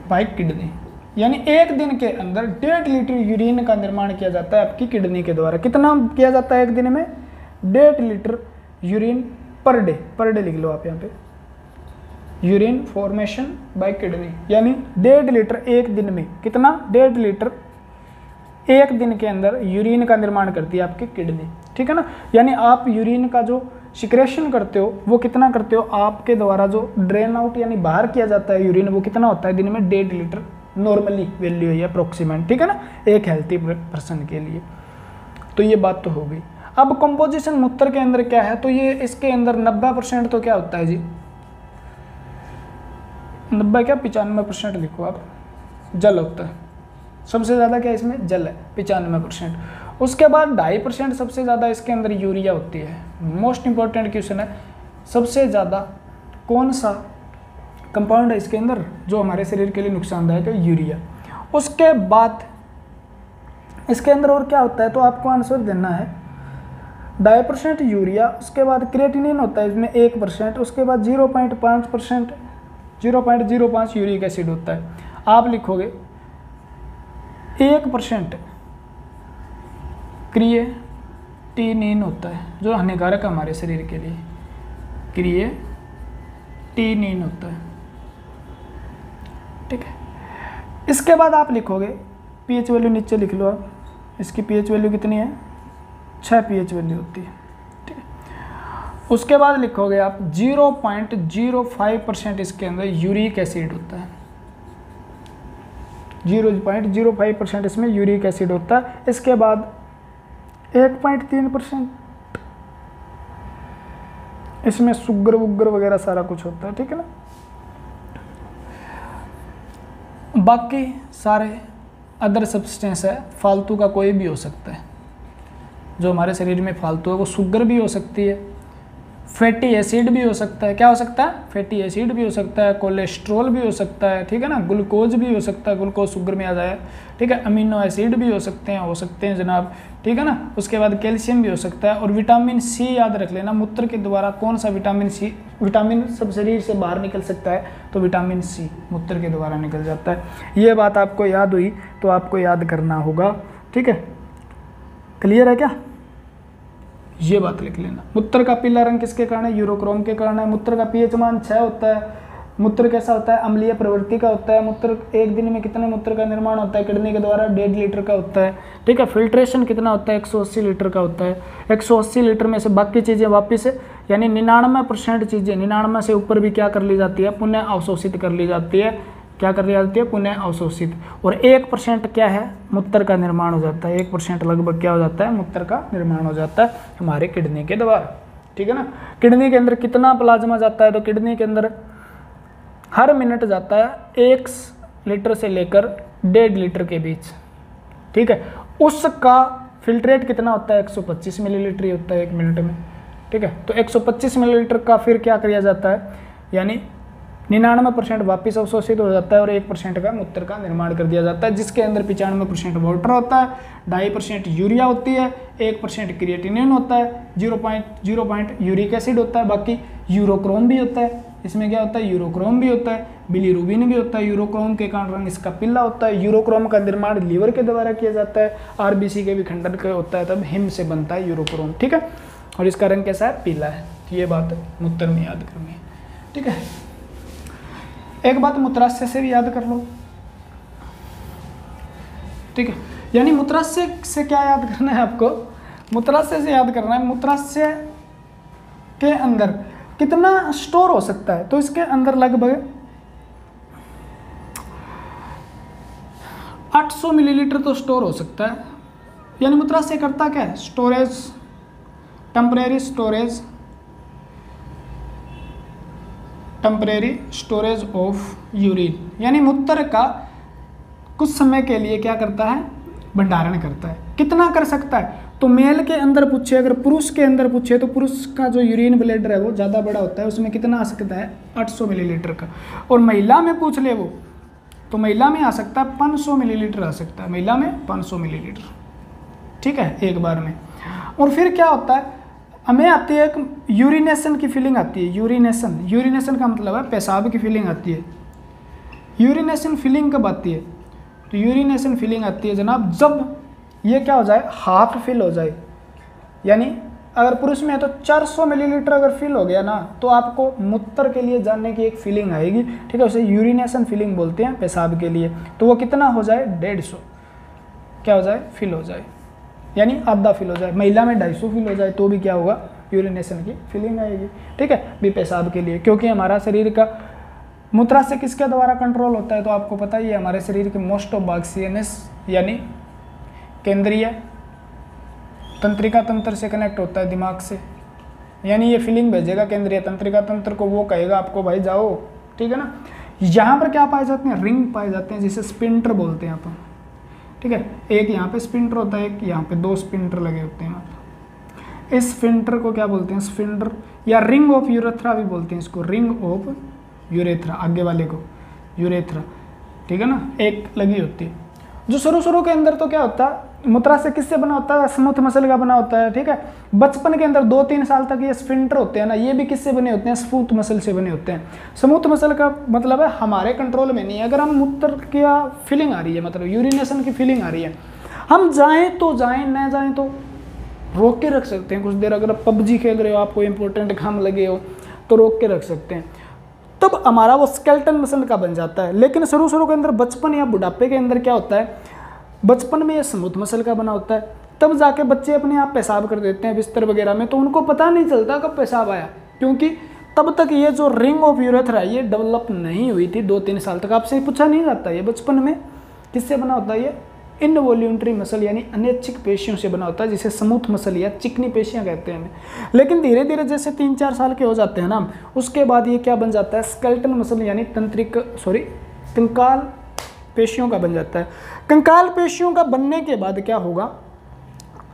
भाई किडनी, यानी एक दिन के अंदर 1.5 लीटर यूरिन का निर्माण किया जाता है आपकी किडनी के द्वारा। कितना किया जाता है एक दिन में? 1.5 लीटर यूरिन पर डे लिख लो आप यहाँ पे, यूरिन फॉर्मेशन बाय किडनी, यानी 1.5 लीटर एक दिन में। कितना? 1.5 लीटर एक दिन के अंदर यूरिन का निर्माण करती है आपकी किडनी, ठीक है ना। यानी आप यूरिन का जो सिक्रेशन करते हो वो कितना करते हो? आपके द्वारा जो ड्रेन आउट यानी बाहर किया जाता है यूरिन, वो कितना होता है दिन में? 1.5 लीटर नॉर्मली वैल्यू है अप्रोक्सीमेट, ठीक है ना, एक हेल्थी पर्सन के लिए। तो ये बात तो हो गई। अब कंपोजिशन मूत्र के अंदर क्या है? तो ये इसके अंदर 90% तो क्या होता है जी? 90 क्या 95% लिखो आप, जल होता है। सबसे ज़्यादा क्या इसमें? जल है, 95%। उसके बाद 2.5% सबसे ज़्यादा इसके अंदर यूरिया होती है। मोस्ट इंपॉर्टेंट क्वेश्चन है, सबसे ज़्यादा कौन सा कंपाउंड है इसके अंदर जो हमारे शरीर के लिए नुकसानदायक है? यूरिया। उसके बाद इसके अंदर और क्या होता है? तो आपको आंसर देना है 2.5% यूरिया, उसके बाद क्रिएटिनिन होता है इसमें 1%, उसके बाद 0.5% 0.05 यूरिक एसिड होता है। आप लिखोगे 1% क्रिएटिनिन होता है जो हानिकारक है हमारे शरीर के लिए, क्रिएटिनिन होता है, ठीक है। इसके बाद आप लिखोगे पीएच वैल्यू, नीचे लिख लो आप, इसकी पीएच वैल्यू कितनी है? 6 पीएच वैल्यू होती है, ठीक है। उसके बाद लिखोगे आप 0.05% इसके अंदर यूरिक एसिड होता है, 0.05% इसमें यूरिक एसिड होता है। इसके बाद 1.3% इसमें शुगर वुगर वगैरह सारा कुछ होता है, ठीक है ना। बाकी सारे अदर सब्सटेंस है, फालतू का कोई भी हो सकता है जो हमारे शरीर में फालतू है। वो शुगर भी हो सकती है, फैटी एसिड भी हो सकता है। क्या हो सकता है? फैटी एसिड भी हो सकता है, कोलेस्ट्रॉल भी हो सकता है, ठीक है ना, ग्लूकोज भी हो सकता है, ग्लूकोज शुगर में आ जाए, ठीक है। अमीनो एसिड भी हो सकते हैं जनाब, ठीक है ना। उसके बाद कैल्शियम भी हो सकता है। और विटामिन सी याद रख लेना, मूत्र के द्वारा कौन सा विटामिन सी, विटामिन सब शरीर से बाहर निकल सकता है, तो विटामिन सी मूत्र के द्वारा निकल जाता है। ये बात आपको याद हुई तो आपको याद करना होगा, ठीक है। क्लियर है क्या? ये बात लिख लेना। मूत्र का पीला रंग किसके कारण है? यूरोक्रोम के कारण है। मूत्र का पीएच मान 6 होता है। मूत्र कैसा होता है? अम्लीय प्रवृत्ति का होता है। मूत्र एक दिन में कितने मूत्र का निर्माण होता है? किडनी के द्वारा 1.5 लीटर का होता है, ठीक है। फिल्ट्रेशन कितना होता है? 180 लीटर का होता है। 180 लीटर में से बाकी चीज़ें वापिस है, यानी 99% चीज़ें, 99 से ऊपर भी क्या कर ली जाती है? पुनः अवशोषित कर ली जाती है। क्या कर ली जाती है? पुनः अवशोषित। और 1% क्या है? मूत्र का निर्माण हो जाता है। 1% लगभग क्या हो जाता है? मूत्र का निर्माण हो जाता है हमारे किडनी के द्वारा, ठीक है ना। किडनी के अंदर कितना प्लाज्मा जाता है? तो किडनी के अंदर हर मिनट जाता है 1 लीटर से लेकर 1.5 लीटर के बीच, ठीक है। उसका फिल्ट्रेट कितना होता है? 125 मिलीलीटर ही होता है 1 मिनट में, ठीक है। तो 125 मिलीलीटर का फिर क्या किया जाता है? यानी 99% वापिस अवशोषित हो जाता है और 1% का मूत्र का निर्माण कर दिया जाता है, जिसके अंदर 95% वाटर होता है, 2.5% यूरिया होती है, 1% क्रिएटिनिन होता है, 0.0 यूरिक एसिड होता है, बाकी यूरोक्रोम भी होता है। इसमें क्या होता है? यूरोक्रोम भी होता है, बिलीरुबिन भी होता है। यूरोक्रोम के कारण रंग इसका पीला होता है। यूरोक्रोम का निर्माण लीवर के द्वारा किया जाता है, आरबीसी के भी खंडन का होता है, तब हिम से बनता है यूरोक्रोम, ठीक है। और इसका रंग कैसा है? पीला है। ये बात मूत्र में याद करनी है, ठीक है। एक बात मूत्राशय से भी याद कर लो, ठीक है। यानी मूत्राशय से क्या याद करना है आपको? मूत्राशय से याद करना है मूत्राशय के अंदर कितना स्टोर हो सकता है। तो इसके अंदर लगभग 800 मिलीलीटर तो स्टोर हो सकता है। यानी मूत्राशय करता क्या है? Storage, temporary storage of urine, यानी मूत्र का कुछ समय के लिए क्या करता है? भंडारण करता है। कितना कर सकता है? तो मेल के अंदर पूछे, अगर पुरुष के अंदर पूछे तो पुरुष का जो यूरिन ब्लैडर है वो ज़्यादा बड़ा होता है, उसमें कितना आ सकता है? 800 मिलीलीटर का। और महिला में पूछ ले वो तो महिला में आ सकता है 500 मिलीलीटर आ सकता है, महिला में 500 मिलीलीटर, ठीक है, एक बार में। और फिर क्या होता है, हमें आती है एक यूरिनेशन की फीलिंग आती है। यूरिनेशन का मतलब है पेशाब की फीलिंग आती है। यूरिनेशन फीलिंग कब आती है? तो यूरिनेशन फीलिंग आती है जनाब जब ये क्या हो जाए, हाफ फिल हो जाए। यानी अगर पुरुष में है तो 400 मिलीलीटर अगर फिल हो गया ना, तो आपको मूत्र के लिए जाने की एक फीलिंग आएगी, ठीक है, उसे यूरिनेशन फीलिंग बोलते हैं पेशाब के लिए। तो वो कितना हो जाए, 150 क्या हो जाए, फिल हो जाए, यानी आधा फिल हो जाए। महिला में 250 फिल हो जाए तो भी क्या होगा, यूरिनेशन की फीलिंग आएगी, ठीक है, भी पेशाब के लिए। क्योंकि हमारा शरीर का मूत्राशय किसके द्वारा कंट्रोल होता है, तो आपको पता ही है, हमारे शरीर के मोस्ट ऑफ भाग CNS यानी केंद्रीय तंत्रिका तंत्र से कनेक्ट होता है दिमाग से। यानी ये फीलिंग भेजेगा केंद्रीय तंत्रिका तंत्र को, वो कहेगा आपको भाई जाओ, ठीक है ना। यहाँ पर क्या पाए जाते हैं, रिंग पाए जाते हैं, जिसे स्पिंटर बोलते हैं अपन, ठीक है। एक यहाँ पे स्पिंटर होता है, एक यहाँ पे 2 स्पिंटर लगे होते हैं। इस स्पिंटर को क्या बोलते हैं, स्पिंटर या रिंग ऑफ यूरेथ्रा भी बोलते हैं इसको, रिंग ऑफ यूरेथ्रा, आगे वाले को यूरेथ्रा, ठीक है ना, एक लगी होती है। जो शुरू के अंदर तो क्या होता है, मूत्राशय किससे बना होता है, स्मूथ मसल का बना होता है, ठीक है। बचपन के अंदर 2-3 साल तक ये स्फिंक्टर होते हैं ना, ये भी किससे बने होते हैं, स्मूथ मसल से बने होते हैं। स्मूथ मसल का मतलब है हमारे कंट्रोल में नहीं है। अगर हम मूत्र की फीलिंग आ रही है, मतलब यूरिनेशन की फीलिंग आ रही है, हम जाएं तो जाएं, न जाएं तो रोक के रख सकते हैं कुछ देर। अगर आप PUBG खेल रहे हो, आपको इंपॉर्टेंट काम लगे हो, तो रोक के रख सकते हैं। तब हमारा वो स्केलेटन मसल का बन जाता है। लेकिन शुरू के अंदर, बचपन या बुढ़ापे के अंदर क्या होता है, बचपन में ये स्मूथ मसल का बना होता है। तब जाके बच्चे अपने आप पेशाब कर देते हैं बिस्तर वगैरह में, तो उनको पता नहीं चलता कब पेशाब आया, क्योंकि तब तक ये जो रिंग ऑफ यूरेथ्रा ये डेवलप नहीं हुई थी। 2-3 साल तक आपसे पूछा नहीं जाता ये बचपन में किससे बना होता है, ये इनवॉल्यूंटरी मसल यानी अनैच्छिक पेशियों से बना होता है, जिसे स्मूथ मसल या चिकनी पेशियां कहते हैं हमें। लेकिन धीरे धीरे जैसे 3-4 साल के हो जाते हैं ना, उसके बाद ये क्या बन जाता है, स्केलेटन मसल यानी कंकाल पेशियों का बन जाता है। कंकाल पेशियों का बनने के बाद क्या होगा,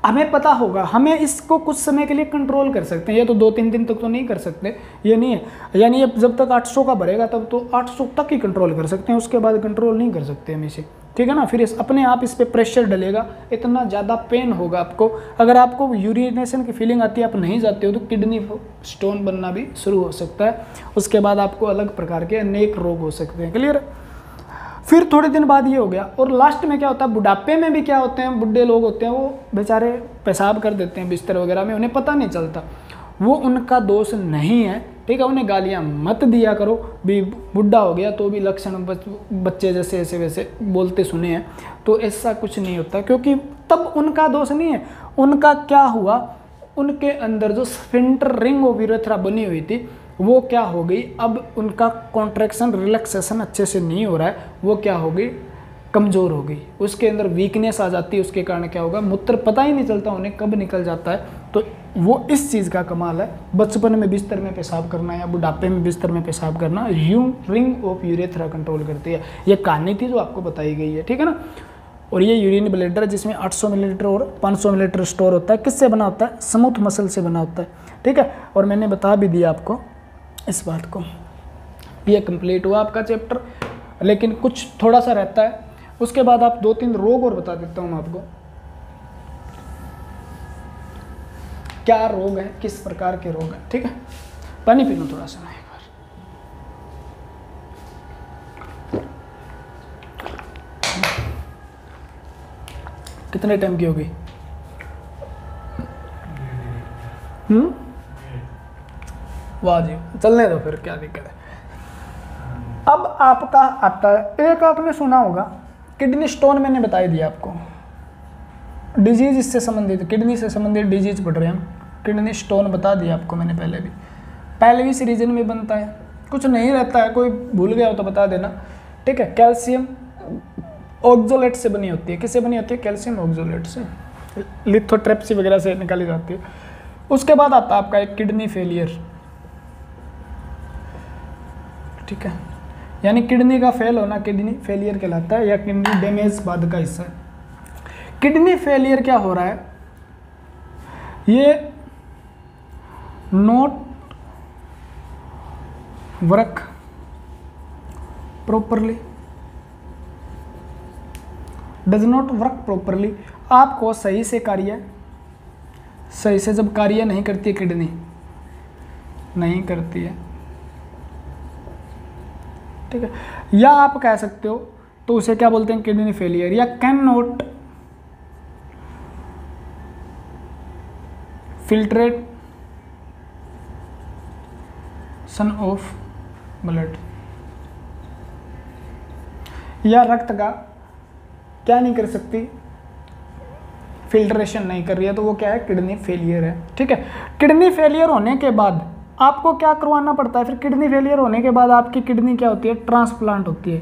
हमें पता होगा, हमें इसको कुछ समय के लिए कंट्रोल कर सकते हैं। ये तो 2-3 दिन तक तो नहीं कर सकते, ये नहीं है। यानी ये जब तक 800 का भरेगा तब तो 800 तक ही कंट्रोल कर सकते हैं, उसके बाद कंट्रोल नहीं कर सकते हम इसे, ठीक है ना। फिर अपने आप इस पर प्रेशर डलेगा, इतना ज़्यादा पेन होगा आपको। अगर आपको यूरिनेशन की फीलिंग आती है, आप नहीं जाते हो, तो किडनी स्टोन बनना भी शुरू हो सकता है। उसके बाद आपको अलग प्रकार के अनेक रोग हो सकते हैं, क्लियर। फिर थोड़े दिन बाद ये हो गया, और लास्ट में क्या होता है, बुढ़ापे में भी क्या होते हैं, बुढ़े लोग होते हैं, वो बेचारे पेशाब कर देते हैं बिस्तर वगैरह में, उन्हें पता नहीं चलता। वो उनका दोष नहीं है, ठीक है। उन्हें गालियाँ मत दिया करो, भी बुढ़ा हो गया तो भी लक्षण बच्चे जैसे ऐसे वैसे बोलते सुने हैं, तो ऐसा कुछ नहीं होता, क्योंकि तब उनका दोष नहीं है। उनका क्या हुआ, उनके अंदर जो स्फिंक्टर रिंग ऑफ यूरेथ्रा बनी हुई थी वो क्या हो गई, अब उनका कॉन्ट्रैक्शन रिलैक्सेशन अच्छे से नहीं हो रहा है, वो क्या हो गई, कमज़ोर हो गई, उसके अंदर वीकनेस आ जाती है। उसके कारण क्या होगा, मूत्र पता ही नहीं चलता उन्हें कब निकल जाता है। तो वो इस चीज़ का कमाल है, बचपन में बिस्तर में पेशाब करना या बुढ़ापे में बिस्तर में पेशाब करना, रिंग ऑफ यूरेथ्रा कंट्रोल करती है। ये कहानी थी जो आपको बताई गई है, ठीक है ना। और ये यूरिन ब्लैडर जिसमें 800 मिलीलीटर और 500 मिलीलीटर स्टोर होता है, किससे बना होता है, स्मूथ मसल से बना होता है, ठीक है। और मैंने बता भी दिया आपको इस बात को। ये कंप्लीट हुआ आपका चैप्टर, लेकिन कुछ थोड़ा सा रहता है। उसके बाद आप 2-3 रोग और बता देता हूँ मैं आपको, क्या रोग है, किस प्रकार के रोग हैं, ठीक है। पानी पी लो थोड़ा सा, एक बार। कितने टाइम की होगी, वाह जी, चलने दो फिर, क्या दिक्कत है। अब आपका आता है, एक आपने सुना होगा किडनी स्टोन, मैंने बता दिया आपको, डिजीज इससे संबंधित, किडनी से संबंधित डिजीज पढ़ रहे हैं हम, किडनी स्टोन बता दिया आपको मैंने पहले भी। पेल्विस रीजन में बनता है, कुछ नहीं रहता है, कोई भूल गया हो तो बता देना, ठीक है। कैल्शियम ऑक्सोलेट से बनी होती है, किससे बनी होती है, कैल्शियम ऑक्सोलेट से, लिथोट्रिप्सी वगैरह से निकाली जाती है। उसके बाद आता है आपका एक किडनी फेलियर, ठीक है, यानी किडनी का फेल होना किडनी फेलियर कहलाता है, या किडनी डैमेज बाद का हिस्सा है। किडनी फेलियर क्या हो रहा है, ये not work properly, does not work properly, आपको सही से जब कार्य नहीं करती है, किडनी नहीं करती है, ठीक है, या आप कह सकते हो तो उसे क्या बोलते हैं, किडनी फेलियर, या can not filtration of blood, या रक्त का क्या नहीं कर सकती, फिल्ट्रेशन नहीं कर रही है, तो वो क्या है, किडनी फेलियर है, ठीक है। किडनी फेलियर होने के बाद आपको क्या करवाना पड़ता है, फिर किडनी फेलियर होने के बाद आपकी किडनी क्या होती है, ट्रांसप्लांट होती है,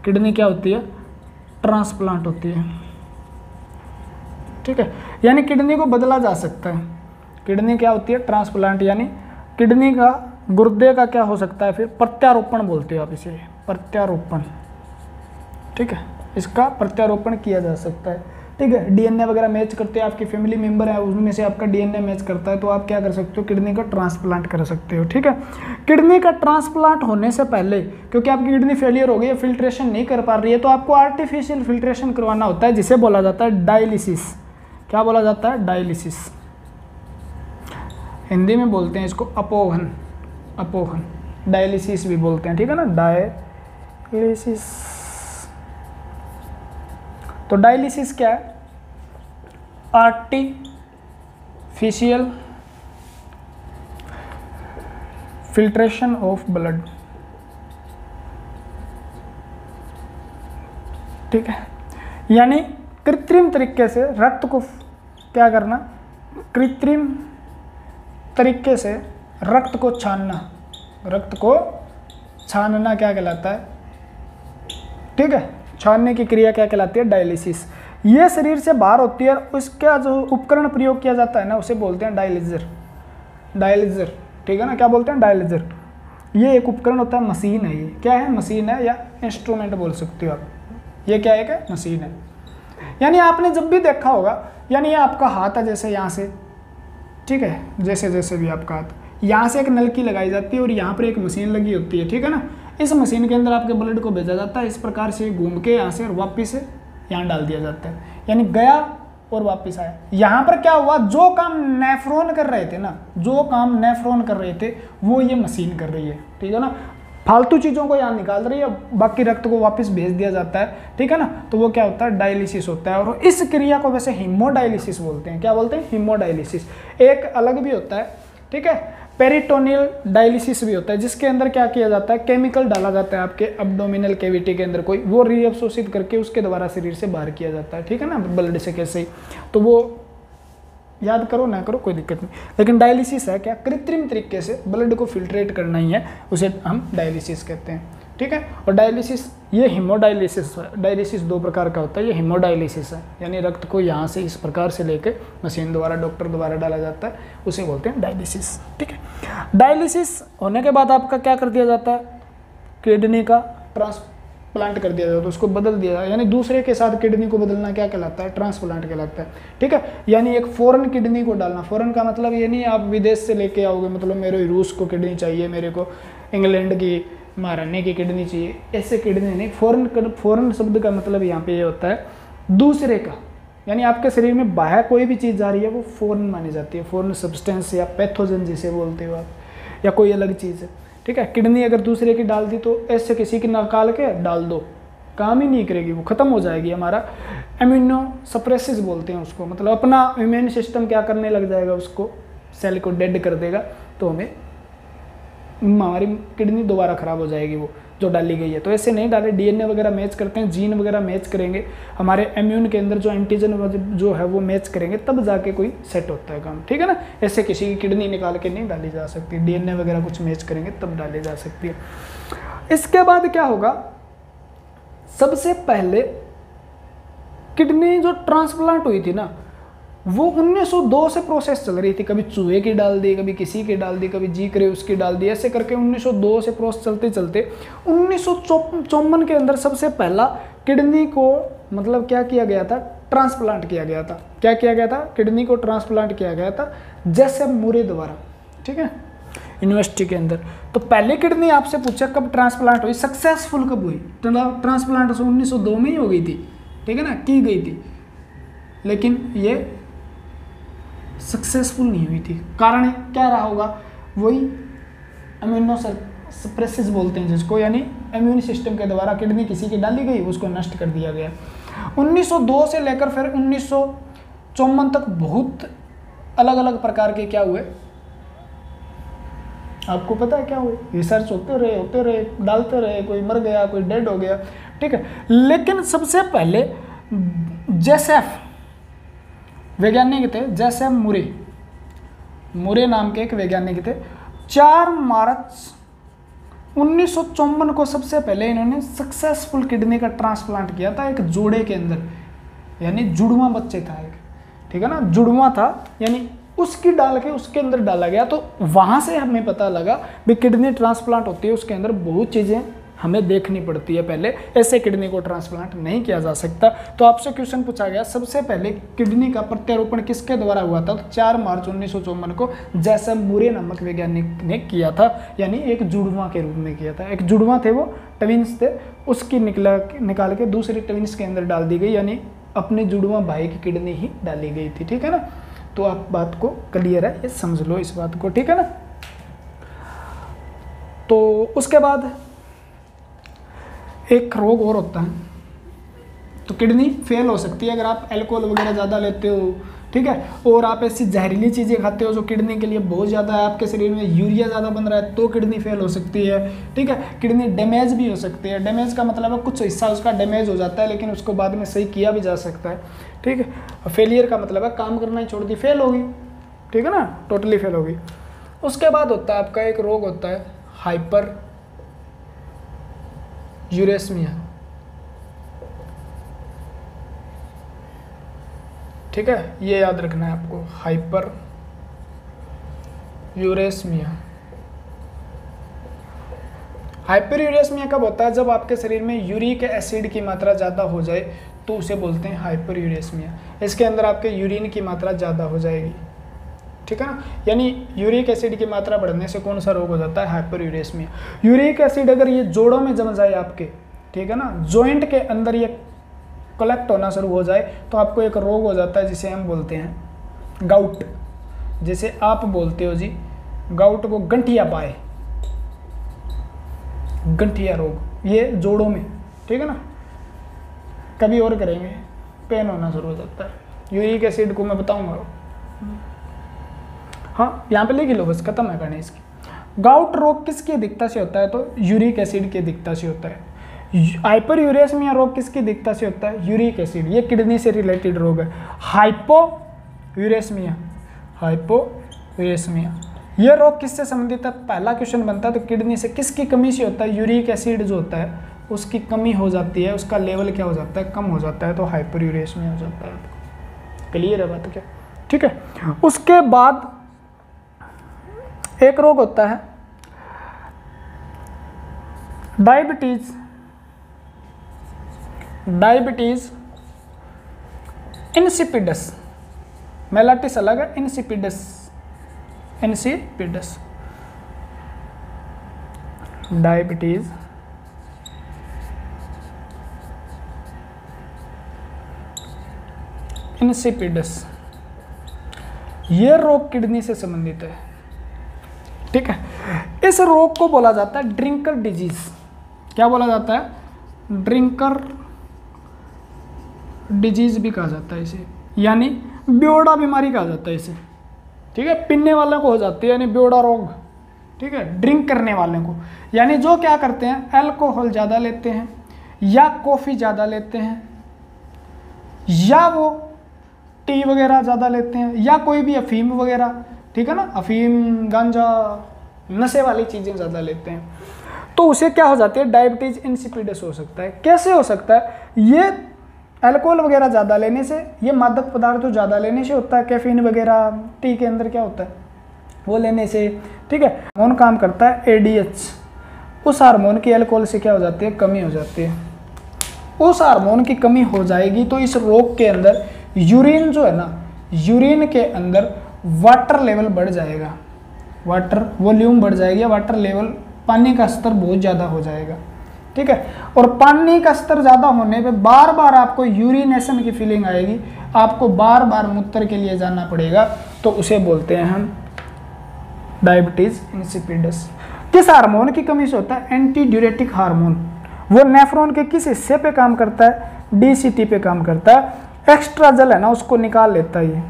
किडनी क्या होती है, ट्रांसप्लांट होती है, ठीक है, यानी किडनी को बदला जा सकता है, किडनी क्या होती है, ट्रांसप्लांट, यानी किडनी का गुर्दे का क्या हो सकता है, फिर प्रत्यारोपण बोलते हो आप इसे, प्रत्यारोपण, ठीक है, इसका प्रत्यारोपण किया जा सकता है, ठीक है। डीएनए वगैरह मैच करते हैं, आपकी फैमिली मेंबर है उसमें से आपका डीएनए मैच करता है, तो आप क्या कर सकते हो, किडनी का ट्रांसप्लांट कर सकते हो, ठीक है। किडनी का ट्रांसप्लांट होने से पहले, क्योंकि आपकी किडनी फेलियर हो गई है, फिल्ट्रेशन नहीं कर पा रही है, तो आपको आर्टिफिशियल फिल्ट्रेशन करवाना होता है, जिसे बोला जाता है डायलिसिस। क्या बोला जाता है, डायलिसिस, हिंदी में बोलते हैं इसको अपोहन, अपोहन, डायलिसिस भी बोलते हैं, ठीक है ना, डायलिसिस। तो डायलिसिस क्या है, आर्टिफिशियल फिल्ट्रेशन ऑफ ब्लड, ठीक है, यानी कृत्रिम तरीके से रक्त को क्या करना, कृत्रिम तरीके से रक्त को छानना, रक्त को छानना क्या कहलाता है, ठीक है, छानने की क्रिया क्या कहलाती है, डायलिसिस। ये शरीर से बाहर होती है और उसका जो उपकरण प्रयोग किया जाता है ना, उसे बोलते हैं डायलिजर, डायलिजर, ठीक है ना, क्या बोलते हैं, डायलिजर। ये एक उपकरण होता है, मशीन है, ये क्या है, मशीन है या इंस्ट्रूमेंट बोल सकते हो आप, ये क्या है, क्या मशीन है। यानी आपने जब भी देखा होगा, यानी ये आपका हाथ है, जैसे यहाँ से, ठीक है, जैसे जैसे भी आपका हाथ, यहाँ से एक नलकी लगाई जाती है और यहाँ पर एक मशीन लगी होती है, ठीक है ना, इस मशीन के अंदर आपके ब्लड को भेजा जाता है, इस प्रकार से घूम के यहाँ से और वापस से यहाँ डाल दिया जाता है, यानी गया और वापस आया। यहाँ पर क्या हुआ, जो काम नेफ्रॉन कर रहे थे ना, जो काम नेफ्रॉन कर रहे थे वो ये मशीन कर रही है, ठीक है ना, फालतू चीज़ों को यहाँ निकाल रही है, बाकी रक्त को वापस भेज दिया जाता है, ठीक है ना, तो वो क्या होता है, डायलिसिस होता है। और इस क्रिया को वैसे हीमोडायलिसिस बोलते हैं, क्या बोलते हैं, हीमोडायलिसिस। एक अलग भी होता है, ठीक है, पेरिटोनियल डायलिसिस भी होता है, जिसके अंदर क्या किया जाता है, केमिकल डाला जाता है आपके एब्डोमिनल कैविटी के अंदर, कोई वो रीअब्सोर्सित करके उसके द्वारा शरीर से बाहर किया जाता है, ठीक है ना, ब्लड से कैसे ही, तो वो याद करो ना करो कोई दिक्कत नहीं, लेकिन डायलिसिस है क्या, कृत्रिम तरीके से ब्लड को फिल्ट्रेट करना ही है, उसे हम डायलिसिस कहते हैं, ठीक है। और डायलिसिस, ये हीमोडायलिसिस है, डायलिसिस दो प्रकार का होता है, ये हीमोडायलिसिस है, यानी रक्त को यहाँ से इस प्रकार से लेके मशीन द्वारा, डॉक्टर द्वारा डाला जाता है, उसे बोलते हैं डायलिसिस, ठीक है। डायलिसिस होने के बाद आपका क्या कर दिया जाता है, किडनी का ट्रांसप्लांट कर दिया जाता है, उसको बदल दिया जाता है, यानी दूसरे के साथ किडनी को बदलना क्या कहलाता है, ट्रांसप्लांट कहलाता है, ठीक है। यानी एक फॉरेन किडनी को डालना, फॉरेन का मतलब ये नहीं आप विदेश से लेके आओगे, मतलब मेरे रूस को किडनी चाहिए, मेरे को इंग्लैंड की महारानी की किडनी चाहिए, ऐसे किडनी नहीं, फॉरेन शब्द का मतलब यहाँ पे ये होता है दूसरे का, यानी आपके शरीर में बाहर कोई भी चीज़ जा रही है वो फॉरेन मानी जाती है, फॉरेन सब्सटेंस या पैथोजन जिसे बोलते हो आप, या कोई अलग चीज़ है, ठीक है। किडनी अगर दूसरे की डाल दी तो ऐसे किसी की निकाल के डाल दो, काम ही नहीं करेगी, वो ख़त्म हो जाएगी, हमारा इम्यूनो सप्रेसिस बोलते हैं उसको, मतलब अपना इम्यून सिस्टम क्या करने लग जाएगा, उसको सेल को डेड कर देगा, तो हमें हमारी किडनी दोबारा ख़राब हो जाएगी वो जो डाली गई है। तो ऐसे नहीं डाले, डीएनए वगैरह मैच करते हैं, जीन वगैरह मैच करेंगे, हमारे इम्यून के अंदर जो एंटीजन जो है वो मैच करेंगे, तब जाके कोई सेट होता है काम, ठीक है ना। ऐसे किसी की किडनी निकाल के नहीं डाली जा सकती, डीएनए वगैरह कुछ मैच करेंगे तब डाली जा सकती है। इसके बाद क्या होगा, सबसे पहले किडनी जो ट्रांसप्लांट हुई थी ना, वो 1902 से प्रोसेस चल रही थी, कभी चूहे की डाल दी, कभी किसी की डाल दी, कभी जी करे उसकी डाल दी, ऐसे करके 1902 से प्रोसेस चलते चलते 1954 के अंदर सबसे पहला किडनी को मतलब क्या किया गया था, ट्रांसप्लांट किया गया था। क्या किया गया था, किडनी को ट्रांसप्लांट किया गया था जैसे मूरे द्वारा, ठीक है, यूनिवर्सिटी के अंदर। तो पहले किडनी आपसे पूछा कब ट्रांसप्लांट हुई, सक्सेसफुल कब हुई, ट्रांसप्लांट 1902 में ही हो गई थी, ठीक है ना, की गई थी, लेकिन ये सक्सेसफुल नहीं हुई थी। कारण क्या रहा होगा, वही इम्यूनो सप्रेसिस बोलते हैं जिसको, यानी इम्यून सिस्टम के द्वारा किडनी किसी की डाली गई, उसको नष्ट कर दिया गया। 1902 से लेकर फिर 1954 तक बहुत अलग अलग प्रकार के क्या हुए, आपको पता है क्या हुए, रिसर्च होते रहे, डालते रहे, कोई मर गया, कोई डेड हो गया, ठीक है। लेकिन सबसे पहले जोसेफ वैज्ञानिक थे, जोसेफ मुरे नाम के एक वैज्ञानिक थे। 4 मार्च 1954 को सबसे पहले इन्होंने सक्सेसफुल किडनी का ट्रांसप्लांट किया था एक जोड़े के अंदर, यानी जुड़वा बच्चे था एक, ठीक है ना, जुड़वा था, यानी उसकी डाल के उसके अंदर डाला गया। तो वहाँ से हमें पता लगा भी किडनी ट्रांसप्लांट होती है, उसके अंदर बहुत चीज़ें हमें देखनी पड़ती है, पहले ऐसे किडनी को ट्रांसप्लांट नहीं किया जा सकता। तो आपसे क्वेश्चन पूछा गया सबसे पहले किडनी का प्रत्यारोपण किसके द्वारा हुआ था, तो 4 मार्च 1954 को जोसेफ मुरे नामक वैज्ञानिक ने किया था, यानी एक जुड़वा के रूप में किया था। एक जुड़वा थे, वो ट्विंस थे, उसकी निकाल के दूसरी ट्विंस के अंदर डाल दी गई, यानी अपने जुड़वा भाई की किडनी ही डाली गई थी, ठीक है ना। तो आप बात को क्लियर है, ये समझ लो इस बात को, ठीक है ना। तो उसके बाद एक रोग और होता है, तो किडनी फेल हो सकती है अगर आप अल्कोहल वगैरह ज़्यादा लेते हो, ठीक है, और आप ऐसी जहरीली चीज़ें खाते हो जो किडनी के लिए बहुत ज़्यादा है, आपके शरीर में यूरिया ज़्यादा बन रहा है, तो किडनी फेल हो सकती है, ठीक है। किडनी डैमेज भी हो सकती है, डैमेज का मतलब है कुछ हिस्सा उसका डैमेज हो जाता है, लेकिन उसको बाद में सही किया भी जा सकता है, ठीक है। फेलियर का मतलब है काम करना ही छोड़ दी, फेल होगी, ठीक है ना, टोटली फेल होगी। उसके बाद होता है आपका एक रोग होता है हाइपर यूरेस्मिया, ठीक है, ये याद रखना है आपको, हाइपर यूरेस्मिया। हाइपर यूरेस्मिया कब होता है, जब आपके शरीर में यूरिक एसिड की मात्रा ज़्यादा हो जाए तो उसे बोलते हैं हाइपर यूरेस्मिया। इसके अंदर आपके यूरिन की मात्रा ज़्यादा हो जाएगी, ठीक है ना, यानी यूरिक एसिड की मात्रा बढ़ने से कौन सा रोग हो जाता है, हाइपर यूरेस्मिया। यूरिक एसिड अगर ये जोड़ों में जम जाए आपके, ठीक है ना, जॉइंट के अंदर ये कलेक्ट होना शुरू हो जाए तो आपको एक रोग हो जाता है जिसे हम बोलते हैं गाउट। जैसे आप बोलते हो जी गाउट को गंठिया पाए, गंठिया रोग, ये जोड़ों में, ठीक है ना। कभी और करेंगे, पेन होना शुरू हो जाता है। यूरिक एसिड को मैं बताऊंगा, हाँ यहाँ पे लिख लो बस, खत्म है कहानी इसकी। गाउट रोग किसकी अधिकता से होता है, तो यूरिक एसिड की अधिकता से होता है। हाइपर यूरेस्मिया रोग किसकी अधिकता से होता है, यूरिक एसिड, ये किडनी से रिलेटेड रोग है। हाइपो यूरेस्मिया, हाइपो यूरेस्मिया ये रोग किससे संबंधित है, पहला क्वेश्चन बनता है तो किडनी से किसकी कमी से होता है, यूरिक एसिड जो होता है उसकी कमी हो जाती है, उसका लेवल क्या हो जाता है, कम हो जाता है, तो हाइपर यूरेस्मिया हो जाता है। क्लियर है बात क्या, ठीक है। उसके बाद एक रोग होता है डायबिटीज, डायबिटीज इंसिपिडस, मेलाटिस अलग है, इंसिपिडस, इंसिपिडस, डायबिटीज इंसिपिडस, ये रोग किडनी से संबंधित है, ठीक है। इस रोग को बोला जाता है ड्रिंकर डिजीज। क्या बोला जाता है, ड्रिंकर डिजीज भी कहा जाता है इसे, यानी बेवड़ा बीमारी कहा जाता है इसे, ठीक है। पीने वालों को हो जाती है यानी बेवड़ा रोग, ठीक है। ड्रिंक करने वाले को, यानी जो क्या करते हैं, अल्कोहल ज़्यादा लेते हैं या कॉफ़ी ज़्यादा लेते हैं या वो टी वगैरह ज़्यादा लेते हैं या कोई भी अफीम वगैरह, ठीक है ना, अफीम गांजा नशे वाली चीज़ें ज़्यादा लेते हैं, तो उसे क्या हो जाती है, डायबिटीज इंसिपिडस हो सकता है। कैसे हो सकता है, ये अल्कोहल वगैरह ज़्यादा लेने से, ये मादक पदार्थ तो ज़्यादा लेने से होता है, कैफीन वगैरह टी के अंदर क्या होता है वो लेने से, ठीक है। हार्मोन काम करता है एडीएच, उस हार्मोन की अल्कोहल से क्या हो जाती है, कमी हो जाती है। उस हार्मोन की कमी हो जाएगी तो इस रोग के अंदर यूरिन जो है ना, यूरिन के अंदर वाटर लेवल बढ़ जाएगा, वाटर वॉल्यूम बढ़ जाएगी, वाटर लेवल, पानी का स्तर बहुत ज़्यादा हो जाएगा, ठीक है। और पानी का स्तर ज़्यादा होने पे बार बार आपको यूरिनेशन की फीलिंग आएगी, आपको बार बार मूत्र के लिए जाना पड़ेगा, तो उसे बोलते हैं हम डायबिटीज इंसिपिडस। किस हार्मोन की कमी से होता है? Anti diuretic hormone. वो नेफ्रॉन के किस हिस्से पे काम करता है? डीसीटी पे काम करता है। एक्स्ट्रा जल है ना उसको निकाल लेता है ये,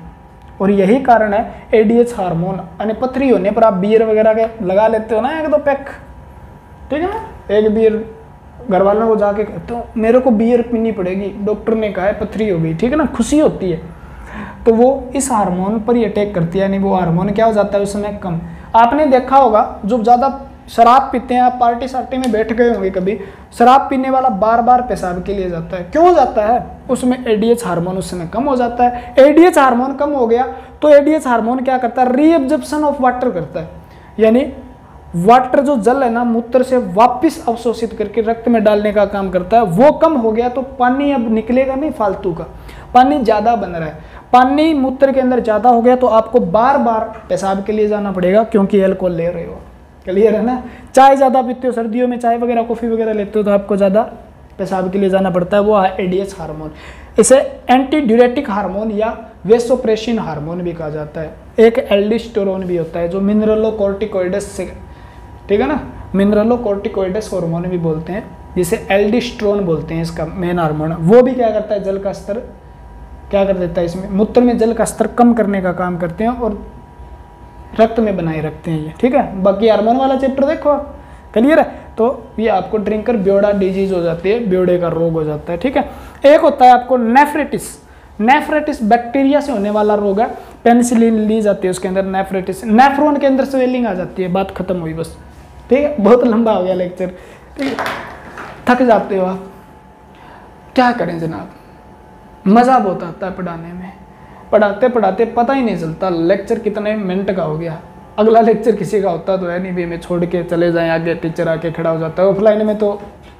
और यही कारण है एडीएच हार्मोन। यानी पथरी होने पर आप बियर वगैरह के लगा लेते हो ना एक दो पैक, ठीक है ना, एक बियर घर वालों को जाके कहते हो मेरे को बियर पीनी पड़ेगी, डॉक्टर ने कहा है पथरी हो गई, ठीक है ना, खुशी होती है। तो वो इस हार्मोन पर ही अटैक करती है, यानी वो हार्मोन क्या हो जाता है उस समय कम। आपने देखा होगा जो ज़्यादा शराब पीते हैं, आप पार्टी सार्टी में बैठ गए होंगे कभी, शराब पीने वाला बार बार पेशाब के लिए जाता है, क्यों जाता है? उसमें एडीएच हार्मोन उस समय कम हो जाता है। एडीएच हार्मोन कम हो गया तो एडीएच हार्मोन क्या करता है? रीअब्जॉर्प्शन ऑफ वाटर करता है, यानी वाटर जो जल है ना मूत्र से वापस अवशोषित करके रक्त में डालने का काम करता है। वो कम हो गया तो पानी अब निकलेगा नहीं फालतू का, पानी ज़्यादा बन रहा है, पानी मूत्र के अंदर ज़्यादा हो गया तो आपको बार बार पेशाब के लिए जाना पड़ेगा, क्योंकि अल्कोहल ले रहे हो। क्लियर है ना? चाय ज़्यादा पीते हो, सर्दियों में चाय वगैरह कॉफ़ी वगैरह लेते हो तो आपको ज़्यादा पेशाब के लिए जाना पड़ता है, वो है एडीएच हार्मोन। इसे एंटी ड्यूरेटिक हार्मोन या वेसोप्रेसिन हार्मोन भी कहा जाता है। एक एल्डोस्टेरोन भी होता है जो मिनरलोकॉर्टिकॉइड्स से, ठीक है ना, मिनरलोकॉर्टिकॉइड्स हार्मोन भी बोलते हैं, जिसे एल्डोस्टेरोन बोलते हैं इसका मेन हार्मोन। वो भी क्या करता है? जल का स्तर क्या कर देता है, इसमें मूत्र में जल का स्तर कम करने का काम करते हैं और रक्त में बनाए रखते हैं ये, ठीक है। बाकी हार्मोन वाला चैप्टर देखो आप, क्लियर है? तो ये आपको ड्रिंकर ब्योड़ा डिजीज हो जाती है, ब्योड़े का रोग हो जाता है, ठीक है। एक होता है आपको नेफ्रेटिस। नेफ्रेटिस बैक्टीरिया से होने वाला रोग है, पेनिसिलिन ली जाती है उसके अंदर। नेफ्रेटिस, नेफ्रॉन के अंदर स्वेलिंग आ जाती है, बात खत्म हुई बस, ठीक है। बहुत लंबा हो गया लेक्चर, ठीक है, थक जाते हो आप, क्या करें जनाब, मज़ा बहुत आता है पढ़ाने में, पढ़ाते पढ़ाते पता ही नहीं चलता लेक्चर कितने मिनट का हो गया। अगला लेक्चर किसी का होता तो है नहीं भी, मैं छोड़ के चले जाएं, आगे टीचर आके खड़ा हो जाता है। ऑफलाइन में तो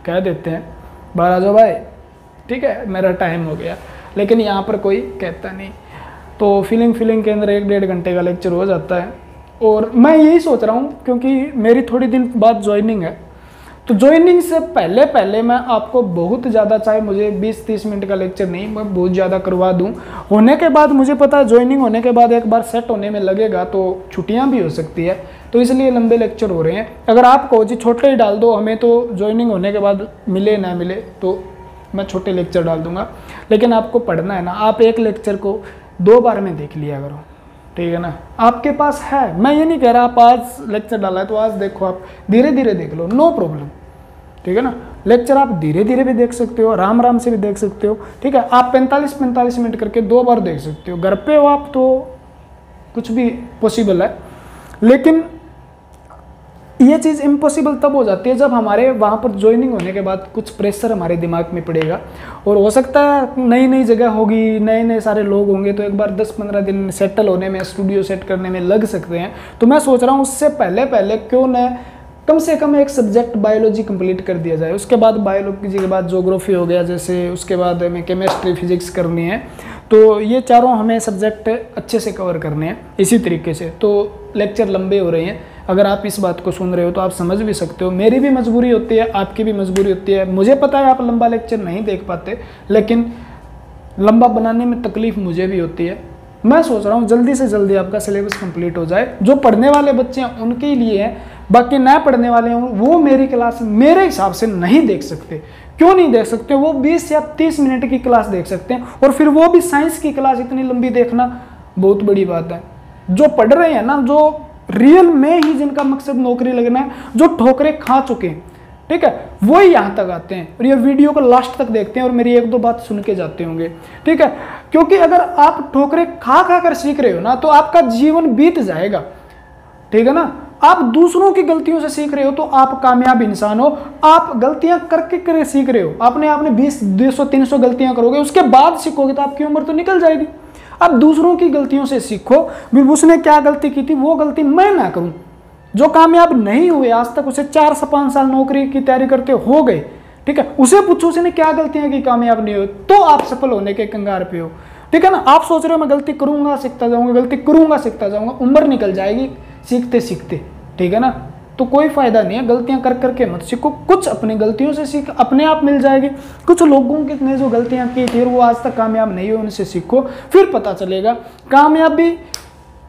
कह देते हैं बाहर आ जाओ भाई, ठीक है मेरा टाइम हो गया, लेकिन यहाँ पर कोई कहता नहीं। तो फीलिंग के अंदर 1-1.5 घंटे का लेक्चर हो जाता है। और मैं यही सोच रहा हूँ क्योंकि मेरी थोड़ी दिन बाद ज्वाइनिंग है, तो ज्वाइनिंग से पहले मैं आपको बहुत ज़्यादा, चाहे मुझे 20-30 मिनट का लेक्चर नहीं, मैं बहुत ज़्यादा करवा दूं। होने के बाद मुझे पता है ज्वाइनिंग होने के बाद एक बार सेट होने में लगेगा तो छुट्टियां भी हो सकती है, तो इसलिए लंबे लेक्चर हो रहे हैं। अगर आप कहो जी छोटे ही डाल दो, हमें तो ज्वाइनिंग होने के बाद मिले ना मिले, तो मैं छोटे लेक्चर डाल दूँगा। लेकिन आपको पढ़ना है ना, आप एक लेक्चर को 2 बार में देख लिया करो, ठीक है ना। आपके पास है, मैं ये नहीं कह रहा आप आज लेक्चर डाला है तो आज देखो, आप धीरे धीरे देख लो, नो प्रॉब्लम, ठीक है ना। लेक्चर आप धीरे धीरे भी देख सकते हो, आराम से भी देख सकते हो, ठीक है। आप 45-45 मिनट करके 2 बार देख सकते हो। घर पे हो आप तो कुछ भी पॉसिबल है, लेकिन ये चीज़ इम्पॉसिबल तब हो जाती है जब हमारे वहाँ पर ज्वाइनिंग होने के बाद कुछ प्रेशर हमारे दिमाग में पड़ेगा, और हो सकता है नई जगह होगी, नए सारे लोग होंगे, तो एक बार 10-15 दिन सेटल होने में, स्टूडियो सेट करने में लग सकते हैं। तो मैं सोच रहा हूँ उससे पहले क्यों न कम से कम एक सब्जेक्ट बायोलॉजी कंप्लीट कर दिया जाए, उसके बाद बायोलॉजी के बाद ज्योग्राफी हो गया जैसे, उसके बाद हमें केमिस्ट्री फिजिक्स करनी है, तो ये चारों हमें सब्जेक्ट अच्छे से कवर करने हैं इसी तरीके से। तो लेक्चर लंबे हो रहे हैं, अगर आप इस बात को सुन रहे हो तो आप समझ भी सकते हो, मेरी भी मजबूरी होती है, आपकी भी मजबूरी होती है। मुझे पता है आप लंबा लेक्चर नहीं देख पाते, लेकिन लंबा बनाने में तकलीफ मुझे भी होती है। मैं सोच रहा हूँ जल्दी से जल्दी आपका सिलेबस कंप्लीट हो जाए। जो पढ़ने वाले बच्चे हैं उनके लिए है, बाकी ना पढ़ने वाले हैं वो मेरी क्लास मेरे हिसाब से नहीं देख सकते। क्यों नहीं देख सकते? वो 20 या 30 मिनट की क्लास देख सकते हैं, और फिर वो भी साइंस की क्लास इतनी लंबी देखना बहुत बड़ी बात है। जो पढ़ रहे हैं ना, जो रियल में ही जिनका मकसद नौकरी लगना है, जो ठोकरें खा चुके हैं, ठीक है, वो ही यहाँ तक आते हैं और ये वीडियो को लास्ट तक देखते हैं और मेरी 1-2 बात सुन के जाते होंगे, ठीक है। क्योंकि अगर आप ठोकरें खा कर सीख रहे हो ना, तो आपका जीवन बीत जाएगा, ठीक है ना। आप दूसरों की गलतियों से सीख रहे हो तो आप कामयाब इंसान हो। आप गलतियां करके सीख रहे हो, आपने 20, 200, 300 गलतियां करोगे, उसके बाद सीखोगे तो आपकी उम्र तो निकल जाएगी। अब दूसरों की गलतियों से सीखो, भी उसने क्या गलती की थी वो गलती मैं ना करूं। जो कामयाब नहीं हुए आज तक, उसे 4 से 5 साल नौकरी की तैयारी करते हो गए, ठीक है, उसे पूछो उसने क्या गलतियां की कामयाब नहीं हुए, तो आप सफल होने के कंगार पे हो, ठीक है ना। आप सोच रहे हो मैं गलती करूंगा सीखता जाऊंगा, गलती करूंगा सीखता जाऊंगा, उम्र निकल जाएगी सीखते सीखते, ठीक है ना। तो कोई फ़ायदा नहीं है। गलतियां कर करके मत सीखो, कुछ अपनी गलतियों से सीख, अपने आप मिल जाएगी। कुछ लोगों ने जो गलतियां की थी और वो आज तक कामयाब नहीं हुए, उनसे सीखो, फिर पता चलेगा। कामयाबी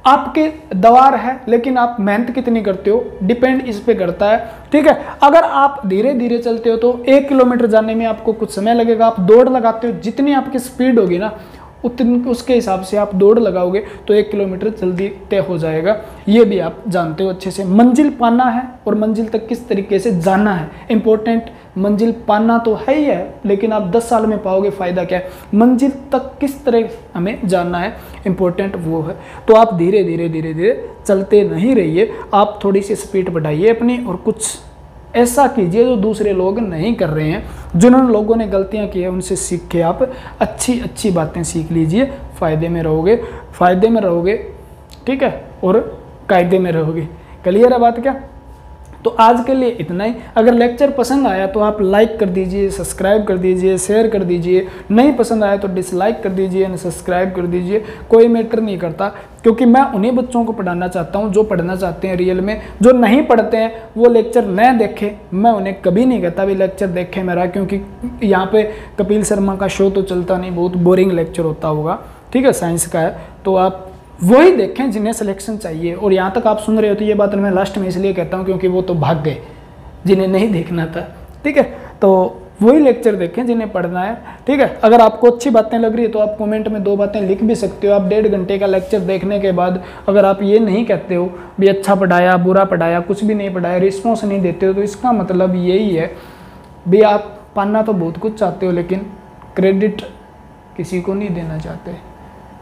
आपके द्वार है, लेकिन आप मेहनत कितनी करते हो डिपेंड इस पे करता है, ठीक है। अगर आप धीरे धीरे चलते हो तो 1 किलोमीटर जाने में आपको कुछ समय लगेगा। आप दौड़ लगाते हो, जितनी आपकी स्पीड होगी ना उतनी, उसके हिसाब से आप दौड़ लगाओगे तो 1 किलोमीटर जल्दी तय हो जाएगा। ये भी आप जानते हो अच्छे से। मंजिल पाना है और मंजिल तक किस तरीके से जाना है इंपॉर्टेंट। मंजिल पाना तो है ही है, लेकिन आप 10 साल में पाओगे, फ़ायदा क्या है। मंजिल तक किस तरह हमें जानना है इंपॉर्टेंट वो है। तो आप धीरे धीरे धीरे धीरे चलते नहीं रहिए, आप थोड़ी सी स्पीड बढ़ाइए अपनी, और कुछ ऐसा कीजिए जो दूसरे लोग नहीं कर रहे हैं। जिन्होंने लोगों ने गलतियां की है उनसे सीख के आप अच्छी अच्छी बातें सीख लीजिए। फ़ायदे में रहोगे, ठीक है, और कायदे में रहोगे। क्लियर है बात क्या? तो आज के लिए इतना ही। अगर लेक्चर पसंद आया तो आप लाइक कर दीजिए, सब्सक्राइब कर दीजिए, शेयर कर दीजिए। नहीं पसंद आया तो डिसलाइक कर दीजिए, अनसब्सक्राइब कर दीजिए, कोई मैटर नहीं करता, क्योंकि मैं उन्हीं बच्चों को पढ़ाना चाहता हूं जो पढ़ना चाहते हैं रियल में। जो नहीं पढ़ते हैं वो लेक्चर न देखें, मैं उन्हें कभी नहीं कहता भी लेक्चर देखें मेरा, क्योंकि यहाँ पे कपिल शर्मा का शो तो चलता नहीं, बहुत बोरिंग लेक्चर होता होगा, ठीक है, साइंस का है। तो आप वही देखें जिन्हें सिलेक्शन चाहिए। और यहाँ तक आप सुन रहे हो तो ये बात मैं लास्ट में इसलिए कहता हूँ क्योंकि वो तो भाग गए जिन्हें नहीं देखना था, ठीक है। तो वही लेक्चर देखें जिन्हें पढ़ना है, ठीक है। अगर आपको अच्छी बातें लग रही है तो आप कमेंट में 2 बातें लिख भी सकते हो। आप 1.5 घंटे का लेक्चर देखने के बाद अगर आप ये नहीं कहते हो भी अच्छा पढ़ाया, बुरा पढ़ाया, कुछ भी नहीं पढ़ाया, रिस्पॉन्स नहीं देते हो, तो इसका मतलब यही है भी आप पाना तो बहुत कुछ चाहते हो, लेकिन क्रेडिट किसी को नहीं देना चाहते।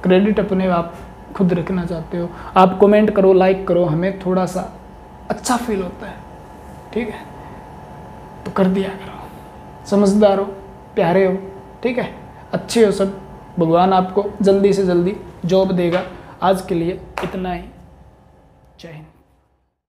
क्रेडिट अपने आप खुद रखना चाहते हो। आप कमेंट करो, लाइक करो, हमें थोड़ा सा अच्छा फील होता है, ठीक है। तो कर दिया करो। समझदार हो, प्यारे हो, ठीक है, अच्छे हो सब। भगवान आपको जल्दी से जल्दी जॉब देगा। आज के लिए इतना ही। जय हिंद।